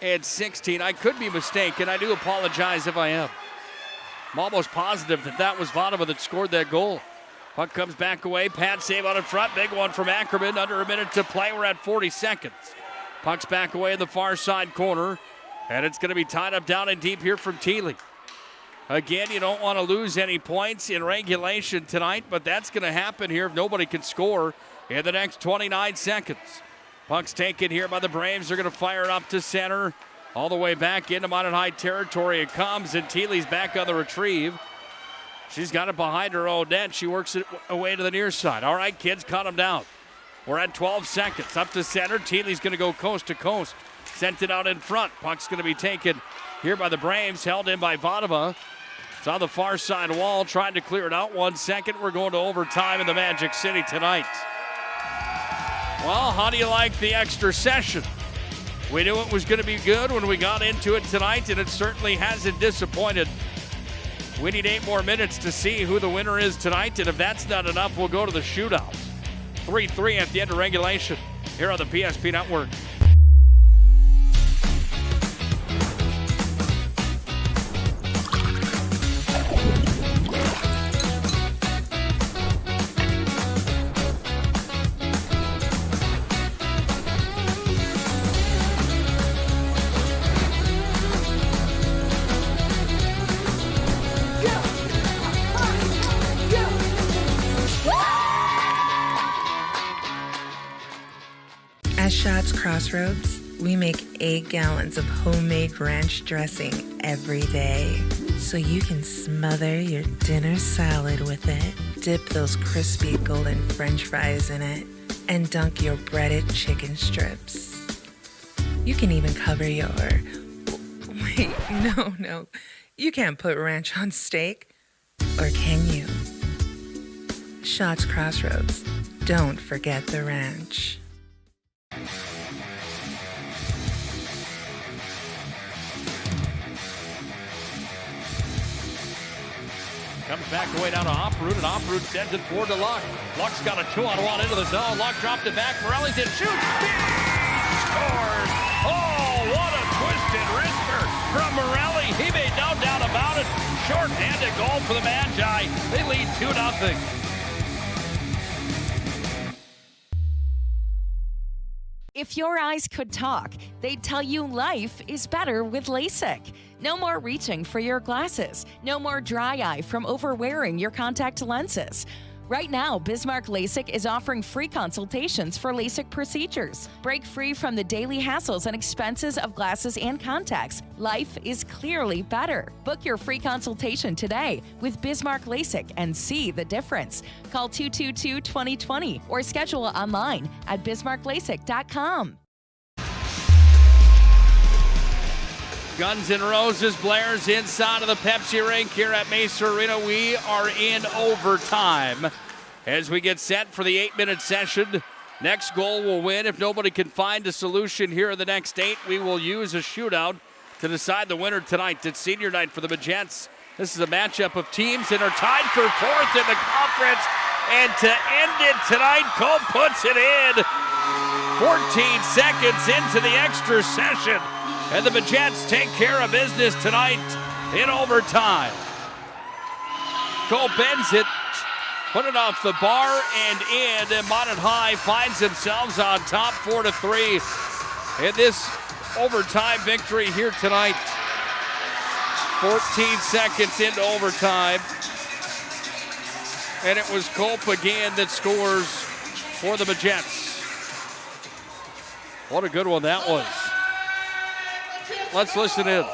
and 16. I could be mistaken. I do apologize if I am. I'm almost positive that was Vodova that scored that goal. Puck comes back away. Pad save out in front. Big one from Ackerman. Under a minute to play. We're at 40 seconds. Puck's back away in the far side corner. And it's going to be tied up down and deep here from Thiele. Again, you don't want to lose any points in regulation tonight, but that's going to happen here if nobody can score in the next 29 seconds. Puck's taken here by the Braves. They're going to fire it up to center. All the way back into Minot High territory it comes, and Thiele's back on the retrieve. She's got it behind her own net. She works it away to the near side. All right, kids, cut them down. We're at 12 seconds. Up to center. Thiele's going to go coast to coast. Sent it out in front. Puck's going to be taken here by the Braves, held in by Vodova. It's on the far side wall, trying to clear it out. 1 second. We're going to overtime in the Magic City tonight. Well, how do you like the extra session? We knew it was going to be good when we got into it tonight, and it certainly hasn't disappointed. We need 8 more minutes to see who the winner is tonight, and if that's not enough, we'll go to the shootout. 3-3 at the end of regulation here on the PSP Network. At Shots Crossroads, we make 8 gallons of homemade ranch dressing every day, so you can smother your dinner salad with it, dip those crispy golden French fries in it, and dunk your breaded chicken strips. You can even cover your... Wait, no. You can't put ranch on steak. Or can you? Shots Crossroads. Don't forget the ranch. Comes back away down to Oproot, and Oproot sends it forward to Luck. Luck's got a 2-on-1 into the zone. Luck dropped it back. Morellington shoots. Scores! Oh, what a twisted wrister from Morelli. He made no doubt about it. Short-handed goal for the Magi. They lead 2-0. If your eyes could talk, they'd tell you life is better with LASIK. No more reaching for your glasses. No more dry eye from overwearing your contact lenses. Right now, Bismarck LASIK is offering free consultations for LASIK procedures. Break free from the daily hassles and expenses of glasses and contacts. Life is clearly better. Book your free consultation today with Bismarck LASIK and see the difference. Call 222-2020 or schedule online at bismarcklasik.com. Guns N' Roses blares inside of the Pepsi rink here at Mesa Arena. We are in overtime as we get set for the 8-minute session. Next goal will win. If nobody can find a solution here in the next 8, we will use a shootout to decide the winner tonight. It's senior night for the Majettes. This is a matchup of teams that are tied for 4th in the conference. And to end it tonight, Cole puts it in. 14 seconds into the extra session, and the Majettes take care of business tonight in overtime. Cole bends it, put it off the bar and in, and Minot High finds themselves on top 4-3 in this overtime victory here tonight. 14 seconds into overtime, and it was Culp again that scores for the Majettes. What a good one that was. Let's listen in.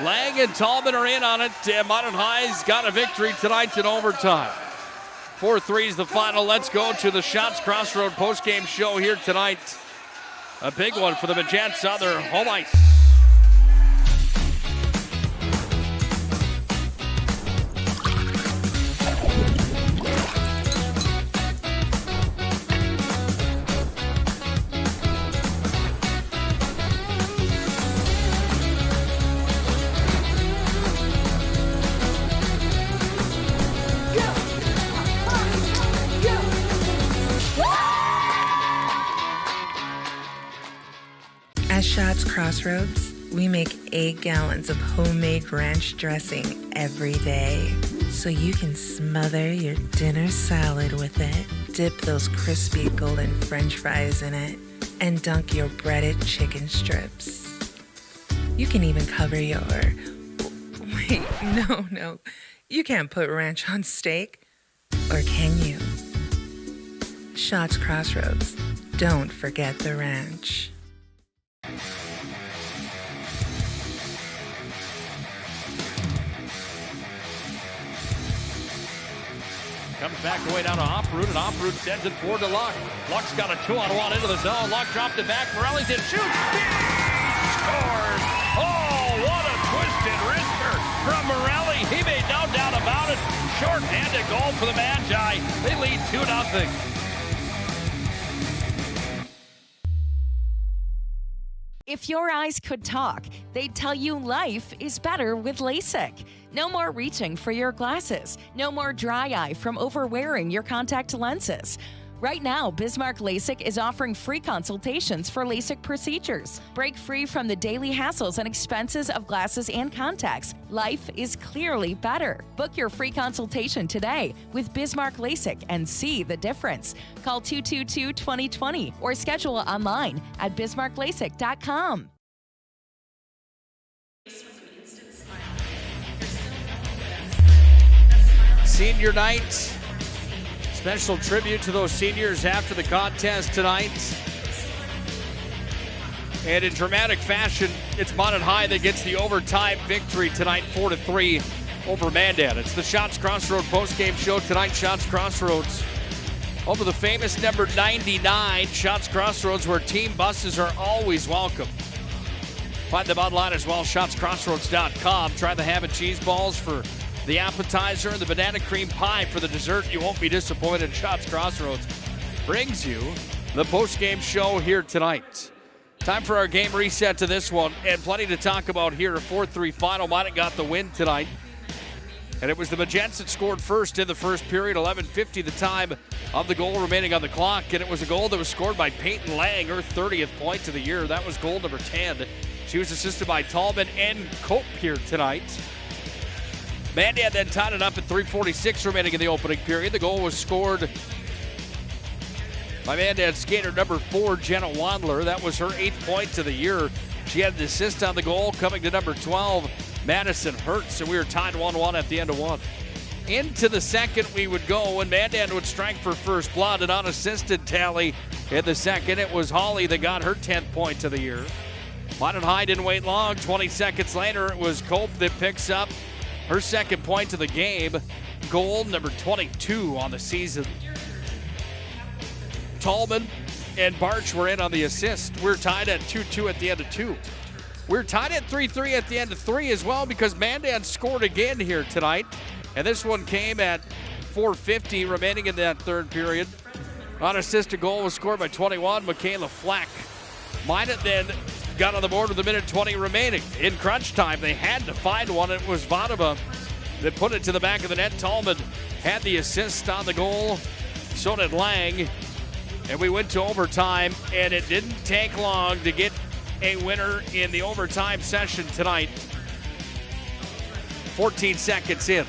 Lang and Tallman are in on it, and Minot High's got a victory tonight in overtime. 4-3 is the final. Let's go to the Shots Crossroad postgame show here tonight. A big one for the Majettes on their home ice. At Shots Crossroads, we make 8 gallons of homemade ranch dressing every day, so you can smother your dinner salad with it, dip those crispy golden French fries in it, and dunk your breaded chicken strips. You can even cover your... Wait, no. You can't put ranch on steak. Or can you? Shots Crossroads. Don't forget the ranch. Comes back away down to Oproot, and Oproot sends it forward to Luck. Luck's got a 2-on-1 into the zone. Luck dropped it back. Morelli's in, shoots. Scores! Oh, what a twisted wrister from Morelli. He made no doubt about it. Short-handed goal for the Magi. They lead 2-0. If your eyes could talk, they'd tell you life is better with LASIK. No more reaching for your glasses. No more dry eye from overwearing your contact lenses. Right now, Bismarck LASIK is offering free consultations for LASIK procedures. Break free from the daily hassles and expenses of glasses and contacts. Life is clearly better. Book your free consultation today with Bismarck LASIK and see the difference. Call 222-2020 or schedule online at bismarcklasik.com. Senior night. Special tribute to those seniors after the contest tonight. And in dramatic fashion, it's Minot High that gets the overtime victory tonight, 4-3 over Mandan. It's the Shots Crossroad postgame show tonight. Shots Crossroads over the famous number 99. Shots Crossroads, where team buses are always welcome. Find them online as well, shotscrossroads.com. Try the ham and cheese balls for the appetizer and the banana cream pie for the dessert. You won't be disappointed. Shots Crossroads brings you the post-game show here tonight. Time for our game reset to this one, and plenty to talk about here. A 4-3 final. Minot got the win tonight, and it was the Majettes that scored first in the first period. 11:50 the time of the goal remaining on the clock, and it was a goal that was scored by Peyton Lang, her 30th point of the year. That was goal number 10. She was assisted by Tallman and Cope here tonight. Mandan then tied it up at 3:46 remaining in the opening period. The goal was scored by Mandan skater number 4, Jenna Wandler. That was her 8th point of the year. She had an assist on the goal coming to number 12, Madison Hertz, and we were tied 1-1 at the end of one. Into the second we would go, and Mandan would strike for first blood. An unassisted tally in the second. It was Holly that got her 10th point of the year. Minot High didn't wait long. 20 seconds later, it was Cope that picks up her second point of the game, goal number 22 on the season. Tallman and Barch were in on the assist. We're tied at 2-2 at the end of 2. We're tied at 3-3 at the end of 3 as well, because Mandan scored again here tonight. And this one came at 4:50 remaining in that third period. Unassisted goal was scored by 21, Michaela Fleck. Minot then got on the board with 1:20 remaining. In crunch time, they had to find one. It was Vadova that put it to the back of the net. Tallman had the assist on the goal. So did Lang. And we went to overtime, and it didn't take long to get a winner in the overtime session tonight. 14 seconds in.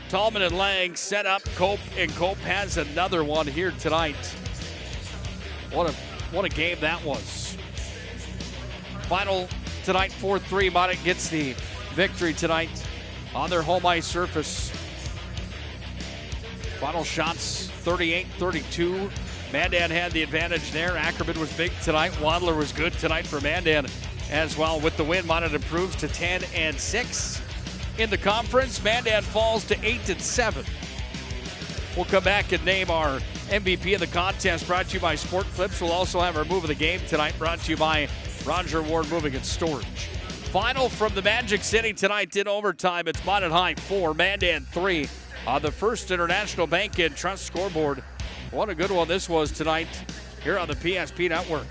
Tallman and Lang set up Cope, and Cope has another one here tonight. What a game that was. Final tonight, 4-3. Minot gets the victory tonight on their home ice surface. Final shots, 38-32. Mandan had the advantage there. Ackerman was big tonight. Wadler was good tonight for Mandan as well. With the win, Minot improves to 10-6 in the conference. Mandan falls to 8-7. We'll come back and name our MVP of the contest, brought to you by Sport Clips. We'll also have our move of the game tonight, brought to you by Roger Ward Moving and Storage. Final from the Magic City tonight in overtime. It's Minot High 4, Mandan 3 on the First International Bank and Trust scoreboard. What a good one this was tonight here on the PSP Network.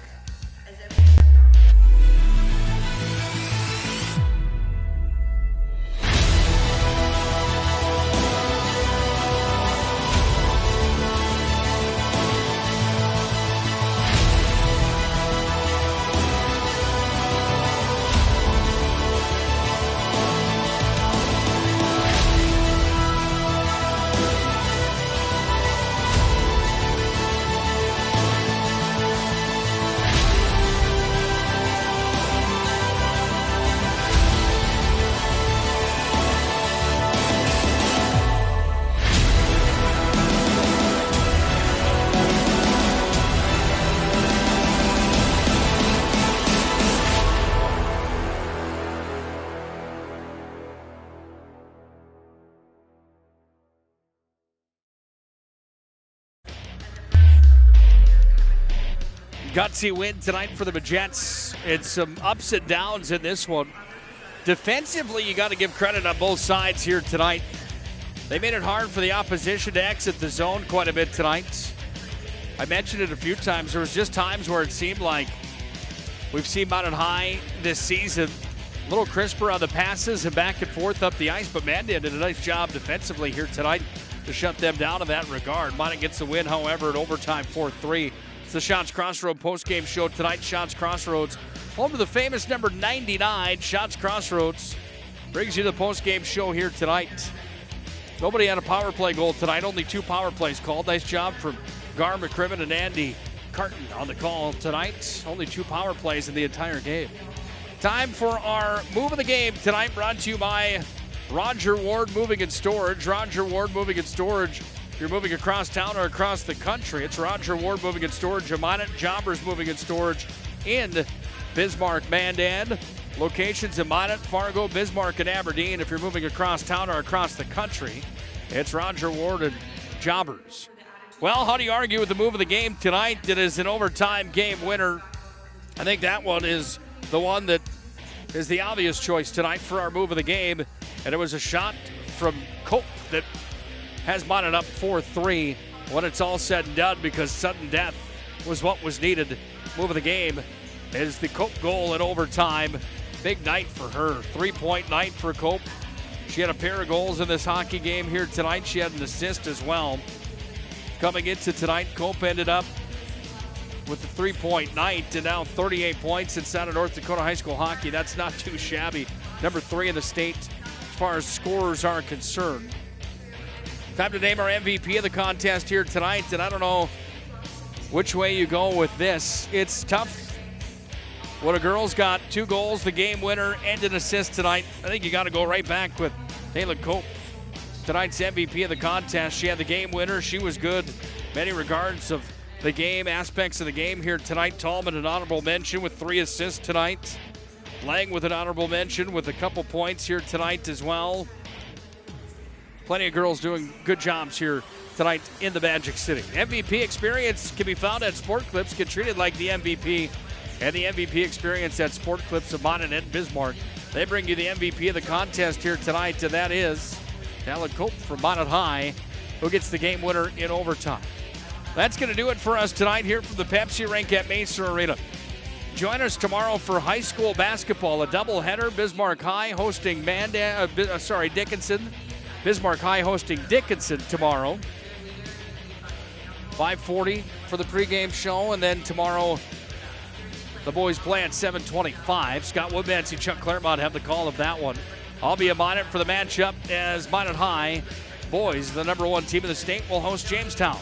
Gutsy win tonight for the Majettes. It's some ups and downs in this one. Defensively, you got to give credit on both sides here tonight. They made it hard for the opposition to exit the zone quite a bit tonight. I mentioned it a few times. There was just times where it seemed like we've seen Minot High this season a little crisper on the passes and back and forth up the ice, but Mandan did a nice job defensively here tonight to shut them down in that regard. Minot gets the win, however, in overtime 4-3. It's the Shots Crossroads postgame show tonight. Shots Crossroads, home to the famous number 99. Shots Crossroads brings you the postgame show here tonight. Nobody had a power play goal tonight. Only 2 power plays called. Nice job from Gar McCrimmon and Andy Carton on the call tonight. Only 2 power plays in the entire game. Time for our move of the game tonight, brought to you by Roger Ward Moving and Storage. Roger Ward Moving and Storage. If you're moving across town or across the country, it's Roger Ward Moving and Storage. Minot, Jobbers Moving and Storage in Bismarck, Mandan. Locations in Minot, Fargo, Bismarck, and Aberdeen. If you're moving across town or across the country, it's Roger Ward and Jobbers. Well, how do you argue with the move of the game tonight? It is an overtime game winner. I think that one is the one that is the obvious choice tonight for our move of the game. And it was a shot from Cope that has Minot up 4-3 when it's all said and done, because sudden death was what was needed. Move of the game is the Cope goal in overtime. Big night for her. 3-point night for Cope. She had a pair of goals in this hockey game here tonight. She had an assist as well. Coming into tonight, Cope ended up with a 3-point night and now 38 points inside of North Dakota high school hockey. That's not too shabby. Number 3 in the state as far as scorers are concerned. Time to name our MVP of the contest here tonight, and I don't know which way you go with this. It's tough when a girl's got 2 goals, the game winner, and an assist tonight. I think you got to go right back with Taylor Cope. Tonight's MVP of the contest. She had the game winner. She was good. Many regards of the game, aspects of the game here tonight. Tallman, an honorable mention with 3 assists tonight. Lang with an honorable mention with a couple points here tonight as well. Plenty of girls doing good jobs here tonight in the Magic City. MVP experience can be found at Sport Clips. Get treated like the MVP. And the MVP experience at Sport Clips of Minot and Bismarck. They bring you the MVP of the contest here tonight, and that is Taylor Cope from Minot High, who gets the game winner in overtime. That's going to do it for us tonight here from the Pepsi rink at Mesa Arena. join us tomorrow for high school basketball, a doubleheader. Bismarck High hosting Dickinson. Bismarck High hosting Dickinson tomorrow. 5:40 for the pregame show, and then tomorrow the boys play at 7:25. Scott Woodmansey, Chuck Claremont have the call of that one. I'll be a Minot for the matchup as Minot High boys, the number 1 team in the state, will host Jamestown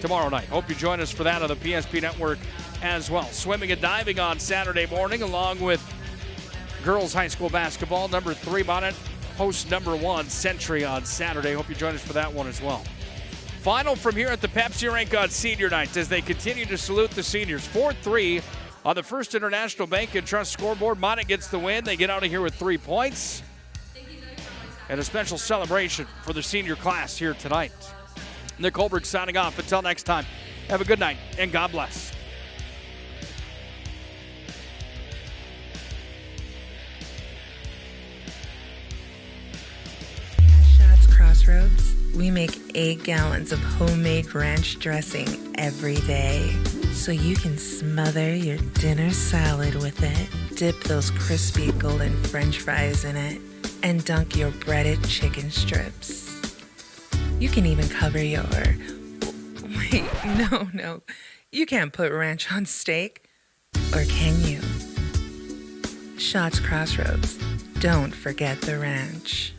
tomorrow night. Hope you join us for that on the PSP Network as well. Swimming and diving on Saturday morning, along with girls high school basketball. Number 3 Minot hosts number 1 Century on Saturday. Hope you join us for that one as well. Final from here at the Pepsi Rink on senior night as they continue to salute the seniors. 4-3 on the First International Bank and Trust scoreboard. Minot gets the win. They get out of here with 3 points. And a special celebration for the senior class here tonight. Nick Hulberg signing off. Until next time, have a good night and God bless. Crossroads, we make 8 gallons of homemade ranch dressing every day, so you can smother your dinner salad with it, dip those crispy golden french fries in it, and dunk your breaded chicken strips. You can even cover your... Wait, no. You can't put ranch on steak. Or can you? Shots Crossroads. Don't forget the ranch.